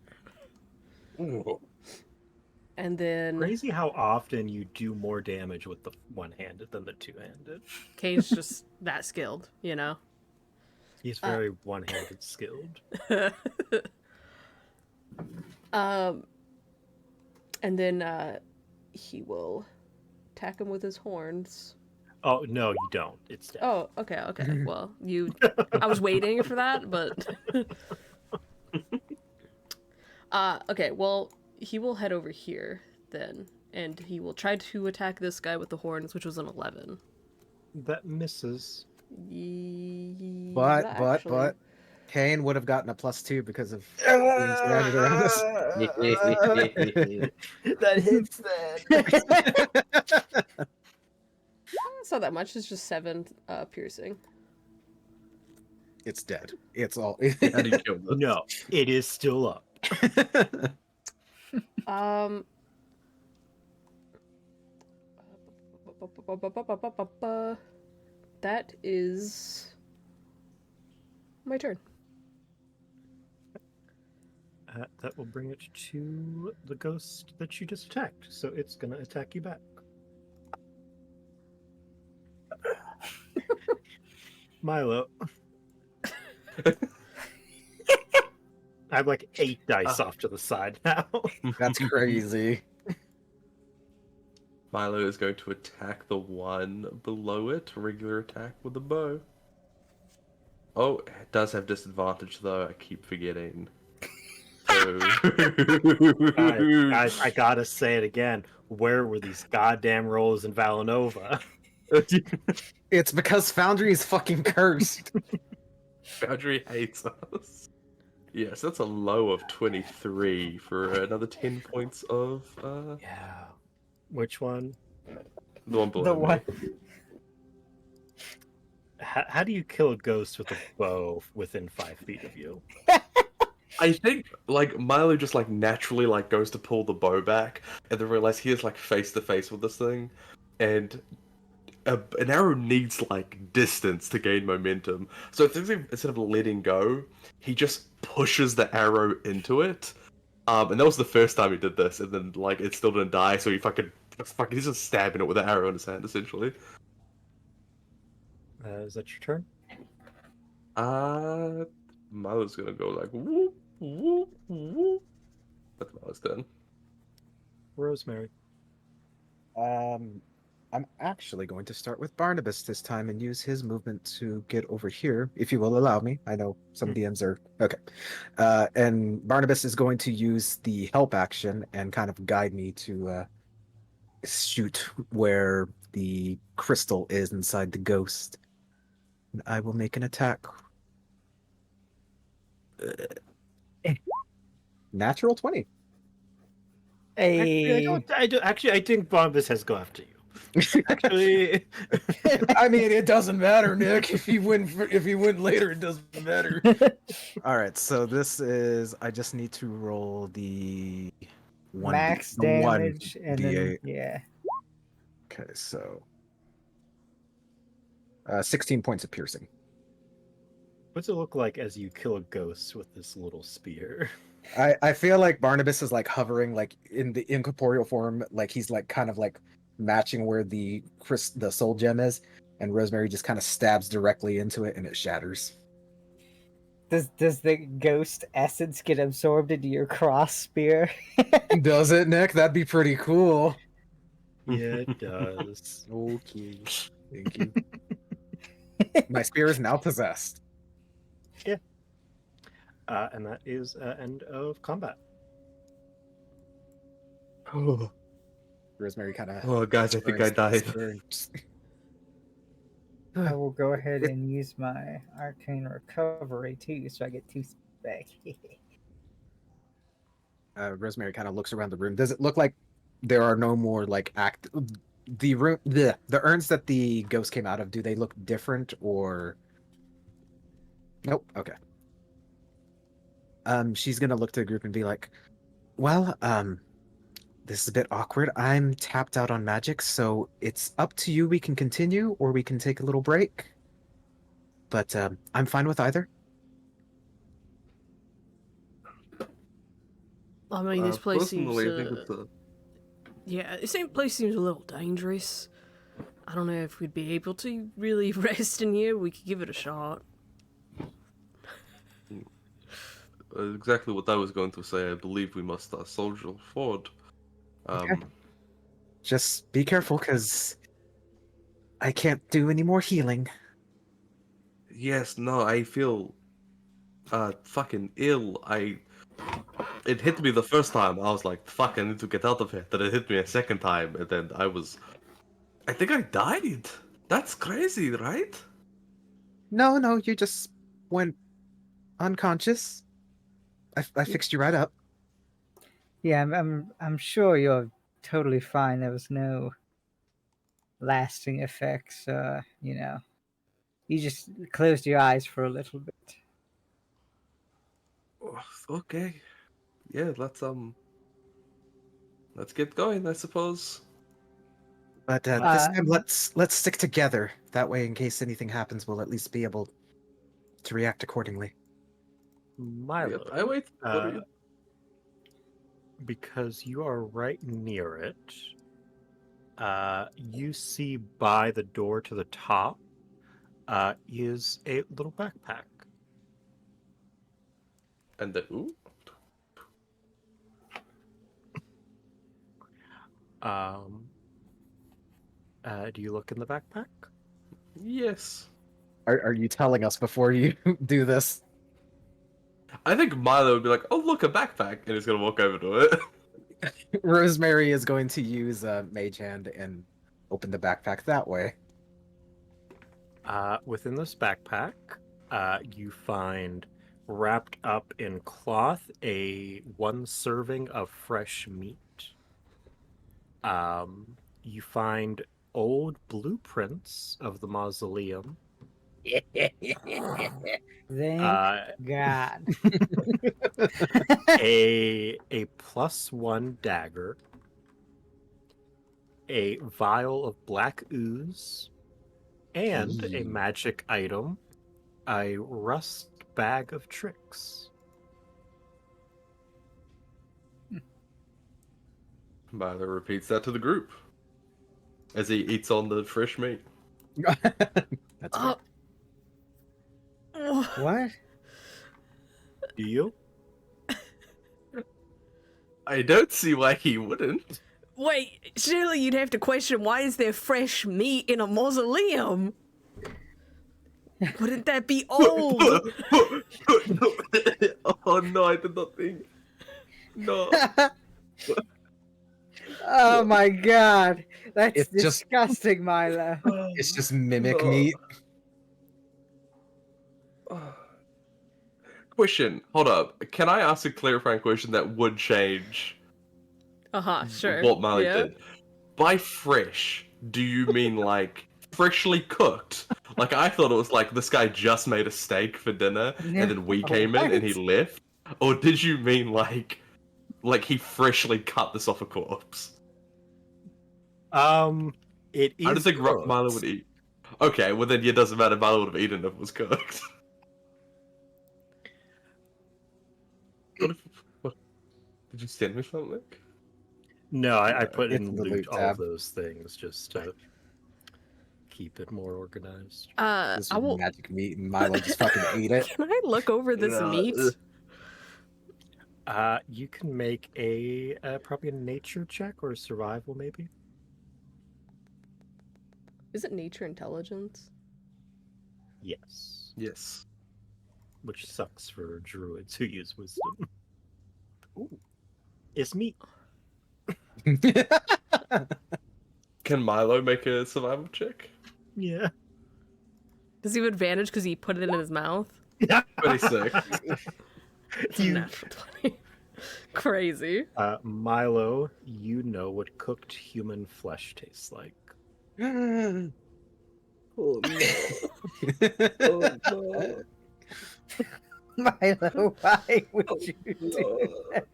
Ooh. And then Crazy how often you do more damage with the one-handed than the two-handed. Kane's just that skilled, you know? He's very one-handed skilled. And then he will attack him with his horns. Oh, no, you don't. It's dead. Oh, okay. Well, I was waiting for that, but okay, well, he will head over here then, and he will try to attack this guy with the horns, which was an 11. That misses. But Kane would have gotten a +2 because of being surrounded around us. That hits then. It's not that much. It's just 7 piercing. It's dead. It's all. How do you kill this? No, it is still up. That is my turn. That will bring it to the ghost that you just attacked. So it's going to attack you back. Milo. I have like 8 dice off to the side now. That's crazy. Milo is going to attack the one below it. Regular attack with the bow. Oh, it does have disadvantage though. I keep forgetting. So... Guys, I gotta say it again. Where were these goddamn rolls in Valinova? It's because Foundry is fucking cursed. Foundry hates us. Yes, that's a low of 23 for another 10 points of Yeah. Which one? the one below The me. one. How do you kill a ghost with a bow within 5 feet of you? I think like Milo just like naturally like goes to pull the bow back and then realize he is like face to face with this thing, and an arrow needs like distance to gain momentum. So I think instead of letting go, he just pushes the arrow into it. And that was the first time he did this, and then like it still didn't die, so he's just stabbing it with an arrow in his hand essentially. Is that your turn? Milo's gonna go like whoop whoop whoop. That's Milo's turn. Rosemary. I'm actually going to start with Barnabas this time and use his movement to get over here, if you will allow me. I know some DMs are okay. And Barnabas is going to use the help action and kind of guide me to shoot where the crystal is inside the ghost. And I will make an attack. Natural 20. Actually, I think Bombus has go after you. Actually, I mean, it doesn't matter, Nick. If you win later, it doesn't matter. All right, so this is. I just need to roll the Max the one damage, and then D8. yeah. Okay, so 16 points of piercing. what's it look like as you kill a ghost with this little spear? I feel like Barnabas is like hovering like in the incorporeal form, like he's like kind of like matching where the soul gem is, and Rosemary just kind of stabs directly into it and it shatters. Does the ghost essence get absorbed into your cross spear? Does it, Nick? That'd be pretty cool. Yeah, it does. Okay. Thank you. My spear is now possessed. And that is end of combat. Oh, Rosemary kind of. oh, guys, I think I died. I will go ahead and use my arcane recovery too, so I get 2 back. Rosemary kind of looks around the room. Does it look like there are no more like the room the urns that the ghost came out of? Do they look different or? Nope. Okay. She's gonna look to the group and be like, "Well, this is a bit awkward. I'm tapped out on magic, so it's up to you. We can continue, or we can take a little break. But I'm fine with either." I mean, this place personally, seems. I think it's a... Yeah, this place seems a little dangerous. I don't know if we'd be able to really rest in here. We could give it a shot. exactly what I was going to say. I believe we must soldier forward. Okay. Just be careful, because I can't do any more healing. Yes, no, I feel fucking ill. It hit me the first time. I was like, fuck, I need to get out of here. Then it hit me a second time, and then I think I died. That's crazy, right? No, you just went unconscious. I fixed you right up. Yeah, I'm sure you're totally fine. There was no lasting effects. You just closed your eyes for a little bit. Oh, okay. Yeah, let's get going, I suppose. But this time, let's stick together. That way, in case anything happens, we'll at least be able to react accordingly. Milo, Yep, I wait for you. Because you are right near it, you see by the door to the top is a little backpack. And then, ooh. Do you look in the backpack? Yes. Are you telling us before you do this? I think Milo would be like, oh, look, a backpack. And he's going to walk over to it. Rosemary is going to use Mage Hand and open the backpack that way. Within this backpack, you find wrapped up in cloth one serving of fresh meat. You find old blueprints of the mausoleum. Thank God. a +1 dagger, a vial of black ooze, and a magic item, a rust bag of tricks. Milo repeats that to the group as he eats on the fresh meat. That's fair. What? Deal? I don't see why he wouldn't. Wait, surely you'd have to question, why is there fresh meat in a mausoleum? Wouldn't that be old? Oh no, I did not think. No. Oh my God, that's It's just- disgusting, Milo. It's just mimic No. meat. Question. Hold up. Can I ask a clarifying question that would change Sure. what Milo Yeah. did? By fresh, do you mean like freshly cooked? Like I thought it was like this guy just made a steak for dinner and then we came in and he left? Or did you mean like he freshly cut this off a corpse? It I don't is think cooked. Milo would eat. Okay, well then it doesn't matter. Milo would have eaten if it was cooked. What, did you send me something? No, I put It's in the loot loot all tab. of those things just to keep it more organized. This I is will. magic meat, and Milo just fucking ate it. Can I look over this meat? You can make a probably a nature check or a survival maybe. Is it nature intelligence? Yes, Yes. which sucks for druids who use wisdom. Ooh, it's meat. Can Milo make a survival check? Yeah. Does he have advantage because he put it in his mouth? 26. It's a natural 20. Crazy. Milo, you know what cooked human flesh tastes like. Oh no. Milo, why would you do that?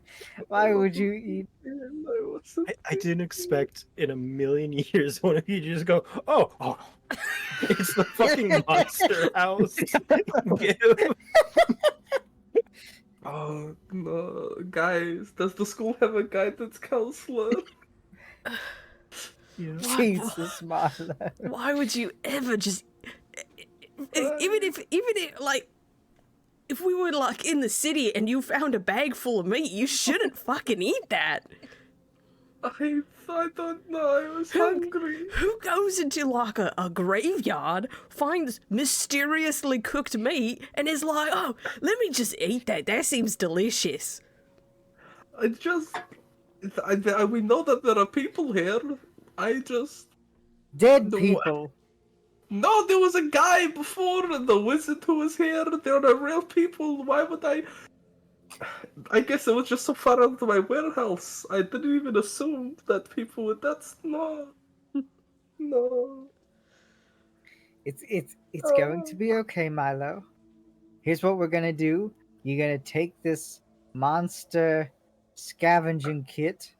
Why would you eat? I didn't expect in a million years one of you to just go, oh, it's the fucking monster house. Oh no, guys, does the school have a guidance counselor? Yeah. Jesus, Milo. Why would you ever just even if like if we were like in the city and you found a bag full of meat, you shouldn't fucking eat that. I don't know, I was hungry. Who goes into like a graveyard, finds mysteriously cooked meat, and is like, oh, let me just eat that. That seems delicious. We know that there are people here. Dead The- people. No, there was a guy before the wizard who was here. There are real people. Why would I? I guess it was just so far into my warehouse. I didn't even assume that people would. That's no. It's going to be okay, Milo. Here's what we're gonna do. You're gonna take this monster scavenging kit,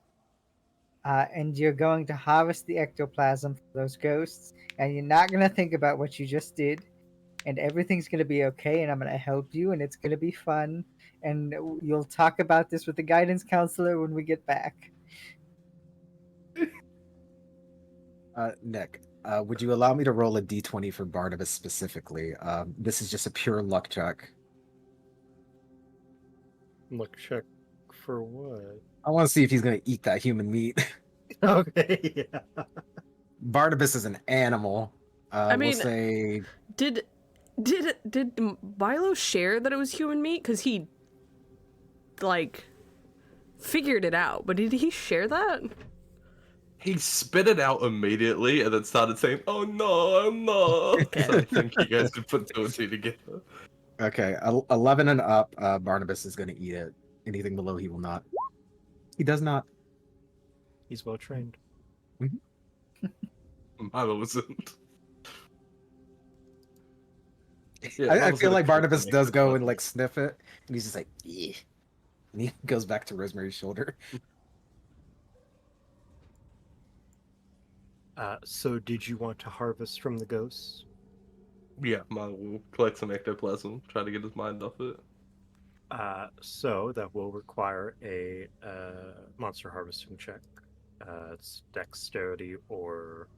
and you're going to harvest the ectoplasm for those ghosts, and you're not gonna think about what you just did, and everything's gonna be okay, and I'm gonna help you, and it's gonna be fun, and you'll talk about this with the guidance counselor when we get back. Nick, would you allow me to roll a d20 for Barnabas specifically? This is just a pure luck check. Look, check for what? I want to see if he's going to eat that human meat. Okay, yeah. Barnabas is an animal. I mean, we'll say Did Milo share that it was human meat? Because he, like, figured it out. But did he share that? He spit it out immediately and then started saying, "Oh no, no." So I think you guys could put two and two together. okay, 11 and up. Barnabas is going to eat it. Anything below, he will not. He does not. He's well trained. Milo wasn't. Yeah, I Milo's feel gonna like Barnabas make does the go puzzle. and like sniff it, and he's just like, "Yeah," and he goes back to Rosemary's shoulder. So did you want to harvest from the ghosts? Yeah, Milo will collect some ectoplasm, try to get his mind off it. So that will require a monster harvesting check. It's dexterity or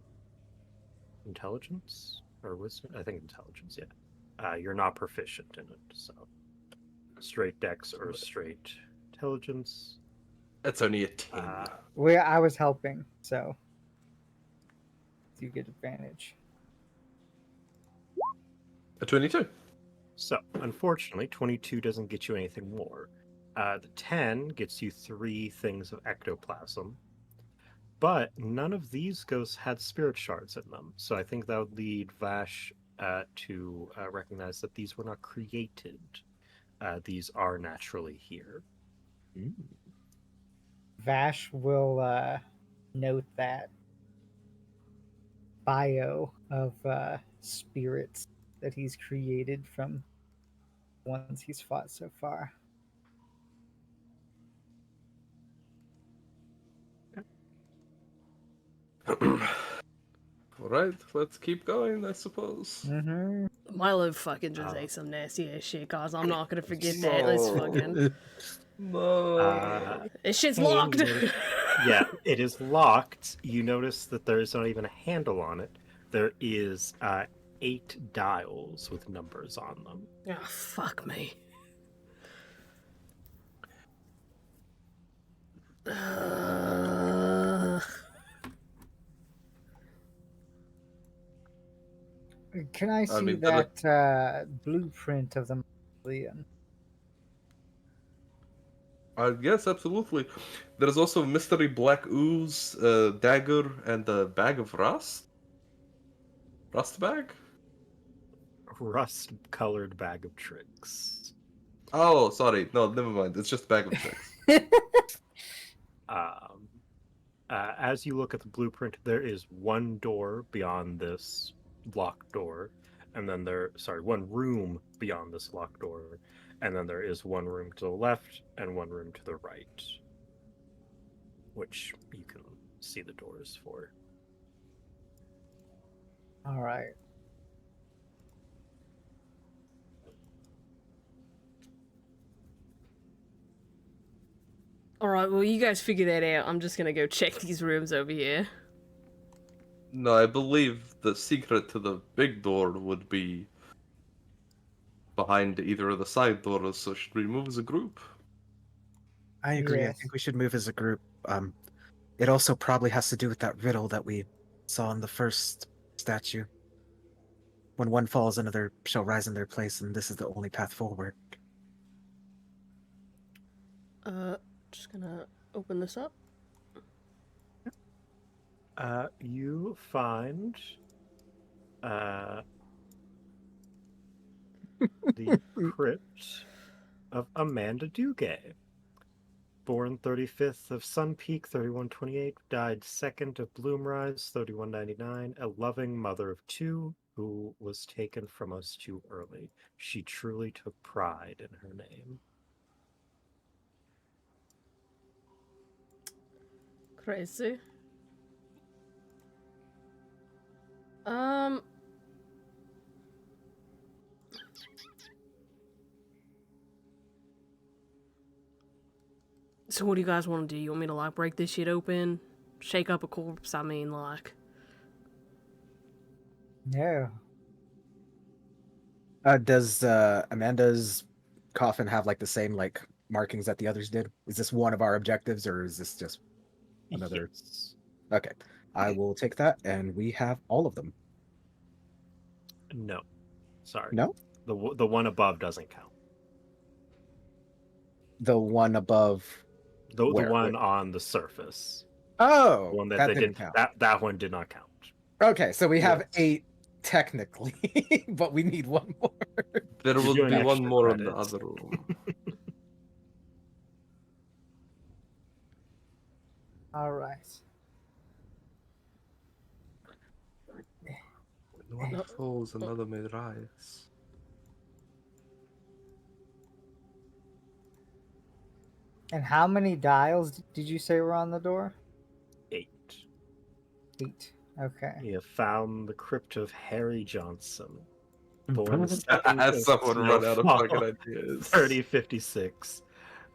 intelligence or wisdom. I think intelligence. Yeah. You're not proficient in it, so straight dex or straight intelligence. That's only a 10. I was helping, so you get advantage. A 22. So, unfortunately, 22 doesn't get you anything more. The 10 gets you 3 things of ectoplasm, but none of these ghosts had spirit shards in them. So I think that would lead Vash to recognize that these were not created these are naturally here. Vash will note that bio of spirits that he's created from ones he's fought so far. Alright, let's keep going, I suppose. Mm-hmm. Milo fucking just ate some nasty ass shit, guys. I'm not gonna forget that. Let's No. fucking. No. This shit's Hey, locked! you notice- yeah, it is locked. You notice that there is not even a handle on it. There is 8 dials with numbers on them. Oh, fuck me. Can I see mean, that blueprint of the mausoleum? Yes, absolutely. There's also mystery black ooze, dagger, and a bag of rust. Rust bag? Rust-colored bag of tricks. Oh, sorry. No, never mind. It's just a bag of tricks. As you look at the blueprint, there is one door beyond this locked door, and then one room beyond this locked door, and then there is one room to the left and one room to the right, which you can see the doors for. All right. Alright, well, you guys figure that out. I'm just gonna go check these rooms over here. No, I believe the secret to the big door would be behind either of the side doors, so should we move as a group? I agree. I Yes. think we should move as a group. It also probably has to do with that riddle that we saw in the first statue. When one falls, another shall rise in their place, and this is the only path forward. Just gonna open this up. You find the crypt of Amanda Dugay. Born 35th of Sun Peak, 3128, died 2nd of Bloomrise, 3199, a loving mother of 2 who was taken from us too early. She truly took pride in her name. Crazy. So what do you guys want to do? You want me to, like, break this shit open? Shake up a corpse? I mean, like... No. Does Amanda's coffin have like the same like markings that the others did? Is this one of our objectives, or is this just another? Yes. Okay, I will take that, and we have all of them. No. Sorry. No, The one above doesn't count. the one above. The Where? one on the surface. Oh, The one that that they didn't didn't count. that one did not count. Okay, so we have Yes. 8 technically, but we need one more. There You're will doing be one extra more in the credits. other room. All right. When one falls, another may rise. And how many dials did you say were on the door? 8. 8. Okay. You found the crypt of Harry Johnson. Born the 2nd As of someone run out of Snowfall, fucking ideas. 3056.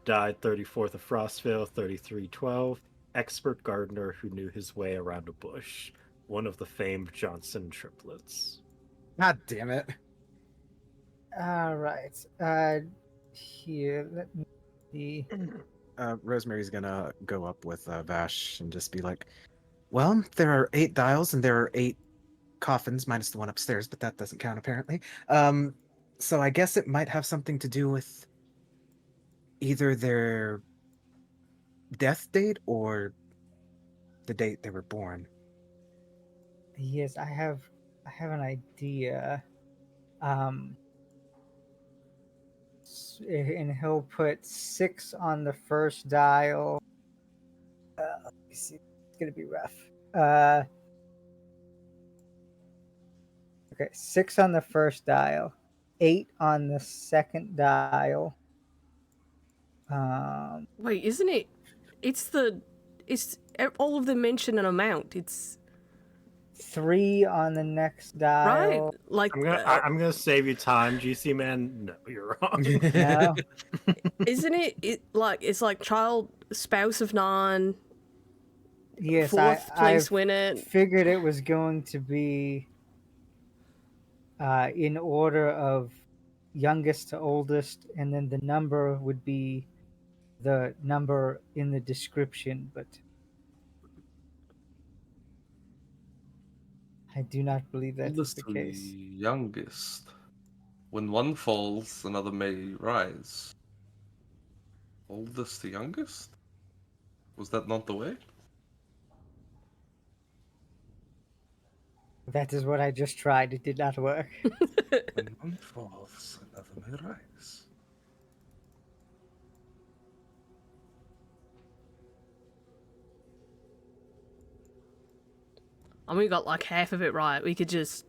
Died 34th of Frostvale, 3312. Expert gardener who knew his way around a bush. One of the famed Johnson triplets. God damn it! All right. Here, let me see. Rosemary's gonna go up with Vash and just be like, "Well, there are 8 dials and there are 8 coffins minus the one upstairs, but that doesn't count apparently. So I guess it might have something to do with either their death date or the date they were born." Yes, I have an idea. and he'll put 6 on the first dial. Let me see. It's gonna be rough. Okay, 6 on the first dial, 8 on the second dial. Wait, isn't it? It's all of them mention an amount. It's 3 on the next right. dial. Like, I'm gonna save you time, GC man. No, you're wrong. No, isn't it? It's like child, spouse of 9, yes, fourth I place winner. figured it was going to be in order of youngest to oldest, and then the number would be the number in the description, but I do not believe that is Oldest the to case. youngest. When one falls, another may rise. Oldest to youngest? Was that not the way? That is what I just tried. It did not work. When one falls, another may rise. And we got like half of it right. We could just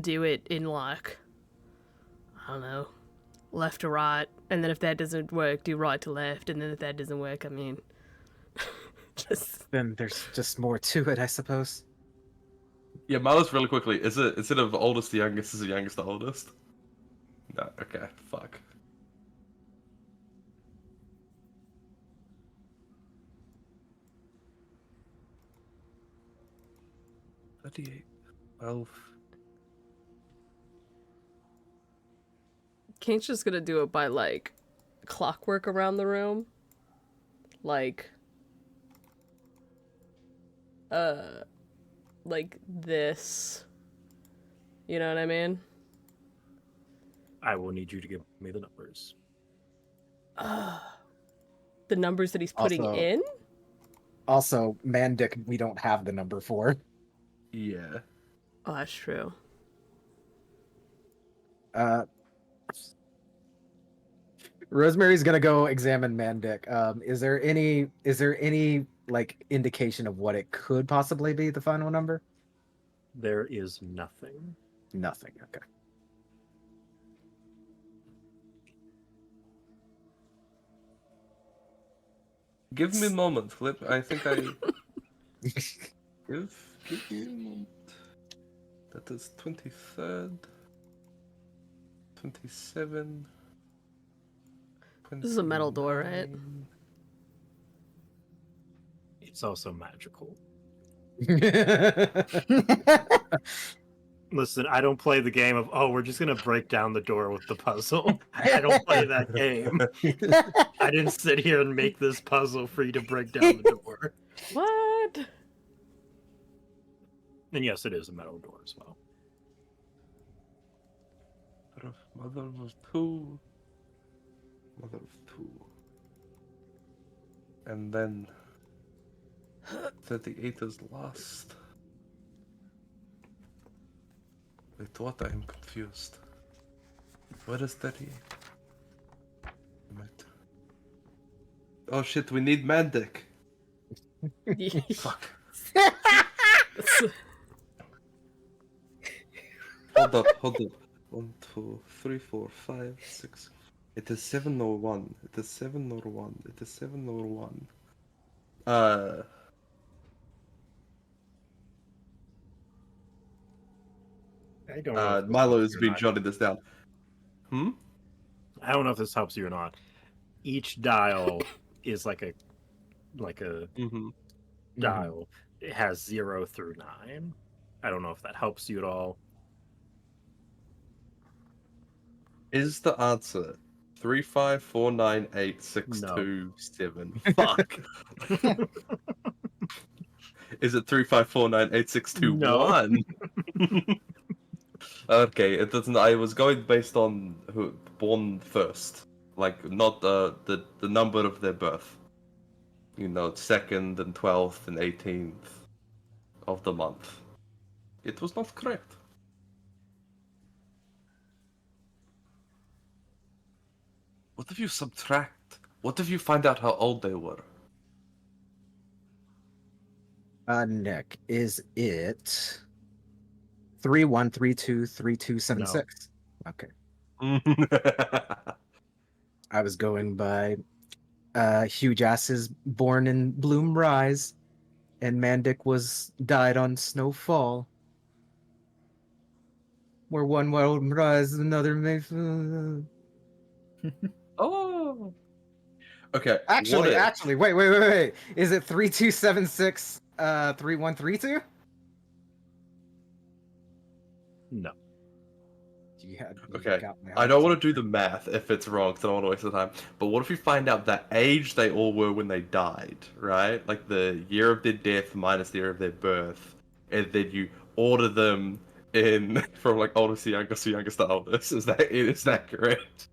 do it in like, I don't know, left to right, and then if that doesn't work, do right to left, and then if that doesn't work, I mean, just Then there's just more to it, I suppose. Yeah, Milos, really quickly. Is it instead of oldest to youngest, is it youngest to oldest? No, okay, fuck. $38, 12. Kane's just gonna do it by like clockwork around the room, like like this. You know what I mean? I will need you to give me the numbers. The numbers that he's putting Also- in. Also, Mandic, we don't have the number for. Yeah. Oh, that's true. Rosemary's gonna go examine Mandic. Is there any like indication of what it could possibly be, the final number? There is nothing. Nothing. Okay. Give me a moment. I think I give me a moment. That is 23rd, 27. This is a metal door, right? 29. It's also magical. Listen, I don't play the game of, oh, we're just going to break down the door with the puzzle. I don't play that game. I didn't sit here and make this puzzle for you to break down the door. What? And yes, it is a metal door as well. Mother of 2. Mother of 2. And then 38 is lost. Wait, what? I am confused. Where is 38? Oh shit, we need Mandic. Fuck. Hold up. 1, 2, 3, 4, 5, 6. It is 7 or 1. It is 7 or 1. It is 7 or 1. I don't know. if this Milo helps has you or been not. jotting this down. I don't know if this helps you or not. Each dial is like a Mm-hmm. dial. It has 0 through 9. I don't know if that helps you at all. Is Is the answer 3549862 Fuck. Is it 3549862 Okay, it doesn't. I was going based on who born first, like not the number of their birth. You know, 2nd and 12th and 18th of the month. It was not correct. What if you subtract? What if you find out how old they were? Nick, is it 31323276? Okay. I was going by Huge Ass is born in Bloom Rise, and Mandic was died on Snowfall. Where one world rise, another may fall. Oh. Okay. Actually, what if, wait. Is it 3276 3132? No. You Okay, got my I don't hopes want to do the math if it's wrong, because I don't want to waste the time. But what if you find out that age they all were when they died, right? Like the year of their death minus the year of their birth, and then you order them in from like oldest to youngest to oldest. Is that correct?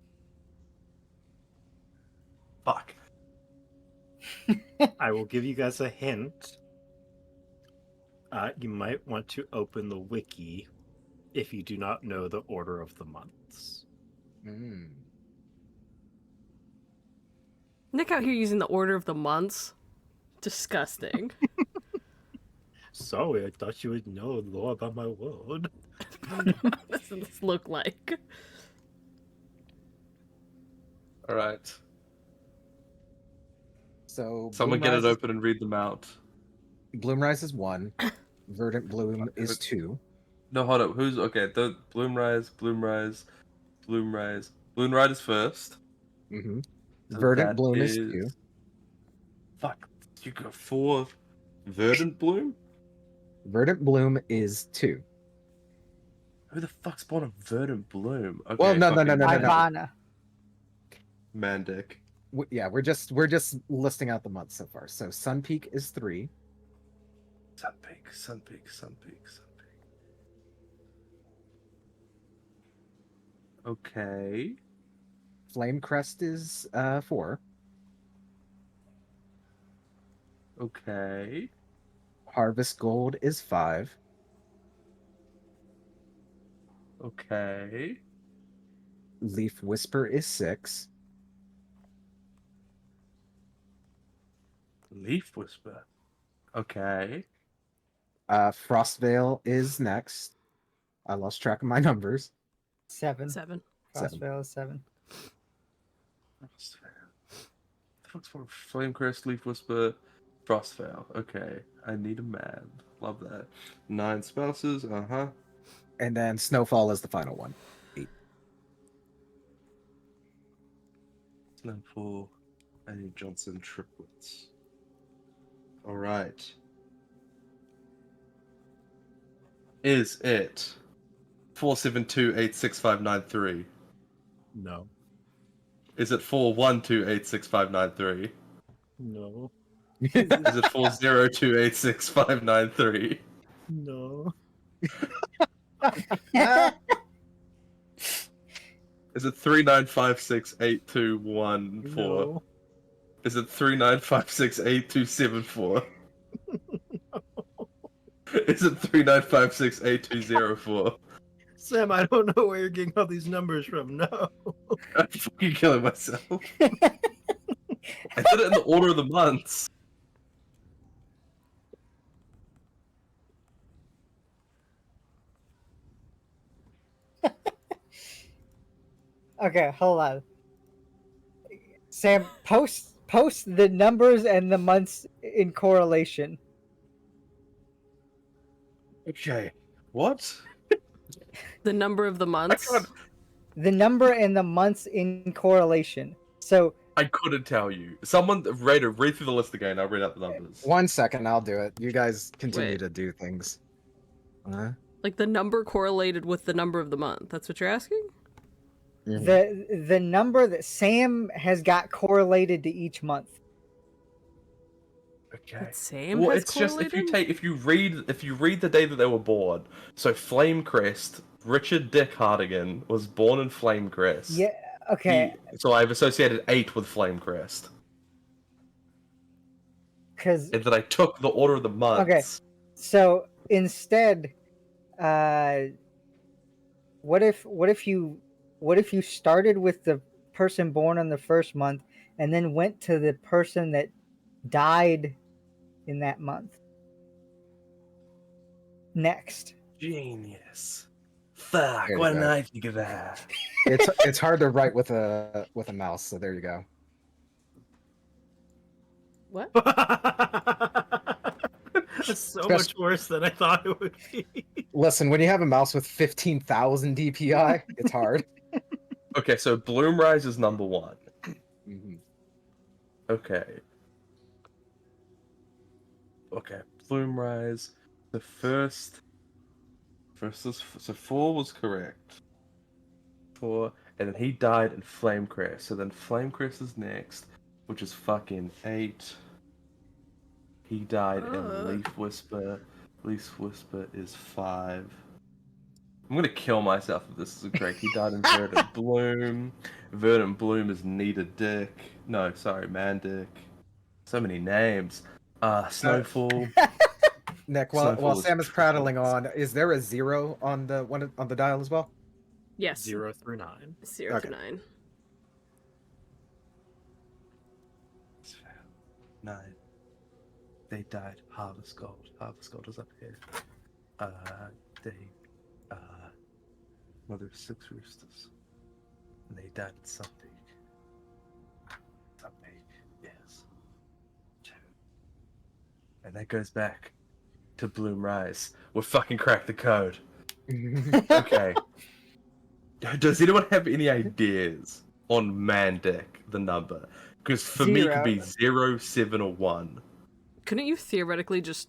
Fuck. I will give you guys a hint. You might want to open the wiki if you do not know the order of the months. Mm. Nick out here using the order of the months. Disgusting. Sorry, I thought you would know lore about my world. What does this look like? All right. So Someone get it open and read them out. Bloomrise is 1. Verdant Bloom is 2. No, hold up. Who's okay? The Bloomrise is first. Mm-hmm. So Verdant that Bloom is 2. Fuck. You got 4 Verdant Bloom? Verdant Bloom is 2. Who the fuck's born a Verdant Bloom? Okay, Well, no. Ivana. Mandic. Yeah, we're just listing out the months so far. So Sun Peak is 3. Sun Peak. Okay. Flame Crest is 4. Okay. Harvest Gold is 5. Okay. Leaf Whisper is 6. Leaf Whisper. Okay. Frostvale is next. I lost track of my numbers. 7. 7. Frostvale is 7. Frostveil. The fuck's for Flamecrest, Leaf Whisper, Frostveil. Okay. I need a man. Love that. 9 spouses. Uh-huh. And then Snowfall is the final one. 8. Snowfall. I need Johnson triplets. All right. Is it 472865593? No. Is it 412865593? No. Is it 402865593? No. Is it 39568214? No. Is it 39568274? Is it 39568204? Sam, I don't know where you're getting all these numbers from. No. I'm fucking killing myself. I did it in the order of the months. Okay, hold on. Sam, post the numbers and the months in correlation. Okay. What? The number of the months. The number and the months in correlation. So I couldn't tell you. Someone read through the list again. I'll read out the numbers. 1 second, I'll do it. You guys continue Wait. to do things. Like the number correlated with the number of the month. That's what you're asking? the number that Sam has got correlated to each month. Okay. That Sam Well, has it's just correlated? if you read the day that they were born. So Flamecrest, Richard Dick Hardigan was born in Flamecrest. Yeah. Okay. So I've associated 8 with Flamecrest. Because And then I took the order of the months. Okay. so instead, what if you started with the person born on the first month and then went to the person that died in that month. Next. Genius. Fuck, There you why didn't go. I think of that? It's hard to write with a mouse, so there you go. What? That's so Especially- much worse than I thought it would be. Listen, when you have a mouse with 15,000 DPI, it's hard. Okay, so Bloomrise is number 1. Mhm. Okay. Okay, Bloomrise. The first is so 4 was correct. 4, and then he died in Flamecrest. So then Flamecrest is next, which is fucking 8. He died in Leaf Whisper. Leaf Whisper is 5. I'm gonna kill myself if this isn't correct. He died in Verdant Bloom. Verdant Bloom is Nita Dick. No, sorry, Man Dick. So many names. Snowfall. Nick, while Snowfall Sam is is prattling triple. on, is there a 0 on the on the dial as well? Yes. 0 through 9. 0 Okay. to 9. 9. They died. Harvest Gold. Harvest Gold is up here. They Mother of 6 roosters. And they died at something. Something, yes. 2. And that goes back to Bloom Rise. We fucking cracked the code. Okay. Does anyone have any ideas on Mandic, the number? Because for me, it could be 0, 7, or 1. Couldn't you theoretically just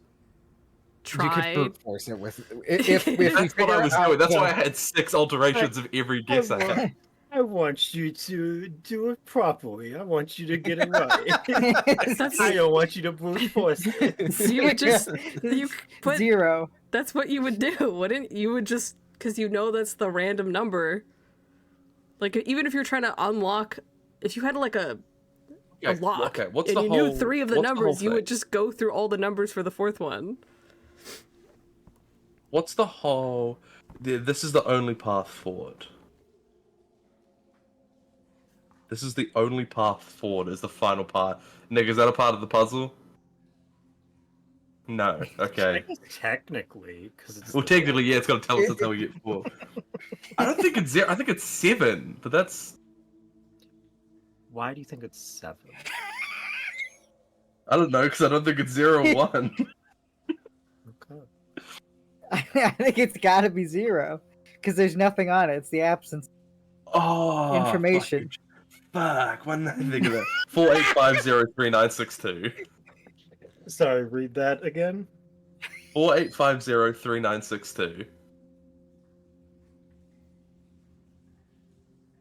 You could try? brute force it with if we That's what figure I was out doing. That's the- why I had 6 alterations of every guess I had. I want you to do it properly. I want you to get it right. That's I don't want you to brute force it. So you would just you put 0. that's what you would do, wouldn't you? Would just because you know that's the random number. Like even if you're trying to unlock, if you had like a lock what's and the you whole, knew 3 of the what's numbers, you whole would thing? just go through all the numbers for the 4th one. What's the whole... This is the only path forward. This is the only path forward, is the final part. Nick, is that a part of the puzzle? No, I okay. guess technically, because it's Well, technically, yeah, it's gonna tell us that's how we get 4. I don't think it's 0, I think it's 7, but that's... Why do you think it's 7? I don't know, because I don't think it's 0 or 1. Okay. I think it's got to be 0 because there's nothing on it. It's the absence. Oh, Information. Fuck, why didn't I think of that? 48503962. Sorry, read that again. 48503962.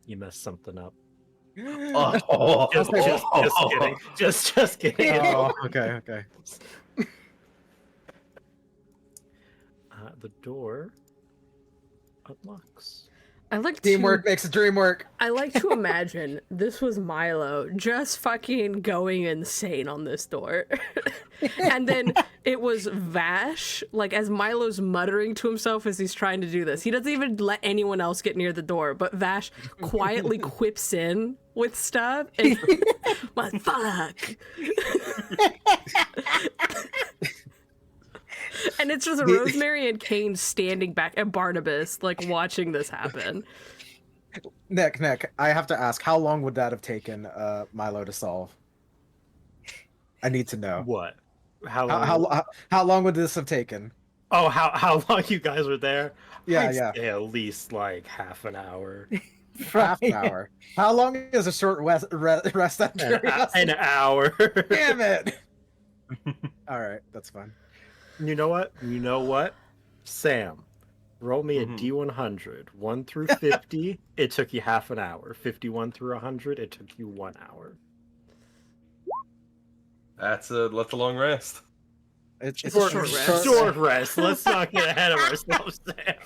You messed something up. Oh, Just kidding. Just kidding. Oh, okay. The door unlocks. I like Teamwork makes the dream work. I like to imagine this was Milo just fucking going insane on this door. And then it was Vash, like as Milo's muttering to himself as he's trying to do this. He doesn't even let anyone else get near the door, but Vash quietly quips in with stuff. And, well, fuck. And it's just Rosemary and Kane standing back, and Barnabas, like, watching this happen. Nick, I have to ask, how long would that have taken Milo to solve? I need to know. What? How long? How long would this have taken? Oh, how long you guys were there? Yeah, I'd yeah. say at least like half an hour. Half an hour. How long is a short rest on curiosity? An hour. Damn it! All right, that's fine. You know what? Sam, roll me a Mhm. D100. 1 through 50, it took you half an hour. 51 through 100, it took you 1 hour. that's a long rest. It's a short rest. Short rest. Let's not get ahead of ourselves, Sam.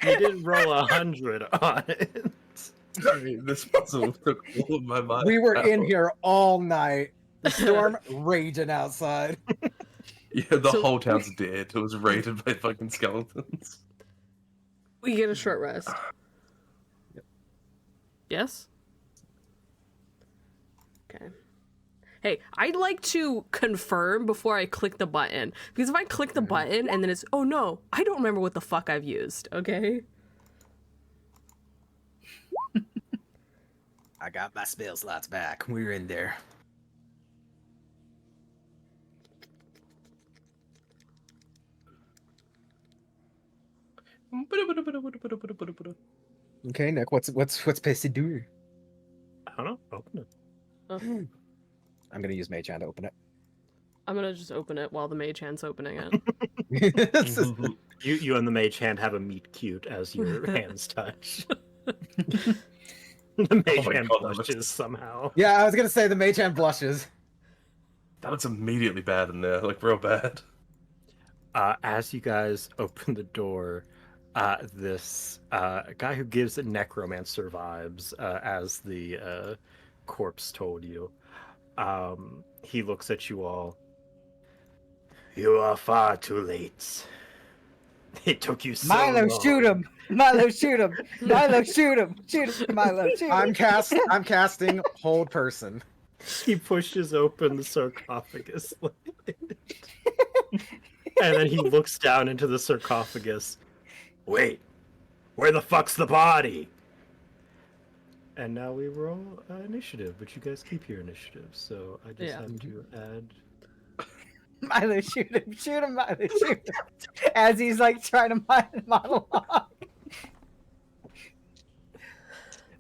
You didn't roll 100 on it. Sorry, this puzzle took all of my mind. We were in out. here all night. The storm raging outside. Yeah, the So- whole town's dead. It was raided by fucking skeletons. We get a short rest. Yes? Okay. Hey, I'd like to confirm before I click the button. Because if I click the button and then it's, oh no, I don't remember what the fuck I've used, okay? I got my spell slots back. We're in there. Okay, Nick, what's Pacey do? I don't know. Open it. I'm gonna use Mage Hand to open it. I'm gonna just open it while the mage hand's opening it. You and the mage hand have a meet cute as your hands touch. The mage my hand God, that blushes looks- somehow. Yeah, I was gonna say the Mage Hand blushes. That looks immediately bad in there, like real bad. As you guys open the door, this guy who gives necromancer vibes, as the corpse told you, he looks at you all. You are far too late. It took you so Milo, long. shoot him! Milo, shoot him! Milo, shoot him! Shoot him, Milo, shoot him! I'm casting Hold Person. He pushes open the sarcophagus. And then he looks down into the sarcophagus. Wait, where the fuck's the body? And now we roll initiative, but you guys keep your initiative, so I just Yeah. have to add. Milo, shoot him! Shoot him, Milo, shoot him! As he's like trying to monologue.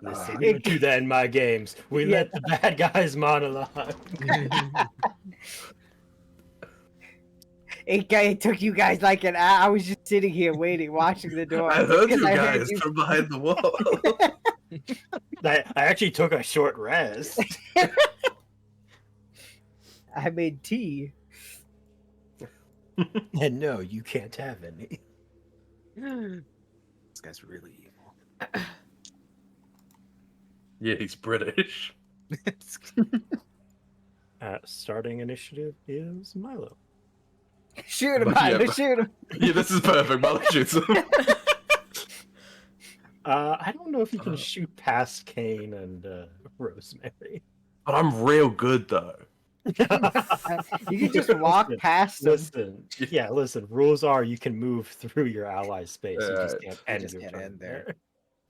Listen, we don't do that in my games. We Yeah. let the bad guys monologue. It took you guys like an hour. I was just sitting here waiting, watching the door. I heard because you I heard guys you- from behind the wall. I actually took a short rest. I made tea. And no, you can't have any. This guy's really evil. Yeah, he's British. Starting initiative is Milo. Shoot him, But yeah, Milo, but- shoot him. Yeah, this is perfect. Milo shoots him. I don't know if you can shoot past Kane and Rosemary. But I'm real good though. You can just walk Listen, past him. Listen. Rules are you can move through your ally space. You just Alright. can't end just your can't turn end there.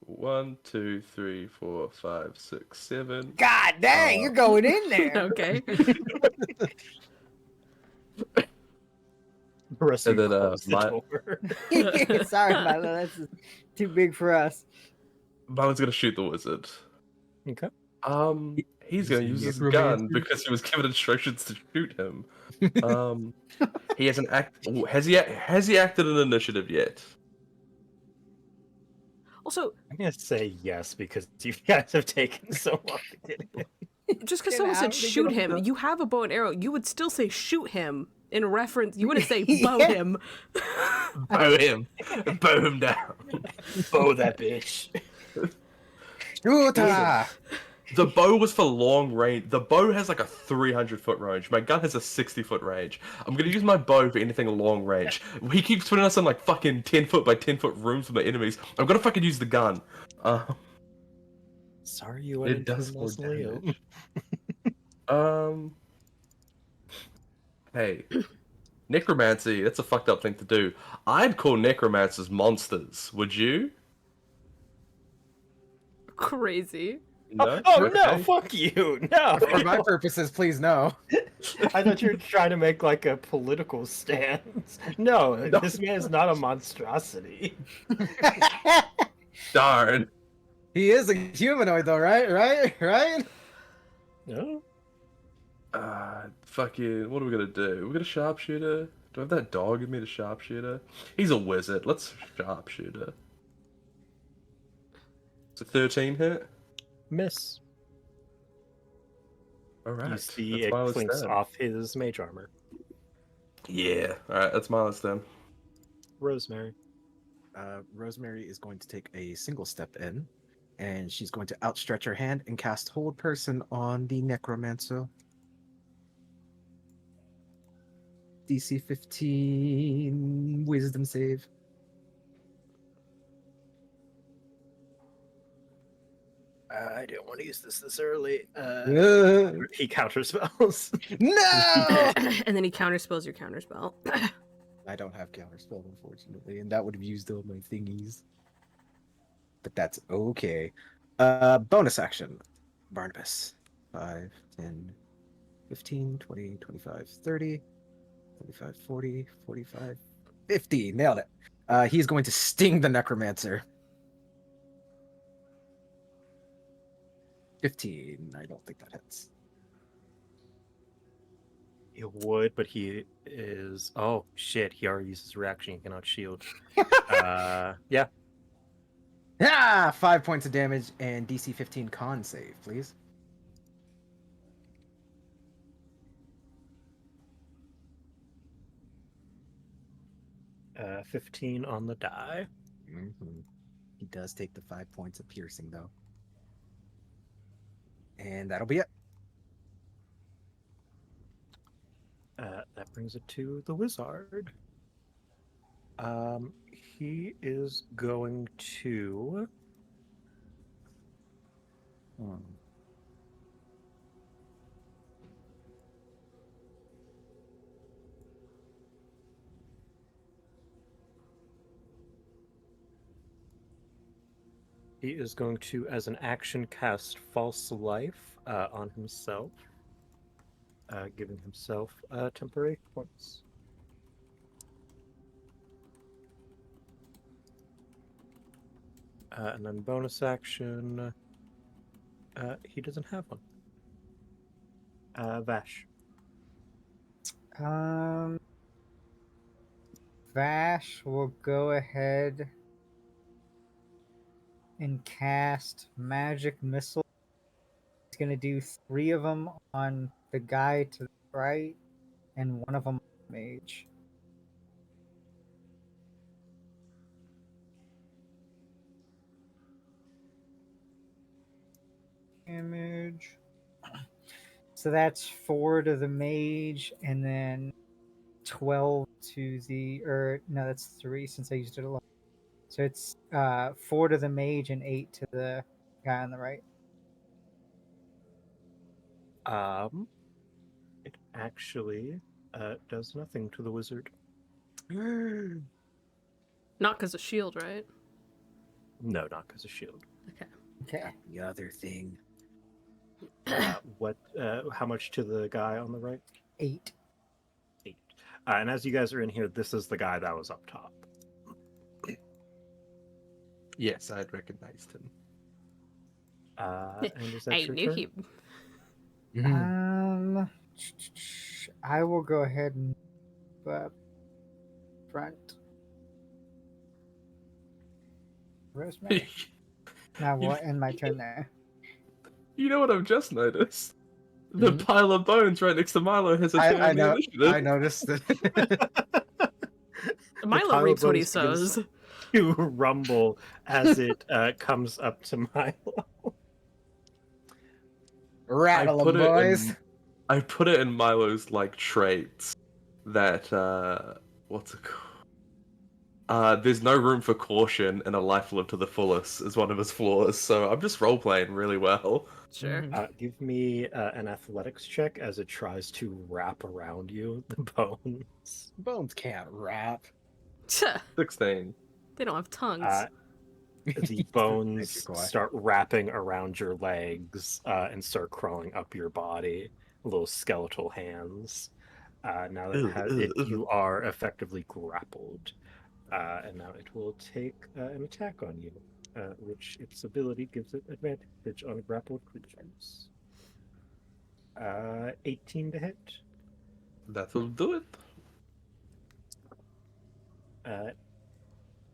1, 2, 3, 4, 5, 6, 7. God dang, you're going in there. Okay. The rest of And you then, close the door. Sorry, Milo, that's too big for us. Milo's gonna shoot the wizard. Okay. He's gonna use his gun because he was given instructions to shoot him. He hasn't Has he acted an initiative yet? Also, I'm gonna say yes because you guys have taken so long to get in. just because Get someone out said and get shoot off him, the- you have a bow and arrow. You would still say shoot him in reference. You wouldn't say bow Yeah. him. Bow him. Bow him down. Bow that bitch. Shoota! The bow was for long range. The bow has like a 300-foot range. My gun has a 60-foot range. I'm gonna use my bow for anything long range. He keeps putting us in like fucking 10-foot by 10-foot rooms with the enemies. I'm gonna fucking use the gun. Sorry you went It into does the more mausoleum. damage. Hey, necromancy. That's a fucked up thing to do. I'd call necromancers monsters. Would you? Crazy. No. Oh Okay. no! Fuck you! No. For my purposes, please no. I thought you were trying to make like a political stance. No, this man is not a monstrosity. Darn. He is a humanoid, though, right? Right? No. Fucking. What are we gonna do? We're gonna sharpshooter. Do I have that dog in me to sharpshooter? He's a wizard. Let's sharpshooter. It's a 13 hit. Miss. All right. You see that's it Milo's clinks turn. off his mage armor. Yeah. All right. That's Milo's then. Rosemary. Rosemary is going to take a single step in, and she's going to outstretch her hand and cast Hold Person on the Necromancer. DC 15 Wisdom save. I didn't want to use this early. No! He counterspells. And then he counterspells your counterspell. I don't have counterspell, unfortunately, and that would have used all my thingies. But that's okay. Bonus action. Barnabas. 5, 10, 15, 20, 25, 30, 35, 40, 45, 50. Nailed it. He's going to sting the necromancer. 15. I don't think that hits. It would, but he is. Oh shit! He already used his reaction. He cannot shield. Yeah. Ah! 5 points of damage and DC 15 con save, please. Uh, 15 on the die. Mm-hmm. He does take the 5 points of piercing, though. And that'll be it. That brings it to the wizard. He is going to. He is going to, as an action, cast False Life on himself, giving himself temporary points. And then bonus action, he doesn't have one. Vash. Vash will go ahead and cast Magic Missile. He's going to do 3 of them on the guy to the right and 1 of them on the mage. Damage. So that's 4 to the mage and then 12 to the, or no, that's 3 since I used it a lot. So it's 4 to the mage and 8 to the guy on the right. It actually does nothing to the wizard. Not because of shield, right? No, not because of shield. Okay. The other thing. What? How much to the guy on the right? 8. 8. And as you guys are in here, this is the guy that was up top. Yes, I had recognized him. And is that I your knew turn? he. I will go ahead and front. Rosemary. Now we'll end my turn there. You know what I've just noticed? The pile of bones right next to Milo has a turn I in the know. initiative. I noticed it. Milo reaps what he sows. To rumble as it comes up to Milo. Rattle 'em, boys. I put it in Milo's like traits that what's it called? There's no room for caution and a life lived to the fullest is one of his flaws. So I'm just role playing really well. Sure. Give me an athletics check as it tries to wrap around you the bones. Bones can't wrap. 16. They don't have tongues. The bones Thank you, Kawhi. start wrapping around your legs and start crawling up your body. Little skeletal hands. Now that you are effectively grappled. And now it will take an attack on you, which its ability gives it advantage on grappled creatures. 18 to hit. That'll do it.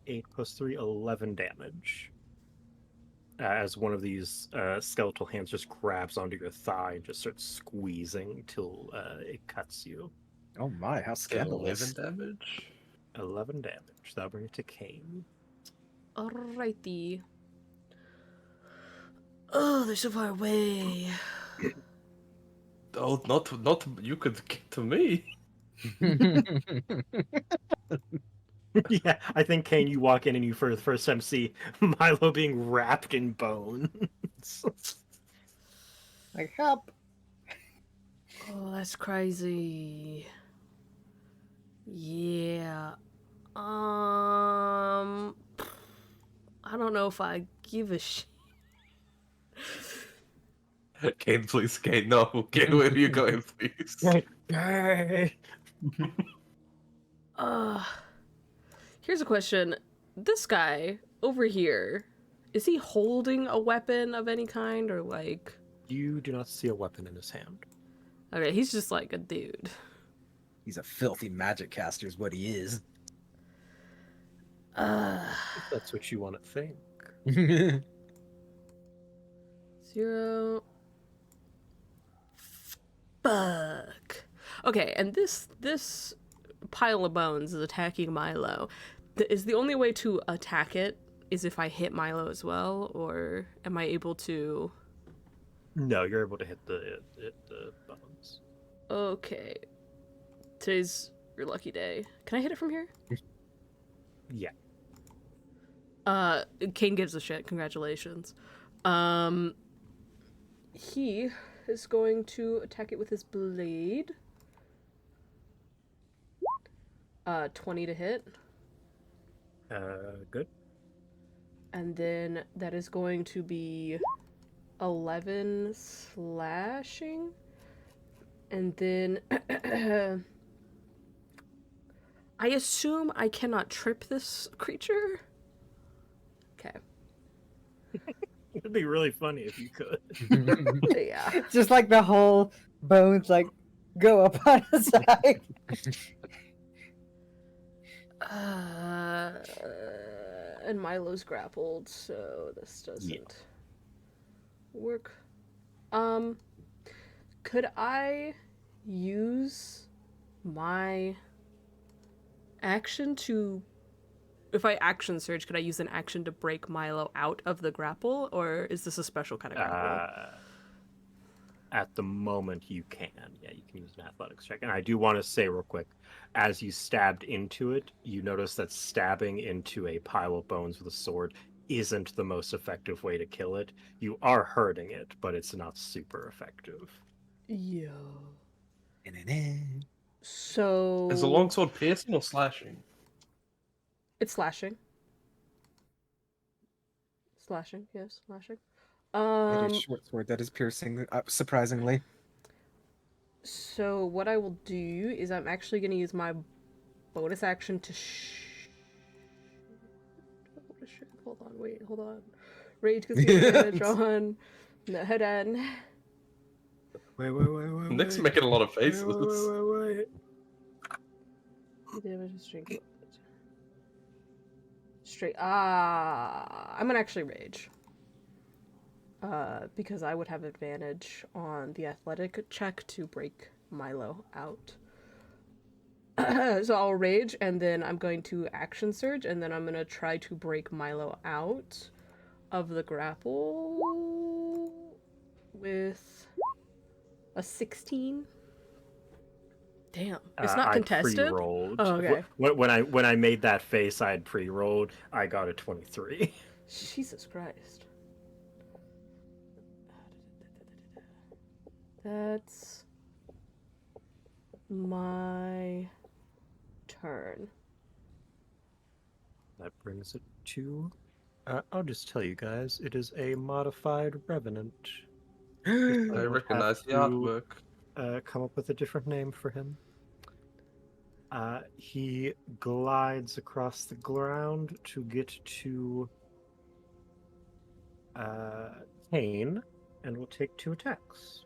8 plus 3, 11 damage. As one of these skeletal hands just grabs onto your thigh and just starts squeezing till it cuts you. Oh my, how scandalous. 11 damage? 11 damage. That'll bring it to Kane. Alrighty. Oh, they're so far away. Oh, not you could get to me. Yeah, I think, Kane, you walk in and you for the first time see Milo being wrapped in bones. Like, help! Oh, that's crazy. Yeah. I don't know if I give a shit. Kane, please, Kane, no. Kane, where are you going, please? Uh, Here's a question. This guy over here, is he holding a weapon of any kind or like? You do not see a weapon in his hand. Okay, he's just like a dude. He's a filthy magic caster, is what he is. If that's what you want to think. 0. Fuck. Okay, and this pile of bones is attacking Milo. Is the only way to attack it is if I hit Milo as well, or am I able to? No, you're able to hit the bones. Okay. Today's your lucky day. Can I hit it from here? Yeah. Kane gives a shit. Congratulations. He is going to attack it with his blade. 20 to hit. Good. And then that is going to be 11 slashing. And then I assume I cannot trip this creature. Okay. It'd be really funny if you could. Yeah. Just like the whole bones, like, go up on the side. And Milo's grappled, so this doesn't work. Could I use my action to... If I action surge, could I use an action to break Milo out of the grapple, or is this a special kind of grapple? At the moment, you can. Yeah, you can use an athletics check. And I do want to say real quick, as you stabbed into it, you notice that stabbing into a pile of bones with a sword isn't the most effective way to kill it. You are hurting it, but it's not super effective. Yeah. So... Is a longsword piercing or slashing? It's slashing. Slashing, yes, slashing. It is short sword that is piercing, surprisingly. So what I will do is I'm actually going to use my bonus action to Hold on, wait, hold on. Rage gives me advantage on the head end. Wait. Nick's making a lot of faces. Wait. Damage is straight. I'm gonna actually rage. Because I would have advantage on the athletic check to break Milo out. So I'll rage, and then I'm going to action surge, and then I'm gonna try to break Milo out of the grapple with a 16. Damn, it's not contested. I pre-rolled. Oh, okay. When I made that face, I had pre-rolled. I got a 23. Jesus Christ. That's my turn. That brings it to... I'll just tell you guys, it is a modified revenant. I recognize the artwork. Come up with a different name for him. He glides across the ground to get to Kane, and will take 2 attacks.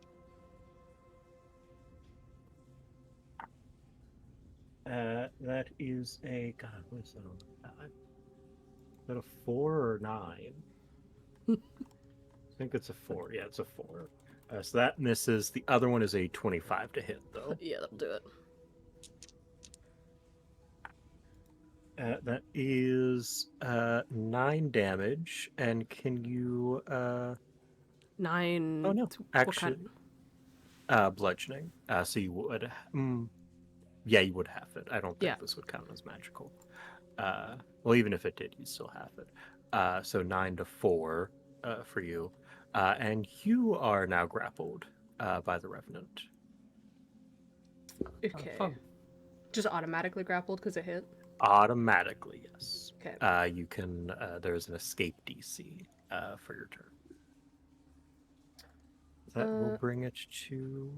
That is a... God, what is that on the die? Is that a 4 or 9? I think it's a 4. Yeah, it's a 4. So that misses. The other one is a 25 to hit, though. Yeah, that'll do it. That is 9 damage, and can you... 9... Oh, no. What Actually, kind? bludgeoning. So you would... yeah, you would have it. I don't think Yeah. this would count as magical. Well, even if it did, you still have it. So 9 to 4 for you. And you are now grappled by the Revenant. Okay. Fun. Just automatically grappled because it hit. Automatically, yes. Okay. You can. There's an escape DC for your turn. That will bring it to.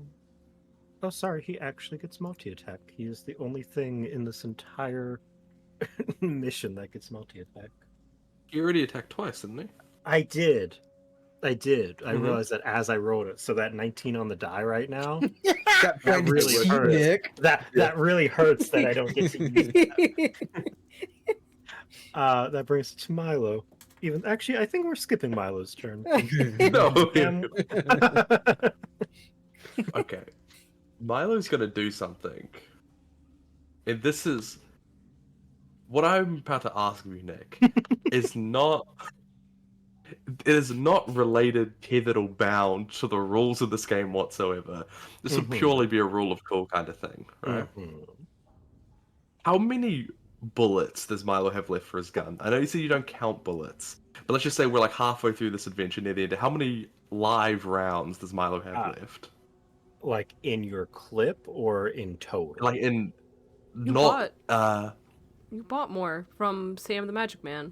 Oh, sorry. He actually gets multi-attack. He is the only thing in this entire mission that gets multi-attack. He already attacked twice, didn't he? I did. I Mhm. realized that as I rolled it. So that 19 on the die right now, That that really cheat, hurts. Nick. That really hurts that I don't get to use it. That brings it to Milo. Even actually, I think we're skipping Milo's turn. No. Um, Okay. Milo's gonna do something. And this is what I'm about to ask of you, Nick. is not it is not related, tethered, or bound to the rules of this game whatsoever. This would Mhm. purely be a rule of cool kind of thing, right? Mhm. How many bullets does Milo have left for his gun? I know you said you don't count bullets, but let's just say we're like halfway through this adventure near the end. How many live rounds does Milo have Ah. left? Like in your clip or in total? Like in You not You bought more from Sam the Magic Man.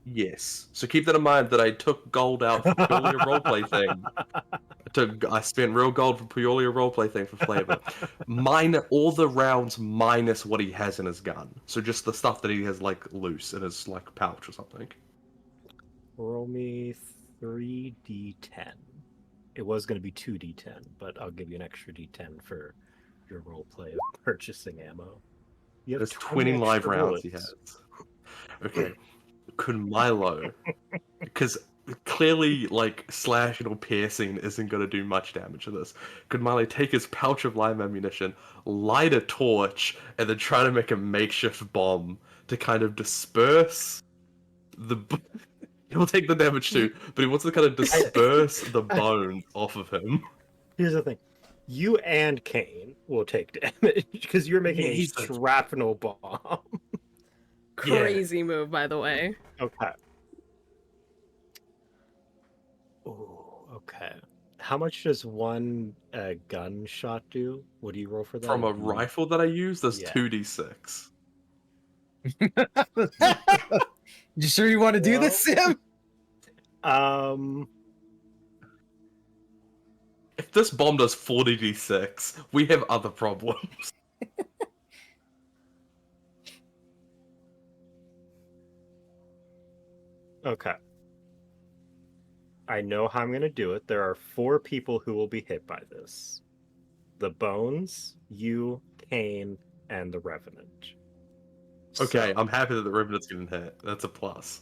yes. So keep that in mind that I took gold out for purely a roleplay thing. I spent real gold for purely a roleplay thing for flavor. All the rounds minus what he has in his gun. So just the stuff that he has like loose in his like pouch or something. Roll me 3d10. It was going to be 2d10, but I'll give you an extra d10 for your role play of purchasing ammo. You have There's 20 20 live extra rounds bullets. he has. Okay. Could Milo, because clearly like slashing or piercing isn't going to do much damage to this. Could Milo take his pouch of live ammunition, light a torch, and then try to make a makeshift bomb to kind of disperse the... He'll take the damage too, but he wants to kind of disperse the bones off of him. Here's the thing. You and Kane will take damage because you're making Yeah, a he's a- shrapnel bomb. Crazy move, by the way. Okay. Oh, okay. How much does one gunshot do? What do you roll for that? From a rifle that I use, there's Yeah. 2d6. You sure you want to do this, Sam? If this bomb does 40d6, we have other problems. Okay. I know how I'm going to do it. There are 4 people who will be hit by this. The Bones, you, Kane, and the Revenant. Okay, So, I'm happy that the Revenant's getting hit. That's a plus.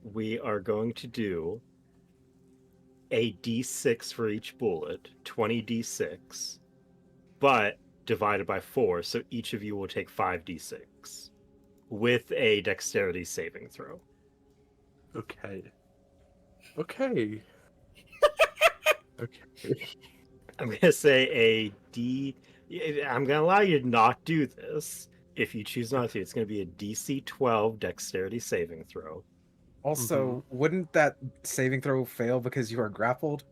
we are going to do a d6 for each bullet, 20 d6, but divided by 4, so each of you will take 5 d6 with a dexterity saving throw. Okay. Okay. Okay. I'm going to say I'm going to allow you to not do this. If you choose not to, it's going to be a DC 12 dexterity saving throw. Also, wouldn't that saving throw fail because you are grappled?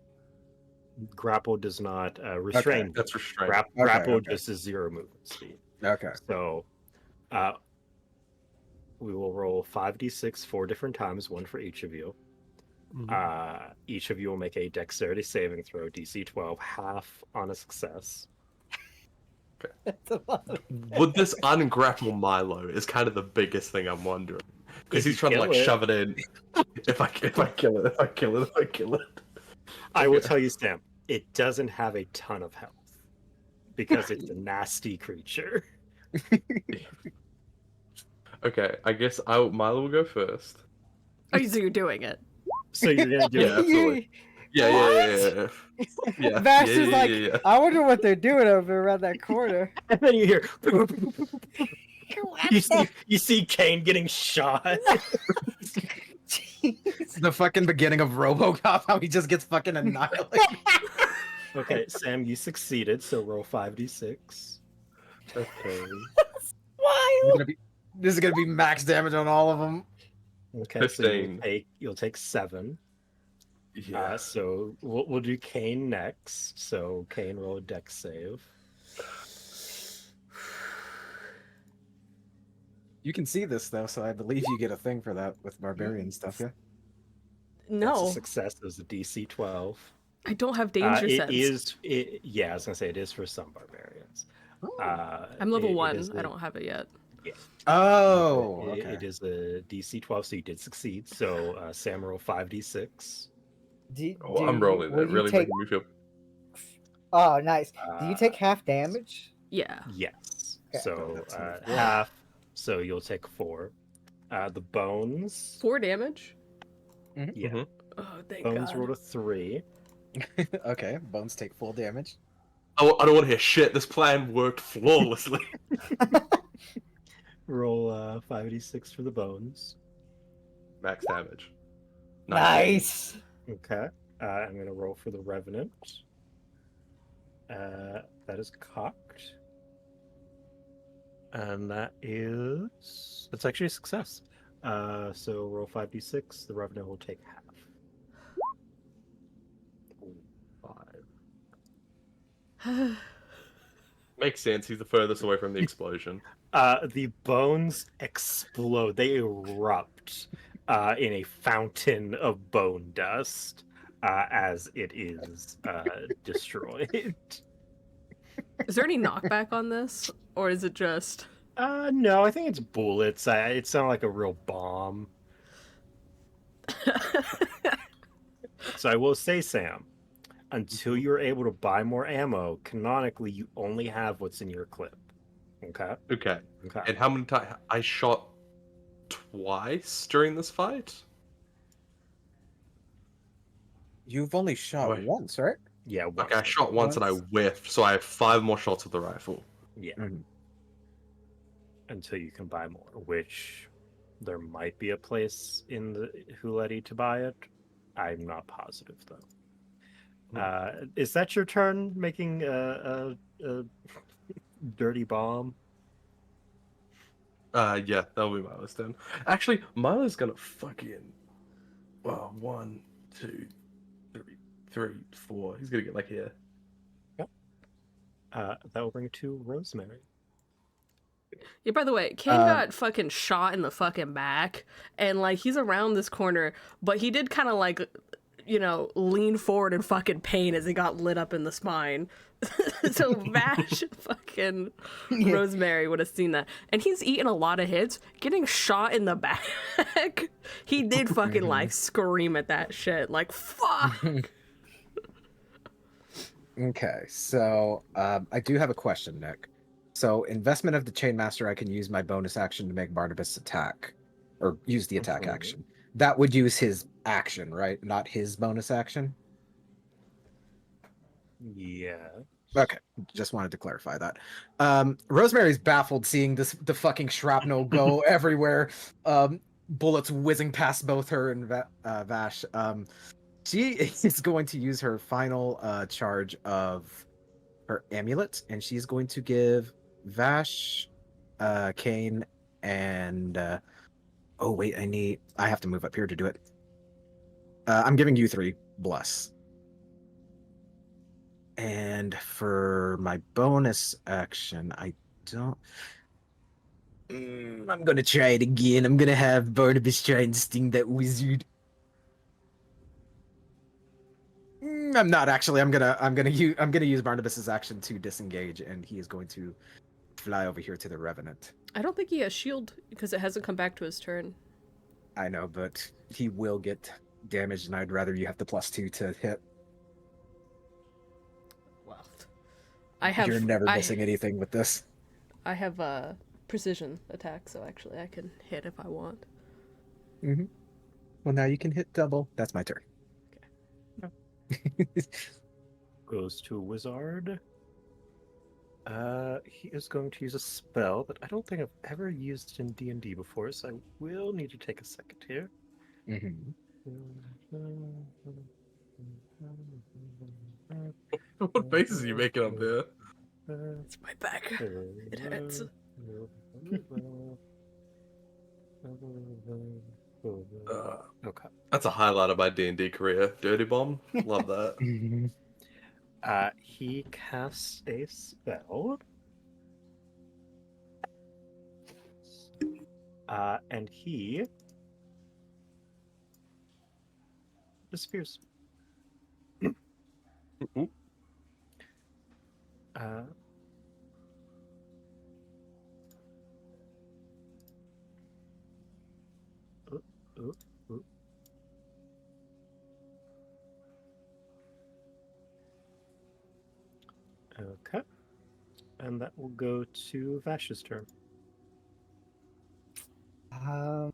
Grapple does not restrain. That's restrained. Grapple okay. just is 0 movement speed. Okay. So we will roll 5d6 4 different times, one for each of you. Each of you will make a dexterity saving throw, DC 12, half on a success. Would this ungrapple Milo is kind of the biggest thing I'm wondering. Because If he's you trying to kill like it. shove it in. If I kill it. I will Okay. tell you, Sam, it doesn't have a ton of health because it's a nasty creature. Okay, I guess Milo will go first. Oh, so you're doing it. So you're gonna do Yeah, it. absolutely. Yeah. Yeah. Vash yeah, is yeah, like, yeah, yeah. I wonder what they're doing over around that corner. And then you hear you see Kane getting shot. The fucking beginning of RoboCop, how he just gets fucking annihilated. Okay, Sam, you succeeded, so roll 5d6. Okay. You're gonna be This is gonna be max damage on all of them. Okay, so Fifteen. you'll take 7. Yeah. So we'll do Kane next. So Kane, roll a dex save. You can see this though, so I believe you get a thing for that with barbarian stuff. Yeah. That's a No, success. It was a DC 12. I don't have danger sense. Yeah, I was gonna say it is for some barbarians. I'm level it 1. is I don't have it yet. Yeah. Oh, It okay. is a DC 12, so you did succeed. So Sam roll 5d6. Oh, I'm rolling will it. you Really take? making me feel. Oh, nice. Do you take Uh, half damage? Yeah. Yes. Okay. So That's not four. half. So you'll take 4. The bones. 4 damage? Yeah. Mhm. Oh, thank Bones God. rolled a 3. Okay, bones take full damage. I don't want to hear shit. This plan worked flawlessly. Roll 5d6 for the bones. Max damage. 19. Nice. Okay. I'm gonna roll for the revenant. That is cocked. And that's actually a success. So roll 5d6. The revenant will take half. 5. Makes sense. He's the furthest away from the explosion. The bones explode. They erupt in a fountain of bone dust as it is destroyed. Is there any knockback on this? Or is it just... No, I think it's bullets. It sounded like a real bomb. So I will say, Sam, until you're able to buy more ammo, canonically you only have what's in your clip. Okay? Okay. Okay. And how many times I shot twice during this fight? You've only shot Wait. once, right? Yeah, Okay, I shot once and I Once? whiffed, so I have 5 more shots with the rifle. Yeah. Mhm. Until you can buy more, which there might be a place in the Huleti to buy it. I'm not positive though. Is that your turn making a dirty bomb? Yeah, that'll be Milo's turn. Actually, Milo's gonna fucking. Well, 1, 2, 3, 4. He's gonna get like here. That will bring it to Rosemary. Yeah, by the way, Kane got fucking shot in the fucking back, and like he's around this corner, but he did kind of like, lean forward in fucking pain as he got lit up in the spine. So Vash fucking Rosemary would have seen that. And he's eaten a lot of hits, getting shot in the back. He did fucking like scream at that shit, like fuck. Okay, so I do have a question, Nick. So, investment of the Chainmaster, I can use my bonus action to make Barnabas attack, or use the attack Mhm. action. That would use his action, right? Not his bonus action? Yeah. Okay, just wanted to clarify that. Rosemary's baffled seeing the fucking shrapnel go everywhere. Bullets whizzing past both her and Vash. She is going to use her final charge of her amulet, and she's going to give Vash, Kane, and oh wait, I have to move up here to do it. I'm giving you 3 bless. And for my bonus action, I don't. I'm gonna try it again. I'm gonna have Barnabas try and sting that wizard. I'm not actually. I'm gonna use Barnabas's action to disengage, and he is going to fly over here to the Revenant. I don't think he has shield because it hasn't come back to his turn. I know, but he will get damaged, and I'd rather you have the +2 to hit. Well, You're never missing anything with this. I have a precision attack, so actually I can hit if I want. Mm-hmm. Well, now you can hit double. That's my turn. Goes to a wizard. He is going to use a spell that I don't think I've ever used in D&D before, so I will need to take a second here. Mm-hmm. What faces are you making up there? It's my back. It hurts. Okay. That's a highlight of my D&D career. Dirty Bomb. Love that. He casts a spell. And he disappears. Ooh. Uh, ooh, ooh, ooh. Okay. And that will go to Vash's turn. Um,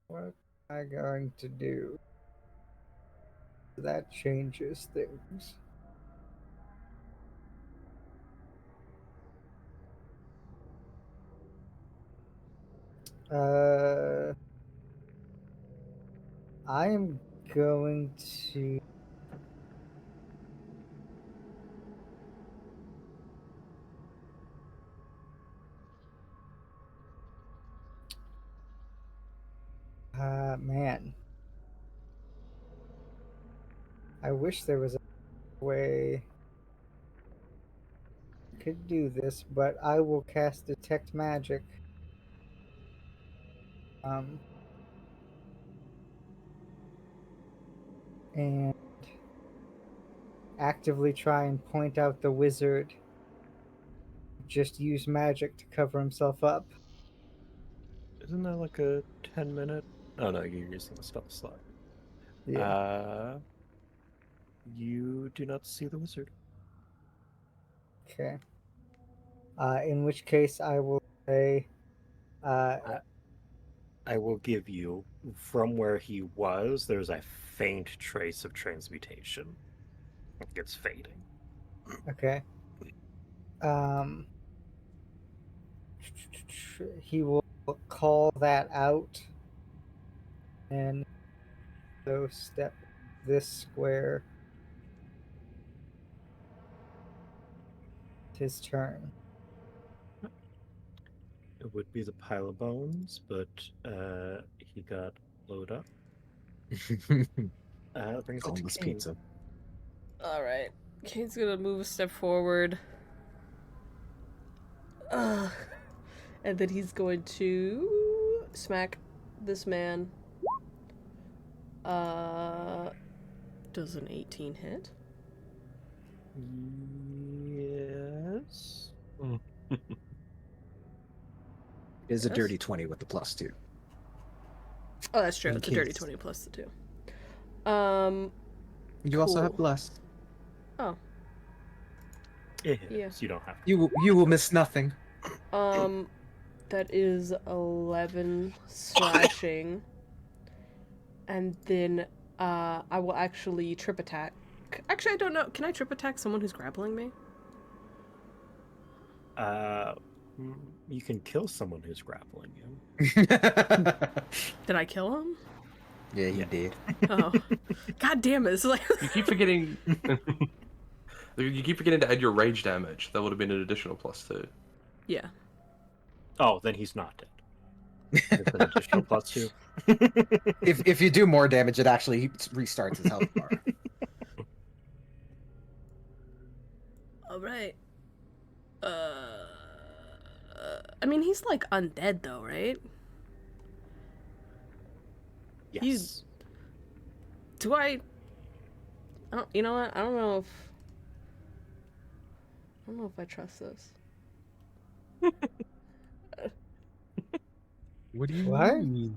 what am I going to do? That changes things. I am going to. Man. I wish there was a way I could do this, but I will cast Detect Magic. And actively try and point out the wizard. Just use magic to cover himself up. Isn't that like a 10-minute? Oh no, you're using the spell slot. Yeah. You do not see the wizard. Okay. In which case, I will say, I will give you, from where he was, there's a faint trace of transmutation. It's fading. okay. He will call that out and so step this square. His turn. It would be the pile of bones, but he got blowed up. That brings it to Boneless Kane. pizza. Alright. Kane's gonna move a step forward. And then he's going to smack this man. Does an 18 hit? Yes. It is a Yes? dirty 20 with the +2. Oh, that's true. In It's a dirty case. 20 plus the 2. You also have cool. bless. Oh, It hits. Yeah. You don't have to. You will miss nothing. that is 11 slashing. And then, I will actually trip attack. Actually, I don't know. Can I trip attack someone who's grappling me? You can kill someone who's grappling you. Did I kill him? Yeah, he Yeah. did. Oh. God damn it. It's like... You keep forgetting. You keep forgetting to add your rage damage. That would have been an additional +2. Yeah. Oh, then he's not dead. It's an additional +2. If you do more damage, it actually restarts his health bar. Alright. I mean, he's like undead though, right? Yes. Do I don't, you know what? I don't know if I trust this. What do you What? mean?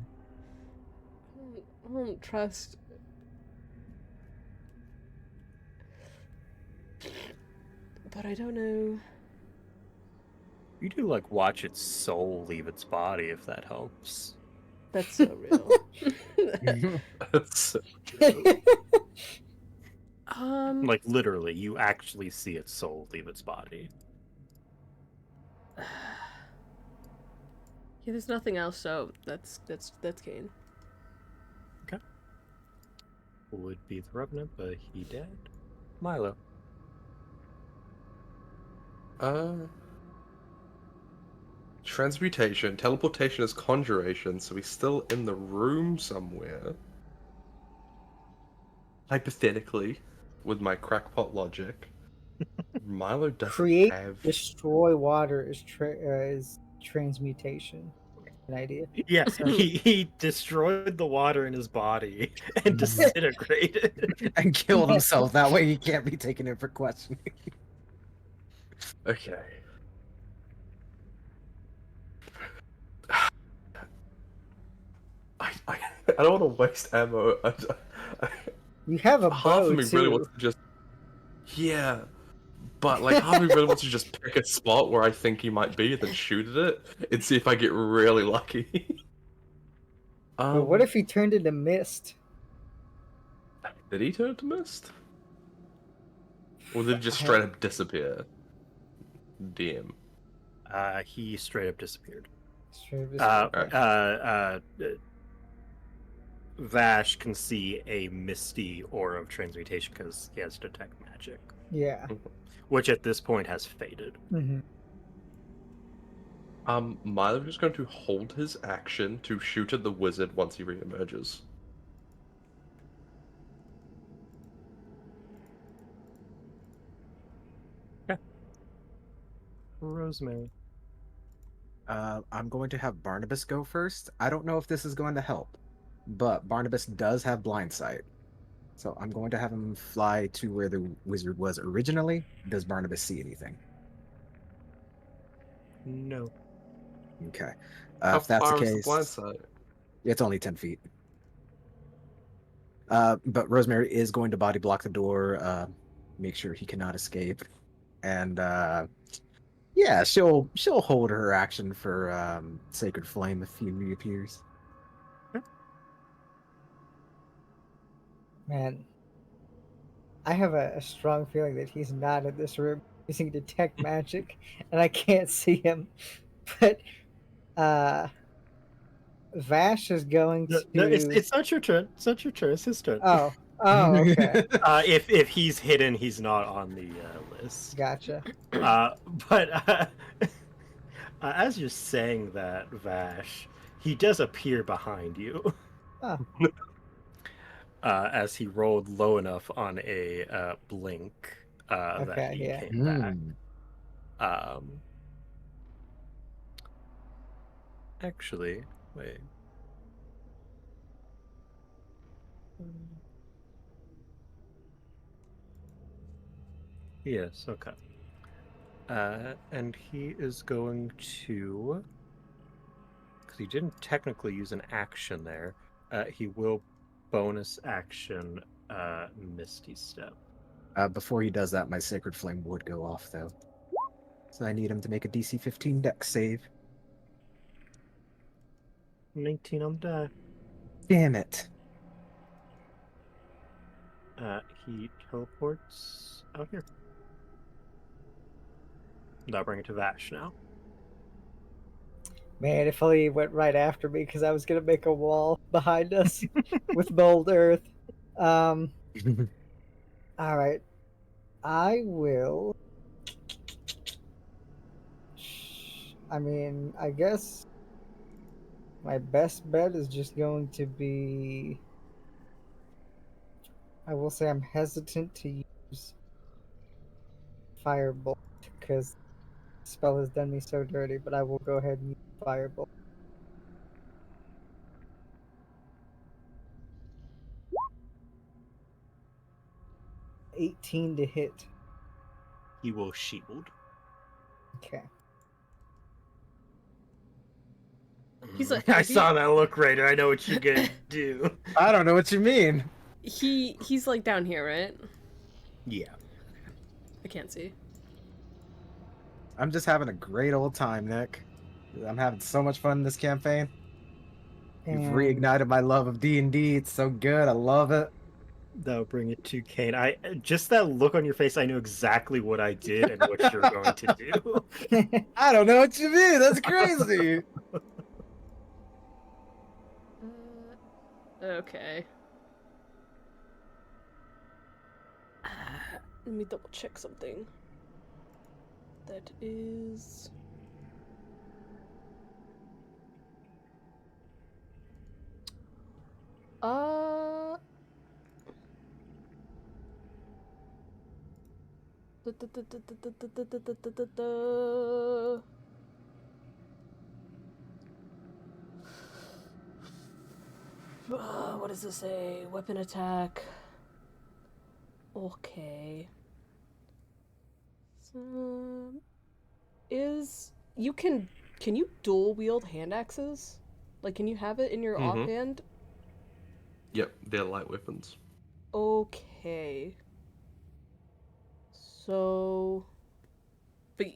I don't trust. But I don't know. You do like watch its soul leave its body if that helps. That's so real. That's Like literally, you actually see its soul leave its body. Yeah, there's nothing else, so that's Kane. Would be the Revenant, but he dead. Milo. transmutation, teleportation is conjuration, so he's still in the room somewhere. Hypothetically, with my crackpot logic, Milo doesn't Create, have. destroy water is transmutation. An idea. Yeah, So- he destroyed the water in his body and disintegrated. And killed himself. That way he can't be taken in for questioning. Okay. I don't want to waste ammo. You have a Half bow of me too. really wants to just. Yeah, but like half of me really wants to just pick a spot where I think he might be, then shoot at it and see if I get really lucky. But what if he turned into mist? Did he turn to mist? Or did he just straight up disappear? DM. He straight up disappeared. Straight Uh, Vash can see a misty aura of transmutation because he has detect magic, Yeah. which at this point has faded. Mm-hmm. Milo's just going to hold his action to shoot at the wizard once he reemerges. Rosemary. I'm going to have Barnabas go first. I don't know if this is going to help, but Barnabas does have blind sight. So I'm going to have him fly to where the wizard was originally. Does Barnabas see anything? No. Okay. How If that's the far is the case, blind sight? it's only 10 feet. But Rosemary is going to body block the door, make sure he cannot escape. And yeah, she'll hold her action for Sacred Flame if he reappears. Man, I have a strong feeling that he's not in this room using detect magic, and I can't see him. But Vash is going to. No, it's not your turn. It's not your turn. It's his turn. Oh, okay, If he's hidden, he's not on the list. gotcha. But as you're saying that, Vash, he does appear behind you. Oh. As he rolled low enough on a blink that Okay, he yeah. came back. Hmm. Actually, wait. Yes, okay. And he is going to, because he didn't technically use an action there, he will bonus action Misty Step. Before he does that, my Sacred Flame would go off, though. So I need him to make a DC 15 Dex save. 19 on the die. Damn it. He teleports out here. I'll bring it to Vash now. Man, if only he went right after me, because I was gonna make a wall behind us with mold earth. All right, I will. I mean, I guess my best bet is just going to be. I will say I'm hesitant to use Firebolt because the spell has done me so dirty, but I will go ahead and use Firebolt. 18 to hit. He will shield. Okay. He's like, I saw that look, Raider. I know what you're gonna do. I don't know what you mean. he's like down here, right? Yeah. I can't see. I'm just having a great old time, Nick. I'm having so much fun in this campaign. You've And reignited my love of D&D. It's so good. I love it. That'll bring it to Kane. I just that look on your face, I knew exactly what I did and what you're going to do. I don't know what you mean. That's crazy. Okay. Let me double check something. That is Uh. What does this say? Weapon attack. Okay. So, can you dual wield hand axes? Like, can you have it in your Mhm. offhand? Yep, they're light weapons. Okay. So, but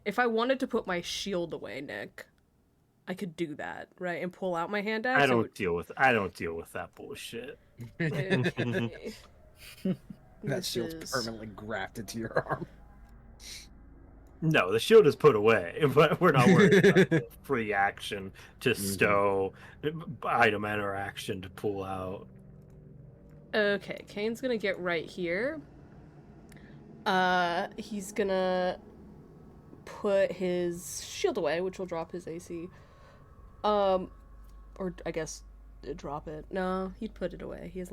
if I wanted to put my shield away, Nick, I could do that, right? And pull out my hand axe. I don't deal with that bullshit. Okay. That This shield's is permanently grafted to your arm. No, the shield is put away, but we're not worried about the free action to stow, item interaction to pull out. okay. Kane's gonna get right here. He's gonna put his shield away, which will drop his AC. Or I guess drop it. No, he'd put it away. He has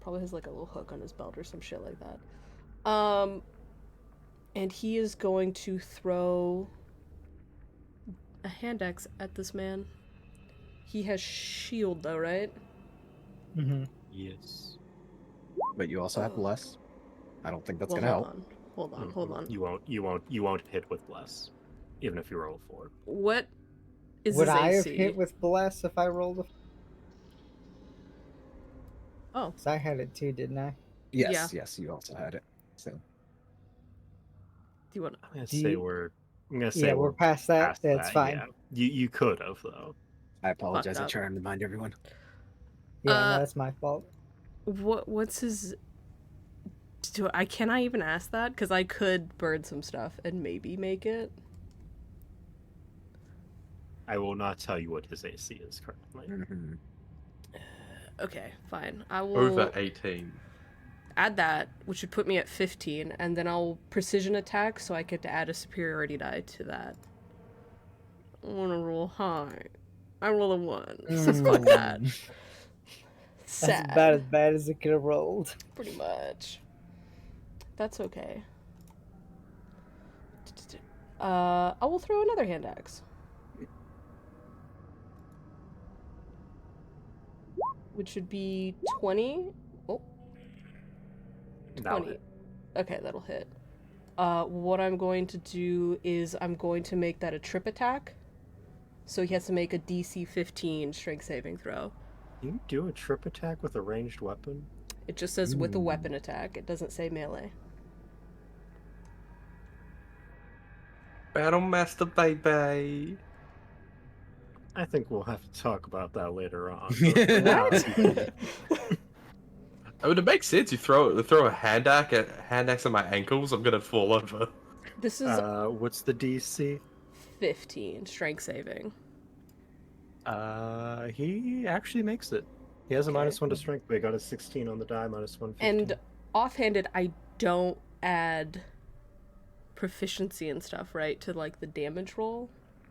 probably has like a little hook on his belt or some shit like that. And he is going to throw a hand axe at this man. He has shield though, right? Mm-hmm. Yes. But you also have bless. I don't think that's Well, gonna help. Hold on. You won't hit with bless, even if you roll 4. What is Would his I have AC? hit with bless if I rolled a? Oh, 'Cause I had it too, didn't I? Yes, you also had it. So do you want? I'm gonna Do say you- we're. I'm gonna say Yeah, we're past that. past That's that, fine. Yeah. You could have though. I apologize. Fucked I up. try to remind everyone. Yeah, Uh, no, that's my fault. What's his? Can I even ask that? Because I could burn some stuff and maybe make it. I will not tell you what his AC is currently. Mm-hmm. Okay, fine. I will Over 18. add that, which would put me at 15, and then I'll precision attack so I get to add a superiority die to that. I want to roll high. I roll a 1. Fuck that. Sad. That's about as bad as it could have rolled. Pretty much. That's okay. I will throw another hand axe. Which would be 20. Oh, That'll 20. hit. Okay, that'll hit. What I'm going to do is I'm going to make that a trip attack. So he has to make a DC 15 strength saving throw. You do a trip attack with a ranged weapon? It just says with a weapon attack. It doesn't say melee. Battle Master baby. I think we'll have to talk about that later on. But for now, I mean, it makes sense. You throw a hand axe at my ankles, I'm gonna fall over. This is what's the DC? 15 strength saving. He actually makes it. He has a Okay. -1 to strength, but he got a 16 on the die, -1 15. And offhanded, I don't add proficiency and stuff, right, to like the damage roll.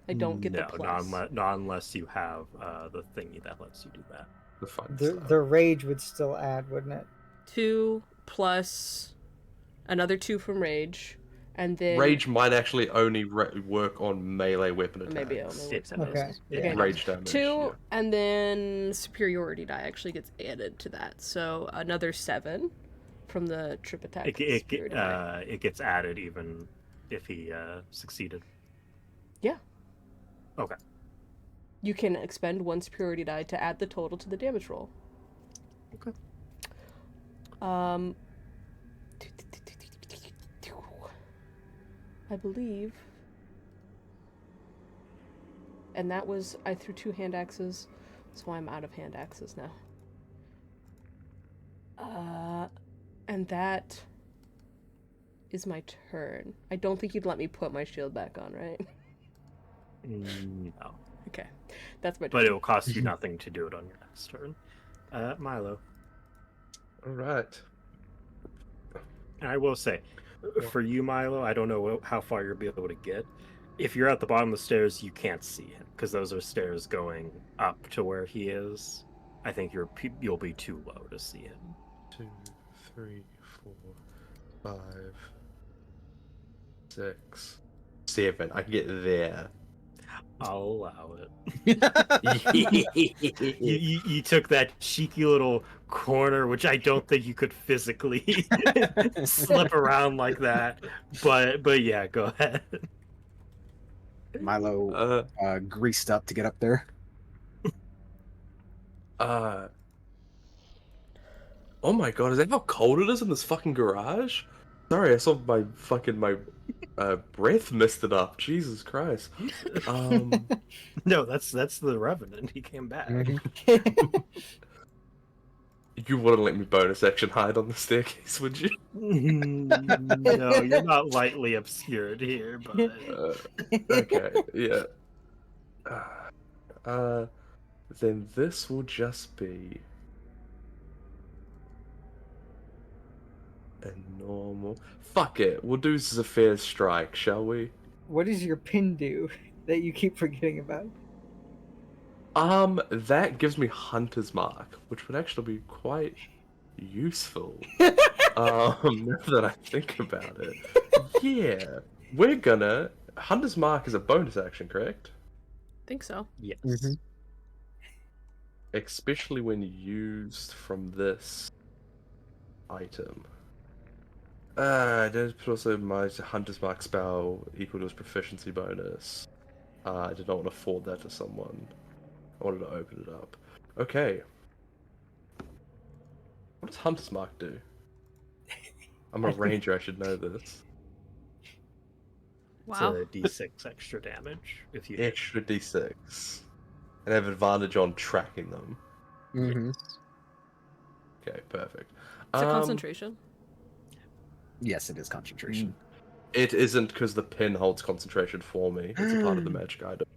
I don't get the plus. not unless you have the thingy that lets you do that. The fun The stuff. the rage would still add, wouldn't it? 2 plus another 2 from rage, and then Rage might actually only work on melee weapon attacks. maybe it only works on Okay. those. Yeah. Okay. Rage damage. 2, yeah. and then superiority die actually gets added to that, so another 7 from the trip attack. superiority die. It gets added even if he succeeded. Yeah. Okay. You can expend 1 superiority die to add the total to the damage roll. Okay. I believe. And that was, I threw 2 hand axes, so I'm out of hand axes now. And that is my turn. I don't think you'd let me put my shield back on, right? No. Okay. That's my turn. But it will cost you nothing to do it on your next turn. Milo. Alright. And I will say, for you, Milo, I don't know how far you'll be able to get. If you're at the bottom of the stairs, you can't see him, because those are stairs going up to where he is. I think you'll be too low to see him. 2, 3, 4, 5, 6, 7. I can get there. I'll allow it. You took that cheeky little corner, which I don't think you could physically slip around like that. But yeah, go ahead. Milo greased up to get up there. Oh my god, is that how cold it is in this fucking garage? Sorry, I saw my breath misted up. Jesus Christ. No, that's the Revenant. He came back. You wouldn't let me bonus action hide on the staircase, would you? No, you're not lightly obscured here, but Okay, yeah. Then this will just be a normal. Fuck it, we'll do Zephyr's Strike, shall we? What does your pin do that you keep forgetting about? That gives me Hunter's Mark, which would actually be quite useful. Now that I think about it. Yeah, we're gonna. Hunter's Mark is a bonus action, correct? Think so. yes. Especially when used from this item. There's also my Hunter's Mark spell equal to his proficiency bonus. I did not want to afford that to someone. I wanted to open it up. Okay. What does Hunter's Mark do? I'm a ranger, I should know this. Wow. It's a d6 extra damage if you Extra d6. And I have advantage on tracking them. Okay, perfect. It's a concentration. Yes, it is concentration. It isn't because the pin holds concentration for me. It's a part of the magic item.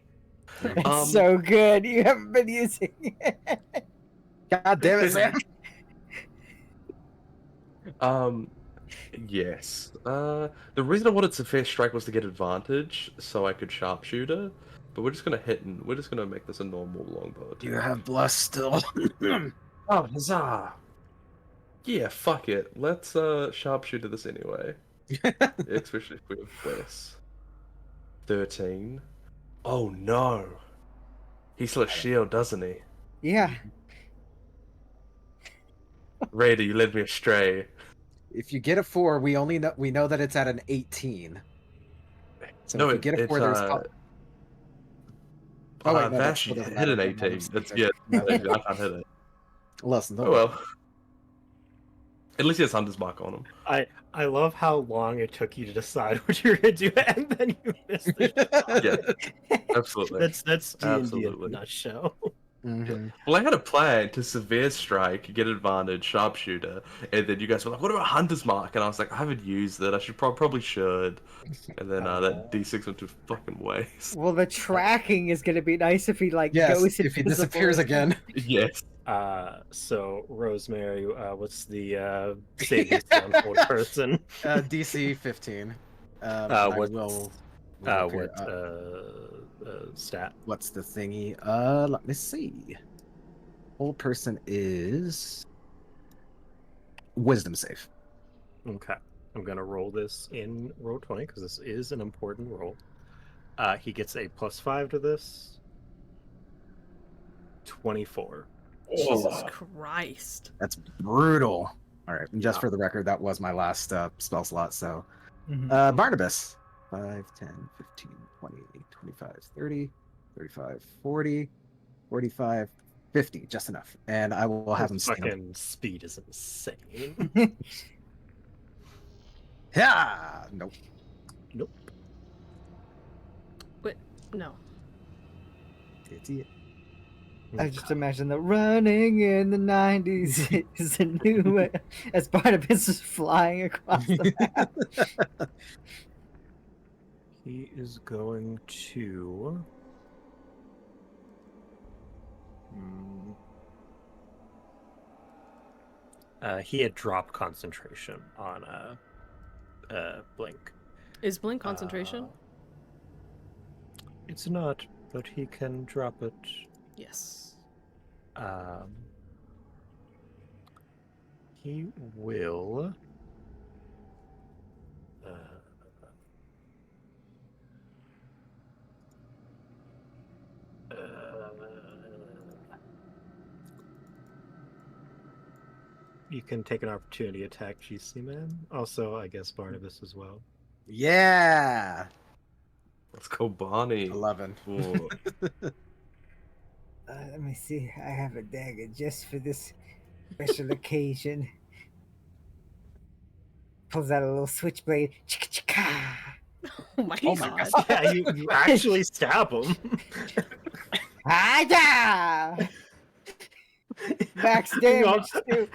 It's so good. You haven't been using it. God damn it, Sam. Yes. The reason I wanted Severe Strike was to get advantage, so I could sharpshooter. But we're just gonna we're just gonna make this a normal longbow. Do you have bless still? Oh, huzzah! Yeah, fuck it. Let's sharpshooter this anyway. Especially if we have bless. 13. Oh no! He still has shield, doesn't he? Yeah. Raider, you led me astray. If you get a 4, we know that it's at an 18. So No, if you get a 4, there's. Oh wait, no, Vash that doesn't hit an matter. 18. That's yeah. I can't hit it. Listen, Oh well. At least he has Hunter's Mark on him. I love how long it took you to decide what you were gonna do, and then you missed it. Yeah, absolutely. That's D&D in a Absolutely. nutshell. Well, I had a plan to severe strike, get advantage, sharpshooter, and then you guys were like, "What about Hunter's Mark?" And I was like, "I haven't used it. I should probably should." And then that D6 went to fucking waste. Well, the tracking is gonna be nice if he goes if he invisible. disappears again. Yes. So Rosemary, what's the saving throw for one person? DC 15. What What stat? What's the thingy? Let me see. Whole person is wisdom save. Okay, I'm gonna roll this in roll 20 because this is an important roll. He gets a +5 to this. 24. Jesus Christ. That's brutal. All right, and just for the record, that was my last spell slot. So, Barnabas, 5, 10, 15, 20, 25, 30, 35, 40, 45, 50, just enough. And I will have him His stand up. fucking speed is insane. Yeah, nope. Nope. Wait, no. It's it. I just imagine the running in the 90s is a new way as Barnabas is flying across the map. He is going to. He had dropped concentration on Blink. Is Blink concentration? It's not, but he can drop it. Yes. he will. You can take an opportunity attack, GC man. Also, I guess Barnabas as well. Yeah. Let's go, Barney. 11. Ooh. Let me see. I have a dagger just for this special occasion. Pulls out a little switchblade. Chicka-chicka. Oh my Oh my god. Yeah, you actually stab him. Ah-ya! Max You all- damage too.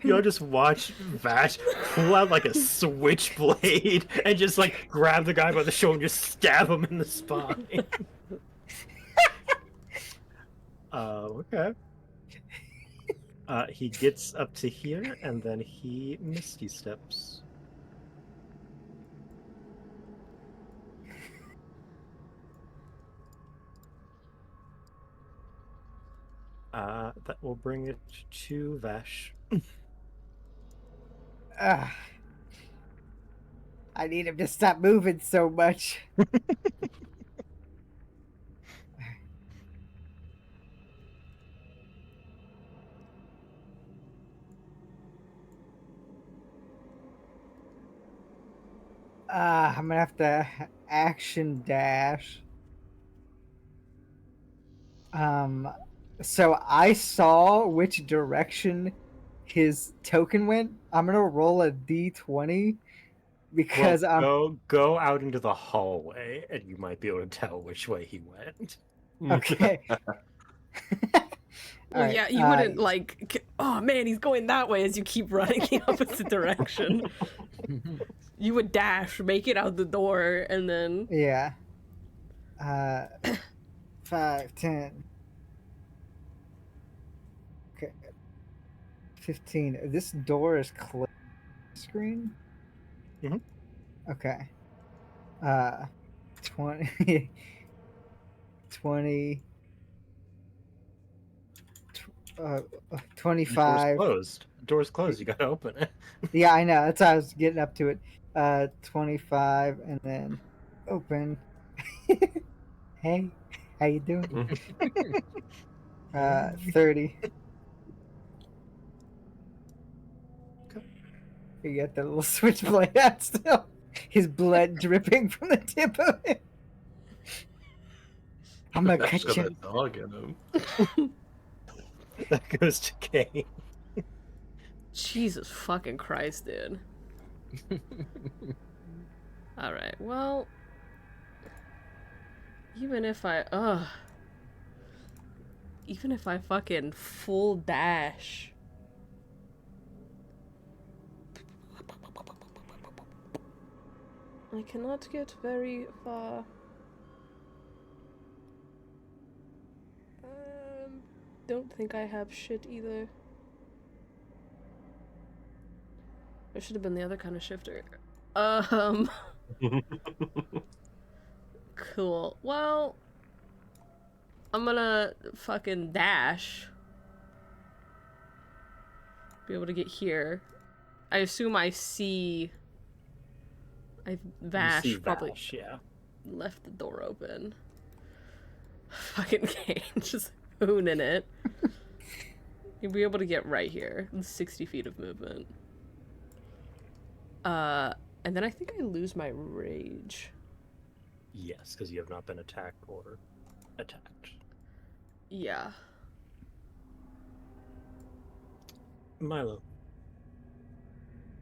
You all just watch Vash pull out like a switchblade and just like grab the guy by the shoulder and just stab him in the spine. Okay. He gets up to here and then he misty steps. That will bring it to Vash. Ah. I need him to stop moving so much. I'm gonna have to action dash. So I saw which direction his token went. I'm gonna roll a d20 because Go out into the hallway and you might be able to tell which way he went. okay. Well, Alright, yeah, you wouldn't like, oh man, he's going that way as you keep running the opposite direction. You would dash, make it out the door, and then. Yeah. 5, 10. Okay. 15. This door is closed. Screen. Mhm. Okay. 20. 20. 25. Door's closed. You gotta open it. Yeah, I know. That's how I was getting up to it. 25 and then open. Hey, how you doing? 30. Okay. You got the little switchblade out still. His blood dripping from the tip of it. I'm gonna Vash cut got you. that dog in him. That goes to Kane. Jesus fucking Christ, dude. Alright, well. Even if I fucking full dash. I cannot get very far. Don't think I have shit either. There should have been the other kind of shifter. Cool. Well, I'm gonna fucking dash. Be able to get here. I assume I see. Vash You see probably Vash, yeah. left the door open. Fucking Kane just hooning it. You'll be able to get right here. 60 feet of movement. And then I think I lose my rage. Yes, because you have not been attacked or attacked. Yeah. Milo.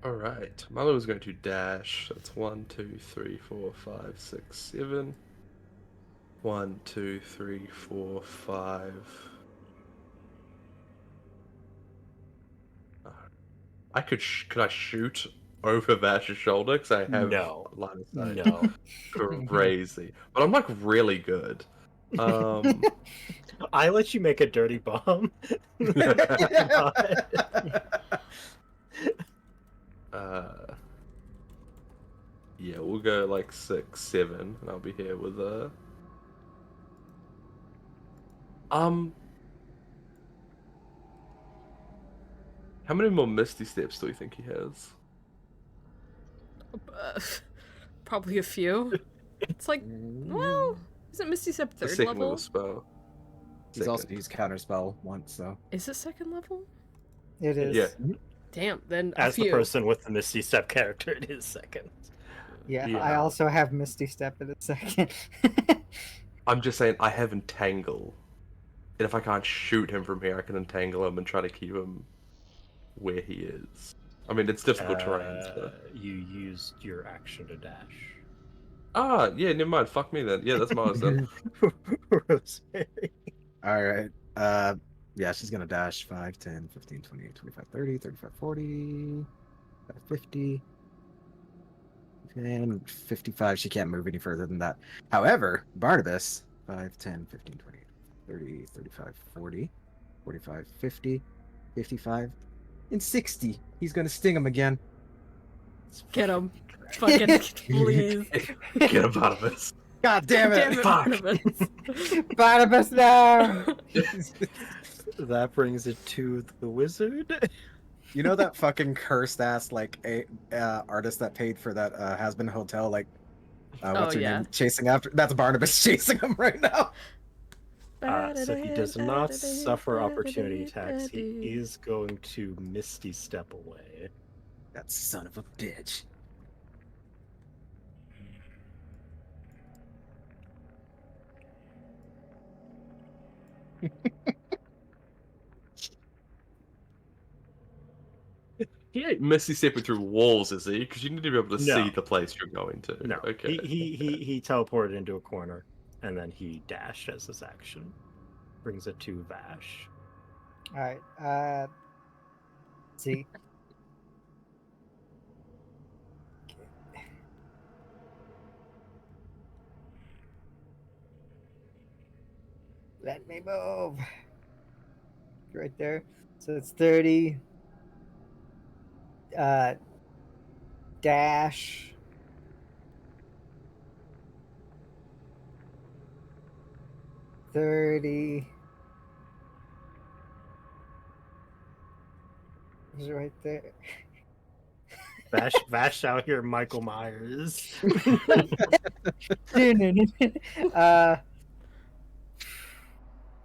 Alright. Milo is going to dash. That's 1, 2, 3, 4, 5, 6, 7. 1, 2, 3, 4, 5. Could I shoot over Vash's shoulder? Because I have No. line of sight. No. Crazy. But I'm like really good. I let you make a dirty bomb. Yeah, we'll go like 6, 7, and I'll be here with a. How many more Misty Steps do you think he has? Probably a few. It's like, well, isn't Misty Step The third second level? spell. He's also Second. used counterspell once, so. Is it second level? It is. Yeah. Damn, then a As the few. person with the Misty Step character, it is second. Yeah, I Yeah. also have Misty Step in a second. I'm just saying I have Entangle. And if I can't shoot him from here, I can entangle him and try to keep him where he is. I mean, it's difficult terrain, so. You used your action to dash. Ah, yeah, never mind. Fuck me then. Yeah, that's Mars then. Rosemary. Alright. Yeah, she's gonna dash 5, 10, 15, 20, 25, 30, 35, 40, 50, and 55. She can't move any further than that. However, Barnabas, 5, 10, 15, 20, 30, 35, 40, 45, 50, 55, and 60. He's gonna sting him again. Get him. Fucking please. Get him out of this. God damn it! Damn it, Fuck. Barnabas. Barnabas, no! That brings it to the wizard. You know that fucking cursed ass like artist that paid for that has-been hotel, like what's her yeah. name, chasing after? That's Barnabas chasing him right now. So he does not suffer opportunity attacks. He is going to Misty Step away. That son of a bitch. He ain't Misty stepping through walls, is he? Because you need to be able to No. see the place you're going to. No, Okay. he teleported into a corner, and then he dashed as his action. Brings it to Vash. Alright, see. Let me move. Right there. So it's 30. Dash. $30. Is it right there? Vash out here, Michael Myers.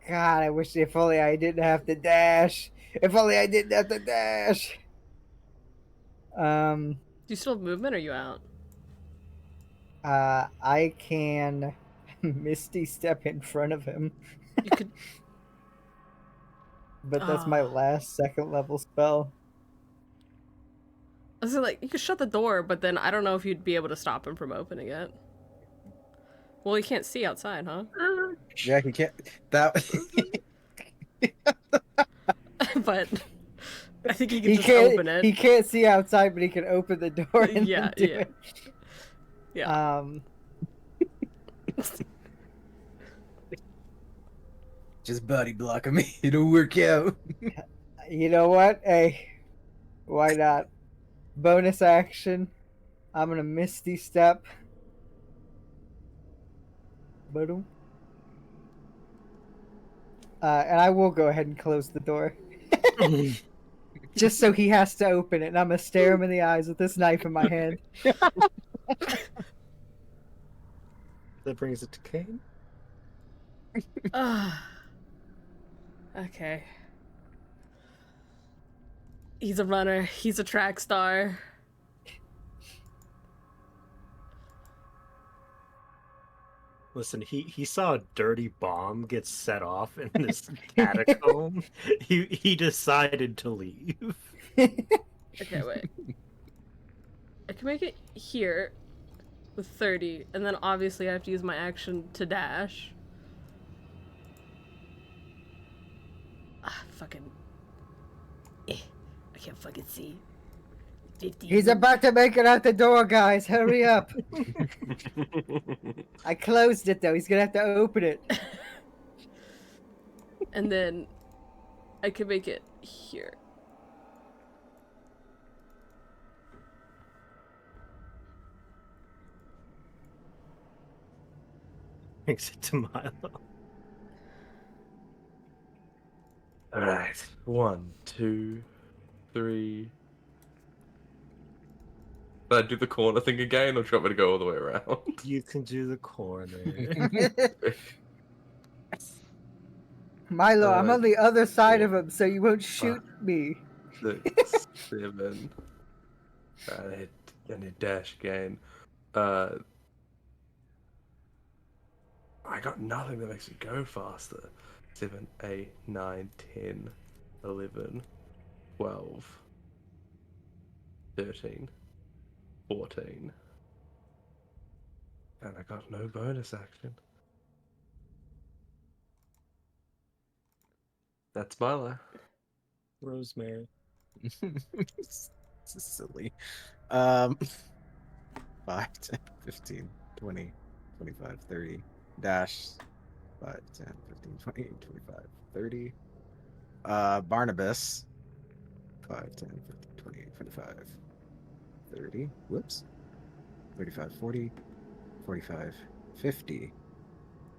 God, I wish if only I didn't have to dash. If only I didn't have to dash. Do you still have movement or are you out? I can Misty Step in front of him, You could. but that's my last second level spell. I was like, you could shut the door, but then I don't know if you'd be able to stop him from opening it. Well, he can't see outside, huh? Yeah, he can't. That. But I think he can He just can't. open it. He can't see outside, but he can open the door and Yeah, then do yeah. it. Yeah. Just buddy blocking me. It'll work out. You know what? Hey, why not? Bonus action. I'm gonna Misty Step. Boom. And I will go ahead and close the door. Just so he has to open it, and I'm gonna stare him in the eyes with this knife in my hand. That brings it to Kane. Okay. He's a runner. He's a track star. Listen, he saw a dirty bomb get set off in this catacomb. He decided to leave. Okay, wait. I can make it here with 30, and then obviously I have to use my action to dash. Fucking. I can't fucking see. 50. He's about to make it out the door, guys. Hurry up. I closed it, though. He's gonna have to open it. And then I can make it here. Makes it to Milo. Alright. 1, 2, 3. Did I do the corner thing again, or do you want me to go all the way around? You can do the corner. Milo, I'm on the other side of 4, him, so you won't shoot me. 6, 7. I need dash again. I got nothing that makes me go faster. 7, 8, 9, 10, 11, 12, 13, 14. And I got no bonus action. That's Milo. Rosemary. This is silly. 5, 10, 15, 20, 25, 30. Dash. 5, 10, 15, 20, 25, 30. Barnabas. 5, 10, 15, 20, 25, 30. Whoops. 35, 40, 45, 50,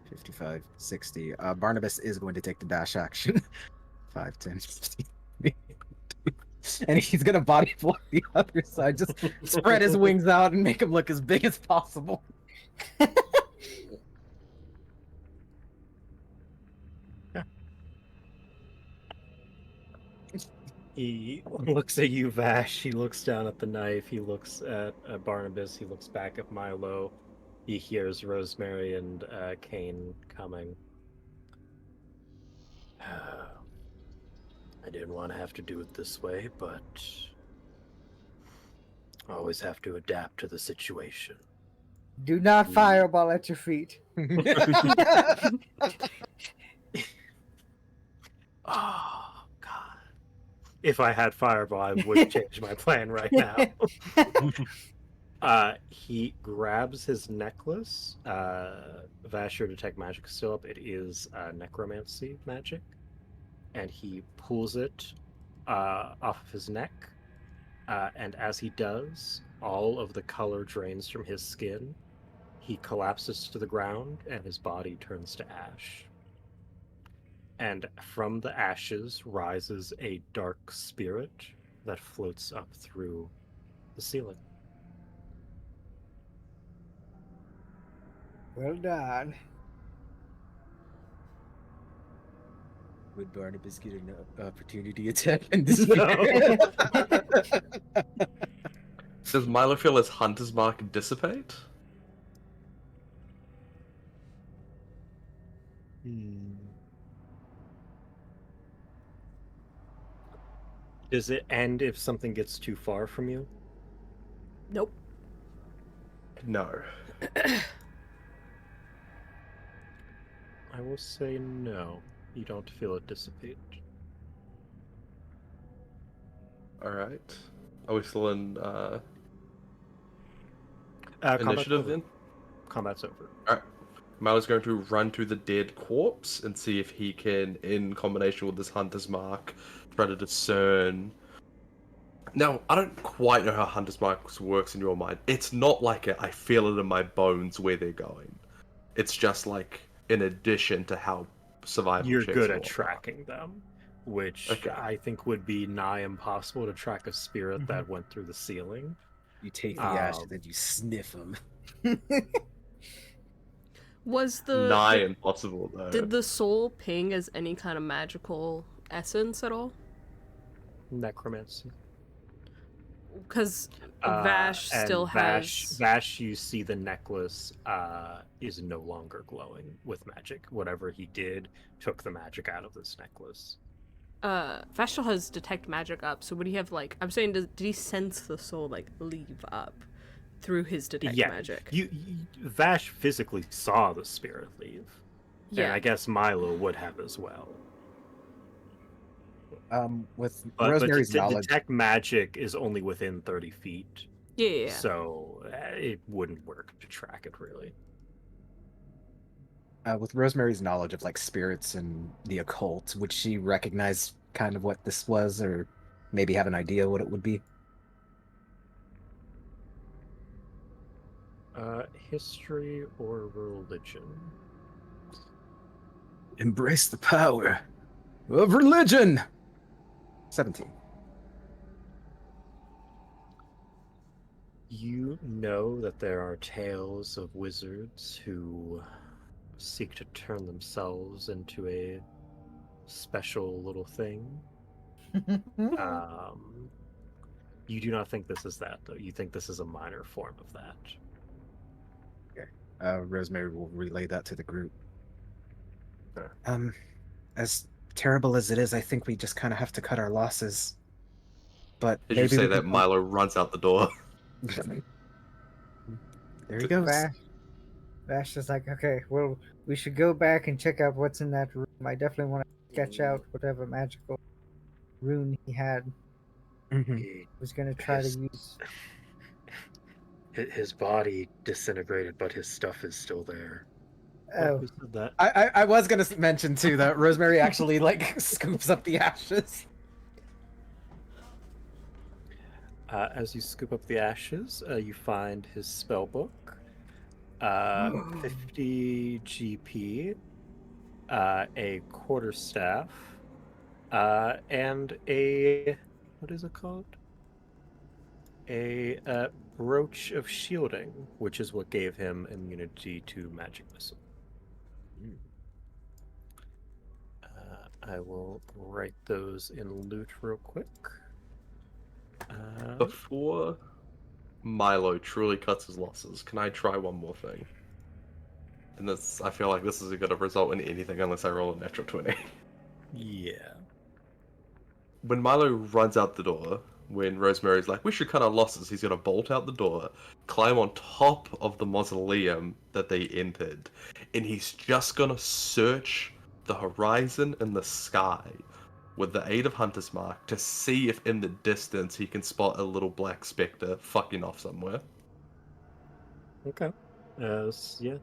55, 60. Barnabas is going to take the dash action. 5, 10, 15, 20, and he's gonna body block the other side. Just spread his wings out and make him look as big as possible. He looks at you, Vash. He looks down at the knife. He looks at Barnabas. He looks back at Milo. He hears Rosemary and Kane coming. I didn't want to have to do it this way, but I always have to adapt to the situation. Do not fireball at your feet. Oh, God. If I had Fireball, I would change my plan right now. He grabs his necklace. Vash, your detect magic is still up. It is necromancy magic. And he pulls it off of his neck. And as he does, all of the color drains from his skin. He collapses to the ground, and his body turns to ash. And from the ashes rises a dark spirit that floats up through the ceiling. Well done. Would Barnabas get an opportunity attack in this? No. Does Milo feel his hunter's mark dissipate? Does it end if something gets too far from you? Nope. No. I will say no. You don't feel it dissipate. Alright. Are we still in Combat's initiative over. then? Combat's over. Alright. Milo's going to run to the dead corpse and see if he can, in combination with this hunter's mark, try to discern. Now, I don't quite know how hunter's mark works in your mind. It's not like I feel it in my bones where they're going. It's just like in addition to how survival You're checks good at work. tracking them, which Okay. I think would be nigh impossible to track a spirit that went through the ceiling. You take the ashes and you sniff them. Was Nigh impossible though. did the soul ping as any kind of magical essence at all? Necromancy. Because Vash And still Vash, has. Vash, you see the necklace is no longer glowing with magic. Whatever he did took the magic out of this necklace. Vash still has detect magic up. So would he have like? I'm saying, did he sense the soul like leave up through his detect magic? You Vash physically saw the spirit leave. Yeah. And I guess Milo would have as well. With But Rosemary's knowledge, detect magic is only within 30 feet. Yeah. So it wouldn't work to track it really. with Rosemary's knowledge of like spirits and the occult, would she recognize kind of what this was, or maybe have an idea what it would be? History or religion? Embrace the power of religion. 17. You know that there are tales of wizards who seek to turn themselves into a special little thing. Um, you do not think this is that, though. You think this is a minor form of that. Rosemary will relay that to the group. Huh. As terrible as it is, I think we just kind of have to cut our losses. But As you maybe say we that, can... Milo runs out the door. There he goes. Vash is like, okay, well, we should go back and check out what's in that room. I definitely want to sketch out whatever magical rune he had. Mhm. Was going to try to His- use. His body disintegrated, but his stuff is still there. Oh, Who said that? I was gonna mention too that Rosemary actually like scoops up the ashes. As you scoop up the ashes, you find his spell book, 50 GP, a quarterstaff, and a what is it called? A brooch of shielding, which is what gave him immunity to magic missile. I will write those in loot real quick. Before Milo truly cuts his losses, can I try one more thing? And this, I feel like this isn't going to result in anything unless I roll a natural 20. Yeah. When Milo runs out the door, when Rosemary's like, we should cut our losses, he's going to bolt out the door, climb on top of the mausoleum that they entered, and he's just going to search the horizon and the sky with the aid of Hunter's Mark to see if in the distance he can spot a little black spectre fucking off somewhere. Okay. Yeah.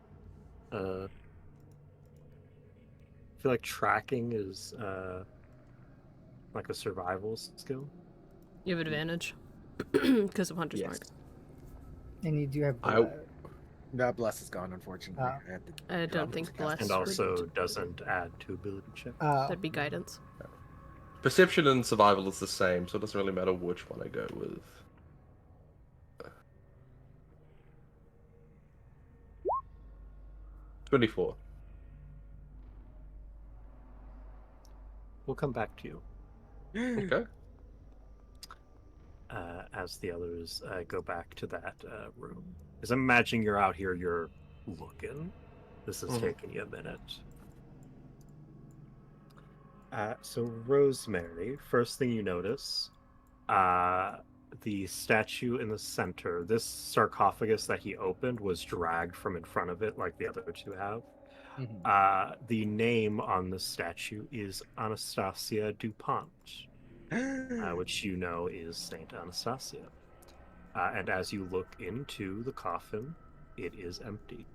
I feel like tracking is like a survival skill. You have advantage because of Hunter's Mark. and you do have I- blood. No, bless is gone, unfortunately. Oh. I had to I drop don't it think to cast bless And would- also doesn't add to ability check. That'd be guidance. Perception and survival is the same, so it doesn't really matter which one I go with. "24. We'll come back to you Okay. as the others go back to that room. Because I'm imagining you're out here, you're looking. This is taking you a minute. So Rosemary, first thing you notice, the statue in the center, this sarcophagus that he opened was dragged from in front of it like the other two have. The name on the statue is Anastasia Dupont, which you know is Saint Anastasia. And as you look into the coffin, it is empty.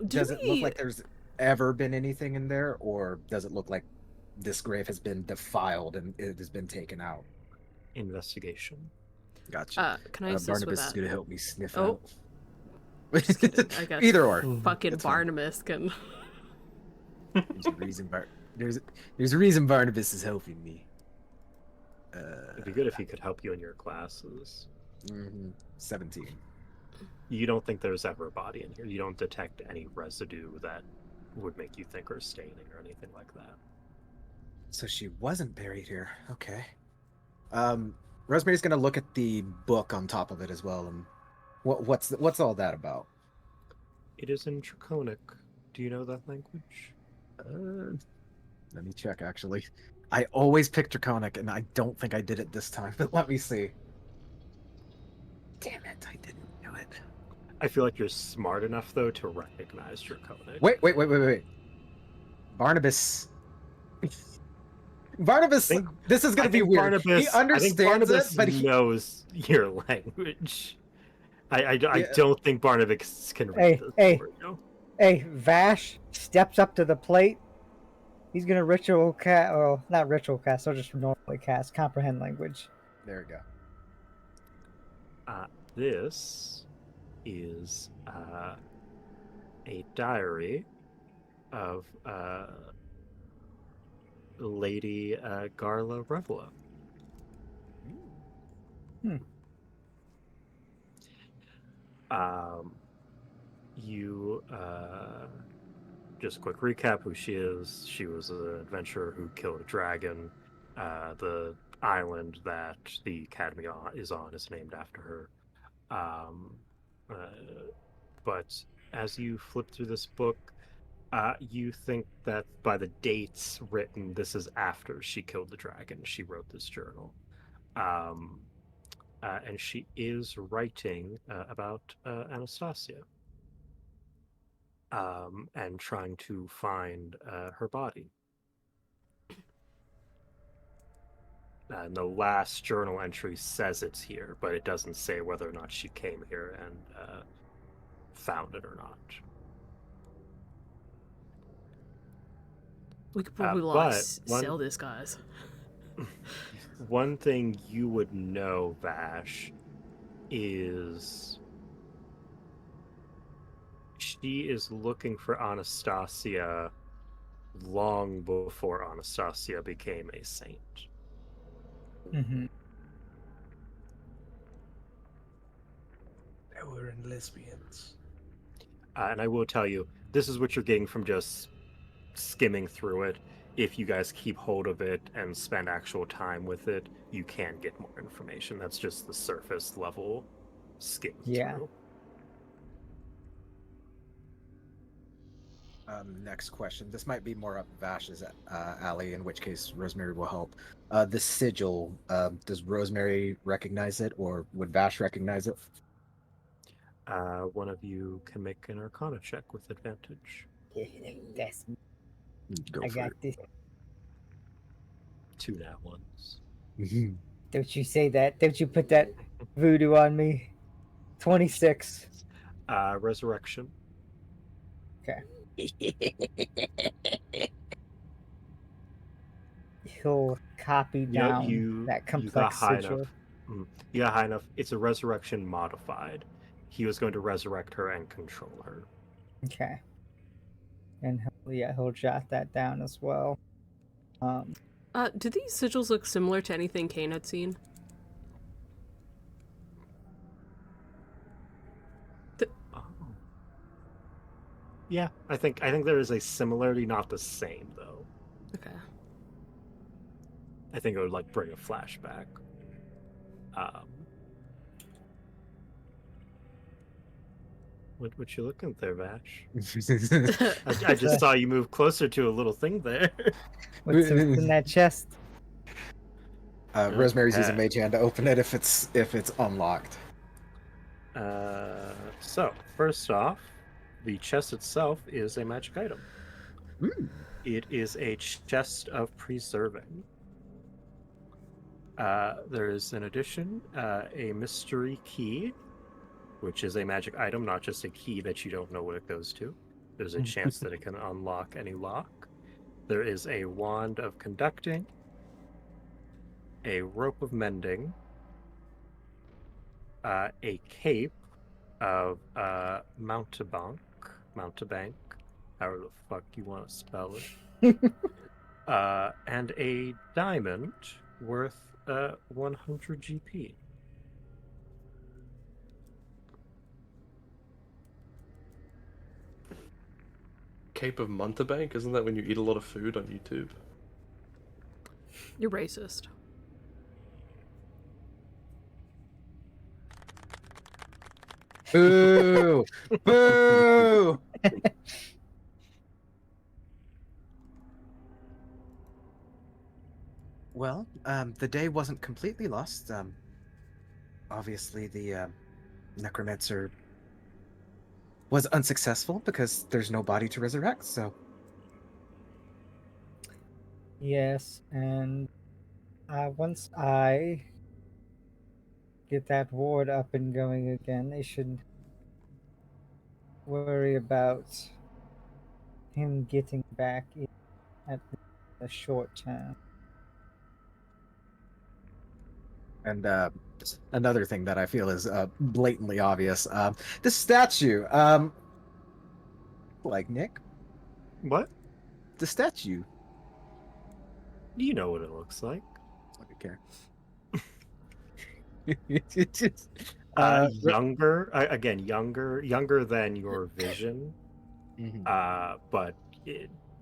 Does it look like there's ever been anything in there, or does it look like this grave has been defiled and it has been taken out? Investigation. Gotcha. Can I assist Barnabas with is that? going to help me sniff Oh. out. Just kidding, I guess. Either or. Fucking It's fine. Barnabas can. There's a reason. There's a reason Barnabas is helping me. It'd be good if he could help you in your classes. 17. You don't think there's ever a body in here. You don't detect any residue that would make you think or staining or anything like that. So she wasn't buried here. Okay. Rosemary's gonna look at the book on top of it as well. And what's all that about? It is in Draconic. Do you know that language? Let me check. Actually, I always pick Draconic, and I don't think I did it this time. But let me see. Damn it! I didn't do it. I feel like you're smart enough though to recognize Draconic. Wait. Barnabas. Barnabas, this is gonna be weird. He understands it, but he knows your language. I don't think Barnabas can read this Hey. for you. Hey, Vash steps up to the plate. He's gonna ritual cast, or not ritual cast, or just normally cast comprehend language. There we go. This is a diary of Lady Garla Revela. You just a quick recap who she is. She was an adventurer who killed a dragon. The island that the academy is on is named after her. Um, but as you flip through this book, you think that by the dates written, this is after she killed the dragon. She wrote this journal. Um, and she is writing about Anastasia and trying to find her body. And the last journal entry says it's here, but it doesn't say whether or not she came here and found it or not. We could probably sell this, guys. One thing you would know, Vash, is she is looking for Anastasia long before Anastasia became a saint. Mm-hmm. They were in lesbians. And I will tell you, this is what you're getting from just skimming through it. If you guys keep hold of it and spend actual time with it, you can get more information. That's just the surface level skim through. Next question. This might be more up Vash's alley, in which case Rosemary will help. The sigil, does Rosemary recognize it, or would Vash recognize it? One of you can make an Arcana check with advantage. That's Go I for got it. this. 2 nat ones. Don't you say that. Don't you put that voodoo on me. 26. Resurrection. Okay. He'll copy down that complex sigil. You got high enough. It's a resurrection modified. He was going to resurrect her and control her. Okay. And he'll jot that down as well. Do these sigils look similar to anything Kane had seen? Yeah, I think there is a similarity, not the same though. Okay. I think it would like bring a flashback. What you looking at there, Vash? I just saw you move closer to a little thing there. What's in that chest? Rosemary's using Mage Hand to open it if it's unlocked. So first off, the chest itself is a magic item. It is a chest of preserving. There is, in addition, a mystery key, which is a magic item, not just a key that you don't know what it goes to. There's a chance that it can unlock any lock. There is a wand of conducting, a rope of mending, a cape of mountebank, however the fuck you want to spell it, and a diamond worth 100 GP. Cape of Montebank? Isn't that when you eat a lot of food on YouTube? You're racist. Boo! Boo! Well, the day wasn't completely lost. Obviously, the necromancer was unsuccessful because there's no body to resurrect, so... Yes, and once I get that ward up and going again, they should worry about him getting back in at the short term. And another thing that I feel is blatantly obvious. The statue. Like Nick? What? The statue. You know what it looks like. Okay. Younger, again, younger than your vision, Mhm, but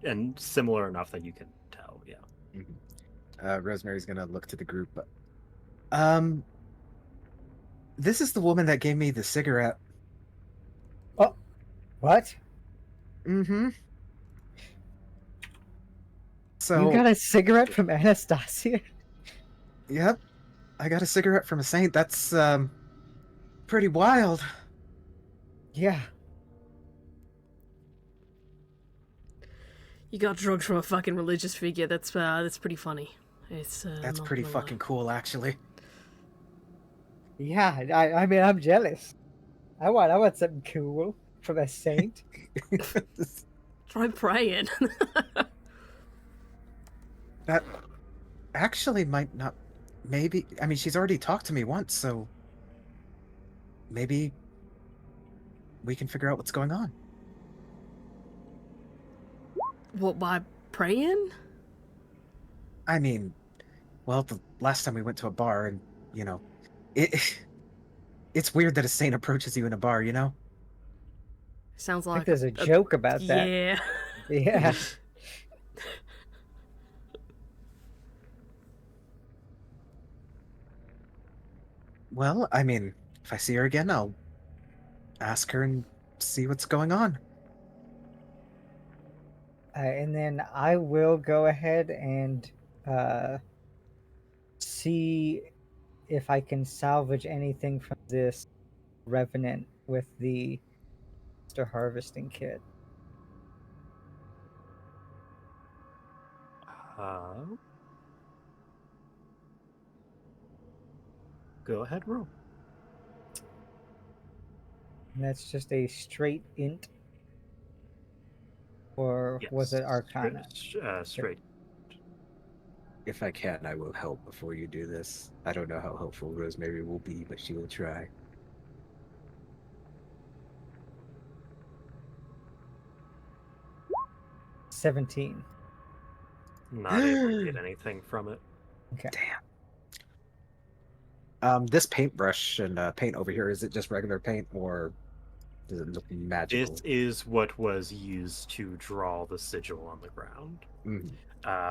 and similar enough that you can tell. Yeah. Rosemary's gonna look to the group. Um, this is the woman that gave me the cigarette. Oh, what? Mm-hmm. You So, got a cigarette from Anastasia? yep, I got a cigarette from a saint. That's pretty wild. Yeah. You got drugs from a fucking religious figure. That's pretty funny. It's That's not pretty gonna lie. fucking cool, actually. Yeah, I mean, I'm jealous. I want something cool from a saint. Try praying. That actually might not. Maybe. I mean, she's already talked to me once, so maybe we can figure out what's going on. What, by praying? I mean, well, the last time we went to a bar, and you know, it it's weird that a saint approaches you in a bar. You know. Sounds I like think there's a joke about that. yeah. Yeah. Well, I mean, if I see her again, I'll ask her and see what's going on. And then I will go ahead and uh, see if I can salvage anything from this revenant with the monster harvesting kit. Go ahead, roll. And that's just a straight int. Or was it Arcana? Straight. If I can, I will help before you do this. I don't know how helpful Rosemary will be, but she will try. $17. Not able to get anything from it. Okay. Damn. This paintbrush and paint over here, is it just regular paint or does it look magical? This is what was used to draw the sigil on the ground. Mhm.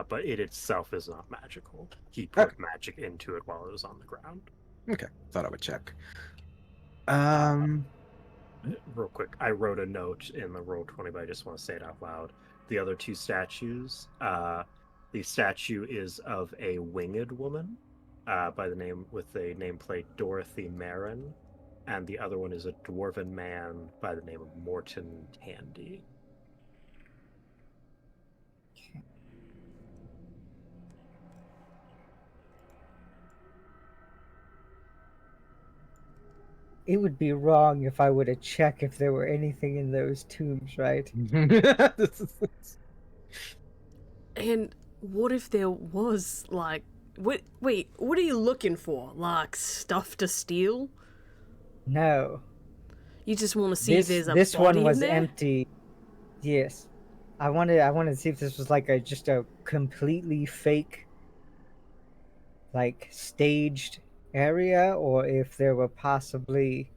But it itself is not magical. He put magic into it while it was on the ground. Okay, thought I would check. Real quick, I wrote a note in the Roll20, but I just want to say it out loud. The other two statues, the statue is of a winged woman by the name with the nameplate Dorothy Marin, and the other one is a dwarven man by the name of Morton Tandy. It would be wrong if I were to check if there were anything in those tombs, right? And what if there was like wait, what are you looking for? Like stuff to steal? No. You just want to see if there's a this body one was in there? empty. Yes. I wanted to see if this was like just a completely fake, like staged area, or if there were possibly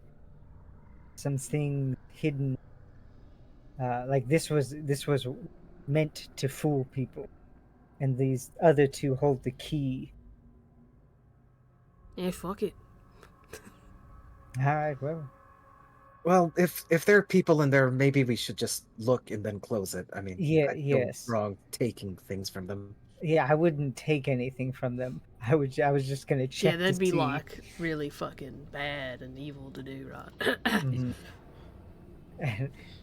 something hidden. Like this was meant to fool people, and these other two hold the key. Yeah, fuck it. All right, well. Well, if there are people in there, maybe we should just look and then close it. I mean, Yeah, I feel yes. wrong taking things from them. Yeah, I wouldn't take anything from them. I was just gonna check. Yeah, that'd to be see. like really fucking bad and evil to do, right? Mhm.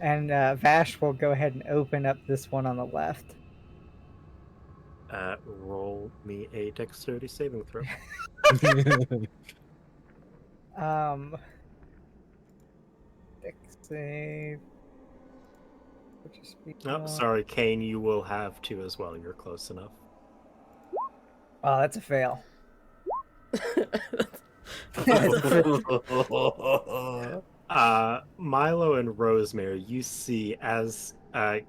And Vash will go ahead and open up this one on the left. Roll me a dexterity saving throw. Dex save. Would just be Oh, one. sorry, Kane, you will have to as well. You're close enough. Oh, that's a fail. Milo and Rosemary, you see as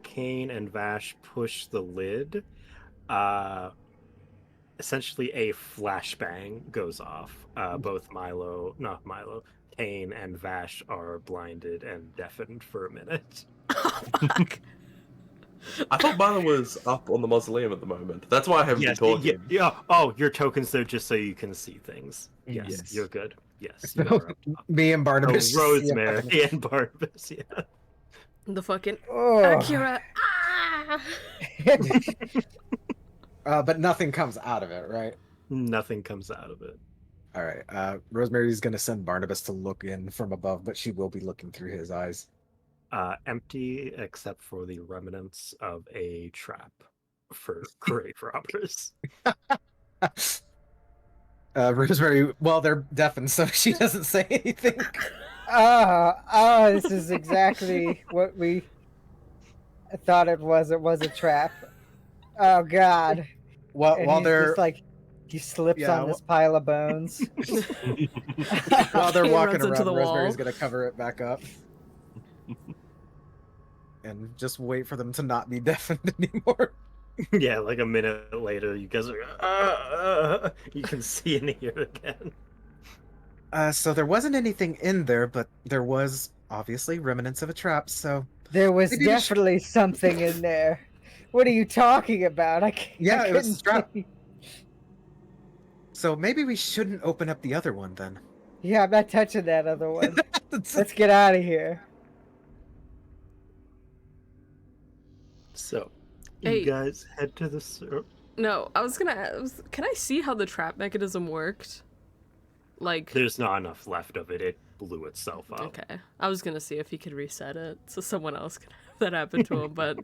Kane and Vash push the lid, essentially a flashbang goes off. Both Kane and Vash are blinded and deafened for a minute. Oh, fuck. I thought Milo was up on the mausoleum at the moment. That's why I haven't been talking. Yeah. Oh, your token's there just so you can see things. Yes, Yes. you're good. Yes, So, you are up top. me and Oh, Barnabas. just see him Rosemary fucking- and Barnabas, yeah. The fucking Oh. Akira. Ah! But nothing comes out of it, right? Nothing comes out of it. All right. Rosemary's gonna send Barnabas to look in from above, but she will be looking through his eyes. Empty except for the remnants of a trap for grave robbers. Rosemary, well, they're deafened, so she doesn't say anything. This is exactly what we thought it was. It was a trap. Oh God! While And while he's they're just like he slips Yeah, on this pile of bones. while they're Kane walking runs into around, the Rosemary's wall. gonna cover it back up. And just wait for them to not be deafened anymore. Yeah, like a minute later, you guys are. You can see and hear again. So there wasn't anything in there, but there was obviously remnants of a trap, so There was Maybe we should- definitely something in there. What are you talking about? I can't. Yeah, I it was couldn't strap. see. so maybe we shouldn't open up the other one then. Yeah, I'm not touching that other one. Let's get out of here. So, Hey. you guys head to the. No, I was gonna ask, can I see how the trap mechanism worked? Like, There's not enough left of it. It blew itself up. okay. I was gonna see if he could reset it so someone else could have that happen to him, but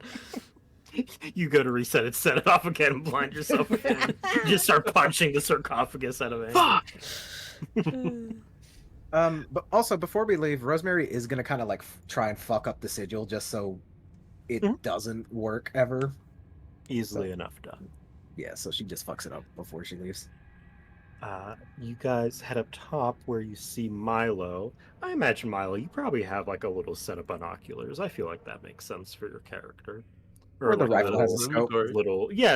You go to reset it, set it off again, and blind yourself again. You just start punching the sarcophagus out of it. Fuck! But also before we leave, Rosemary is gonna kind of like try and fuck up the sigil just so it Mhm. doesn't work ever. Easily enough done. Yeah, so she just fucks it up before she leaves. You guys head up top where you see Milo. I imagine, Milo, you probably have like a little set of binoculars. I feel like that makes sense for your character. Or the like rifle has a scope.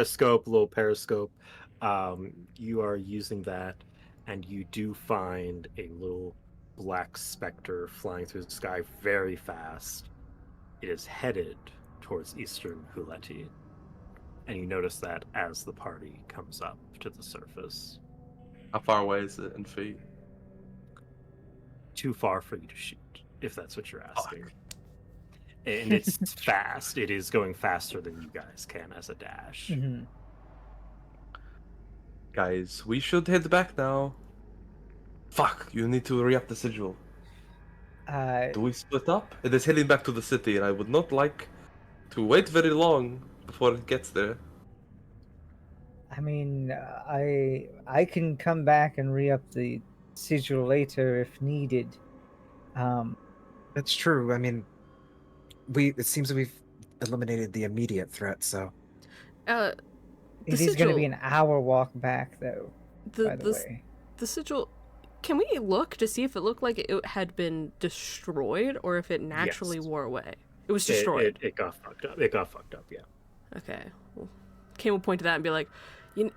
Scope, little periscope. You are using that, and you do find a little black specter flying through the sky very fast. It is headed towards eastern Huleti, and you notice that as the party comes up to the surface. How far away is it in feet? Too far for you to shoot, if that's what you're asking. And it's fast. It is going faster than you guys can as a dash. Mhm. Guys, we should head back now. Fuck, you need to re-up the sigil. Do we split up? It is heading back to the city, and I would not like to wait very long before it gets there. I mean, I can come back and re-up the sigil later if needed. That's true. I mean, it seems that we've eliminated the immediate threat, so the It is going to be sigil- an hour walk back, though. By the way, the sigil. Can we look to see if it looked like it had been destroyed or if it naturally Yes. wore away? It was destroyed. It got fucked up. It got fucked up, yeah. Okay. Well, Kane will point to that and be like,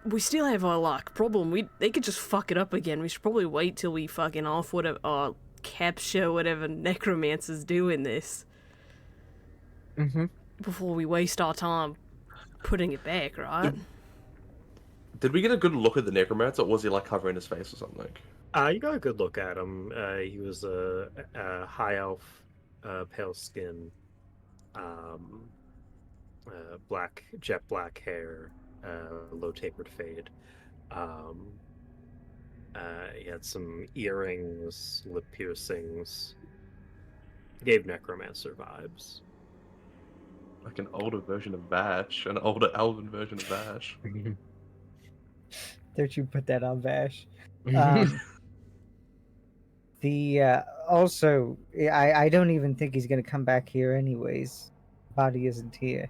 we still have our luck. Problem, they could just fuck it up again. We should probably wait till we fucking off whatever, capture whatever necromancer's doing this before we waste our time putting it back, right? Did we get a good look at the necromancer, or was he like covering his face or something? You got a good look at him. He was a high elf, pale skin, jet black hair, low tapered fade. He had some earrings, lip piercings. Gave necromancer vibes. Like an older version of Bash, an older elven version of Bash. don't you put that on Vash? Also, I don't even think he's going to come back here anyways. Body isn't here,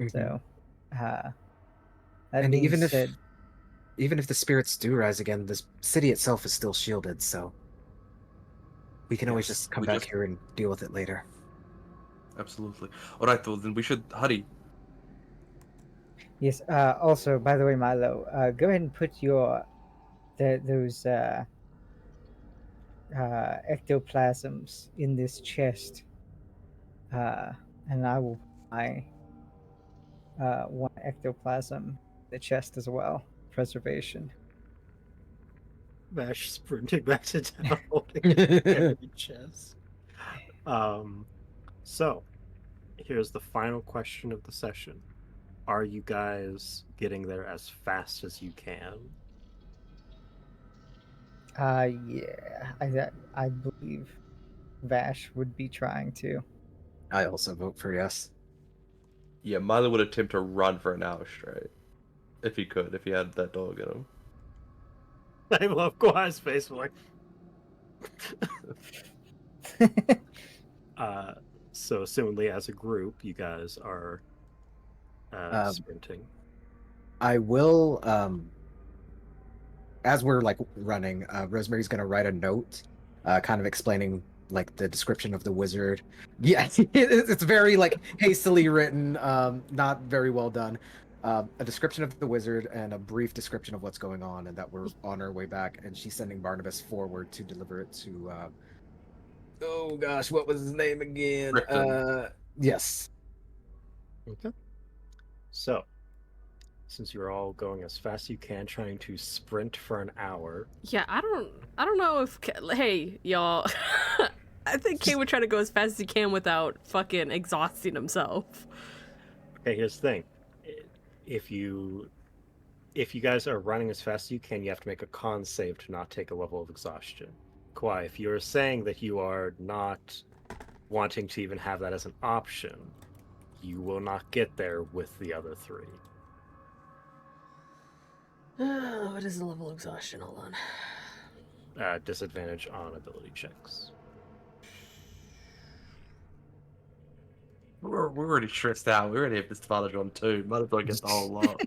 so. That And being even said, if the spirits do rise again, this city itself is still shielded, so we can always Yes, just come we back just- here and deal with it later. Absolutely. Alright, well then we should hurry. Yes. Also, by the way, Milo, go ahead and put those ectoplasms in this chest, and I will put my one ectoplasm in the chest as well. Preservation. Vash sprinting back to town holding an empty chest. So here's the final question of the session. Are you guys getting there as fast as you can? Yeah, I believe Vash would be trying to. I also vote for yes. Yeah, Milo would attempt to run for an hour straight. If he could, if he had that dog in him. I love Kawhi's face. Like, so assumingly as a group, you guys are sprinting. I will, as we're like running, Rosemary's gonna write a note, kind of explaining like the description of the wizard. Yeah, it's very like hastily written, not very well done. A description of the wizard and a brief description of what's going on, and that we're on our way back. And she's sending Barnabas forward to deliver it to. Oh gosh, what was his name again? Griffin. Yes. Okay. So, since you're all going as fast as you can, trying to sprint for an hour. Yeah, I don't know if hey y'all. I think Kay would try to go as fast as he can without fucking exhausting himself. Okay, here's the thing. If you guys are running as fast as you can, you have to make a con save to not take a level of exhaustion. Kawhi, if you're saying that you are not wanting to even have that as an option, you will not get there with the other three. What is the level of exhaustion? Hold on. Disadvantage on ability checks. We're already stressed out. We already have disadvantage on 2. Might as well get the whole lot.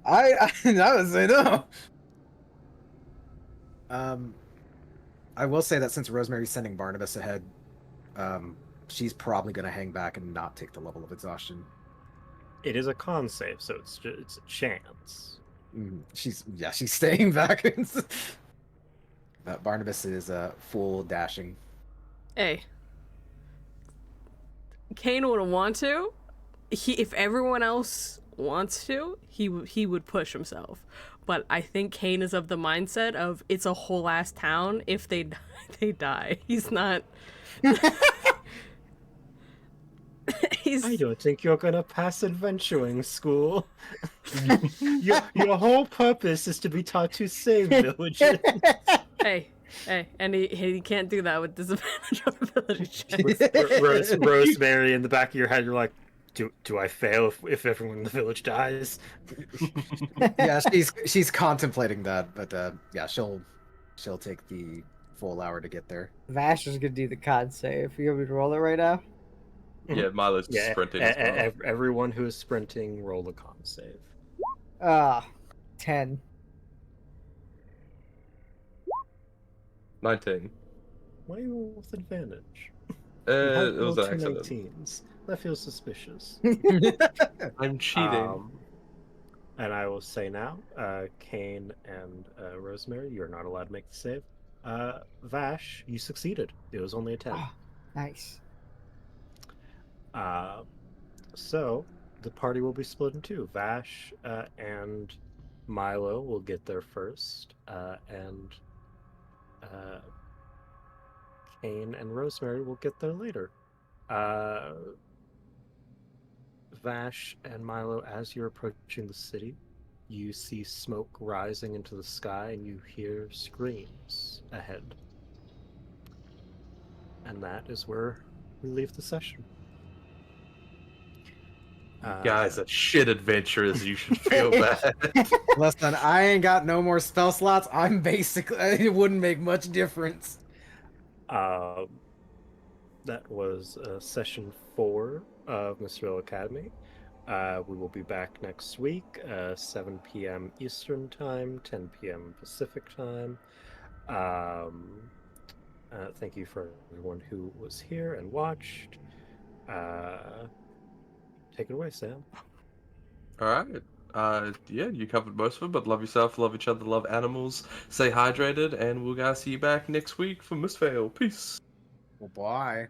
I would say no. I will say that since Rosemary's sending Barnabas ahead, she's probably going to hang back and not take the level of exhaustion. It is a con save, so it's a chance. She's staying back. Barnabas is full dashing. Hey, Kane would want to. If everyone else wants to, he would push himself. But I think Kane is of the mindset of it's a whole ass town. If they die, they die. He's not. I don't think you're gonna pass adventuring school. your whole purpose is to be taught to save villages. Hey, and he can't do that with disadvantage on ability checks. With Rosemary in the back of your head, you're like, do I fail if everyone in the village dies? Yeah, she's contemplating that, but yeah, she'll take the full hour to get there. Vash is gonna do the con save. You want me to roll it right now? Yeah, Milo's sprinting as well. Everyone who is sprinting, roll a con save. 10. 19. Why are you roll with advantage? It was an two accident. 19s. That feels suspicious. I'm cheating. And I will say now, Kane and Rosemary, you're not allowed to make the save. Vash, you succeeded. It was only a 10. Oh, nice. So the party will be split in two. Vash and Milo will get there first, and Kane and Rosemary will get there later. Vash and Milo, as you're approaching the city, you see smoke rising into the sky and you hear screams ahead. And that is where we leave the session. You guys are shit adventurers. You should feel bad. Listen, I ain't got no more spell slots. I'm basically, it wouldn't make much difference. That was session 4 of Mistveil Academy. We will be back next week, 7 p.m. Eastern Time, 10 p.m. Pacific Time. Thank you for everyone who was here and watched. Take it away, Sam. All right. Yeah, you covered most of it, but love yourself, love each other, love animals, stay hydrated, and we'll guys see you back next week for Mistveil. Peace. Well, bye.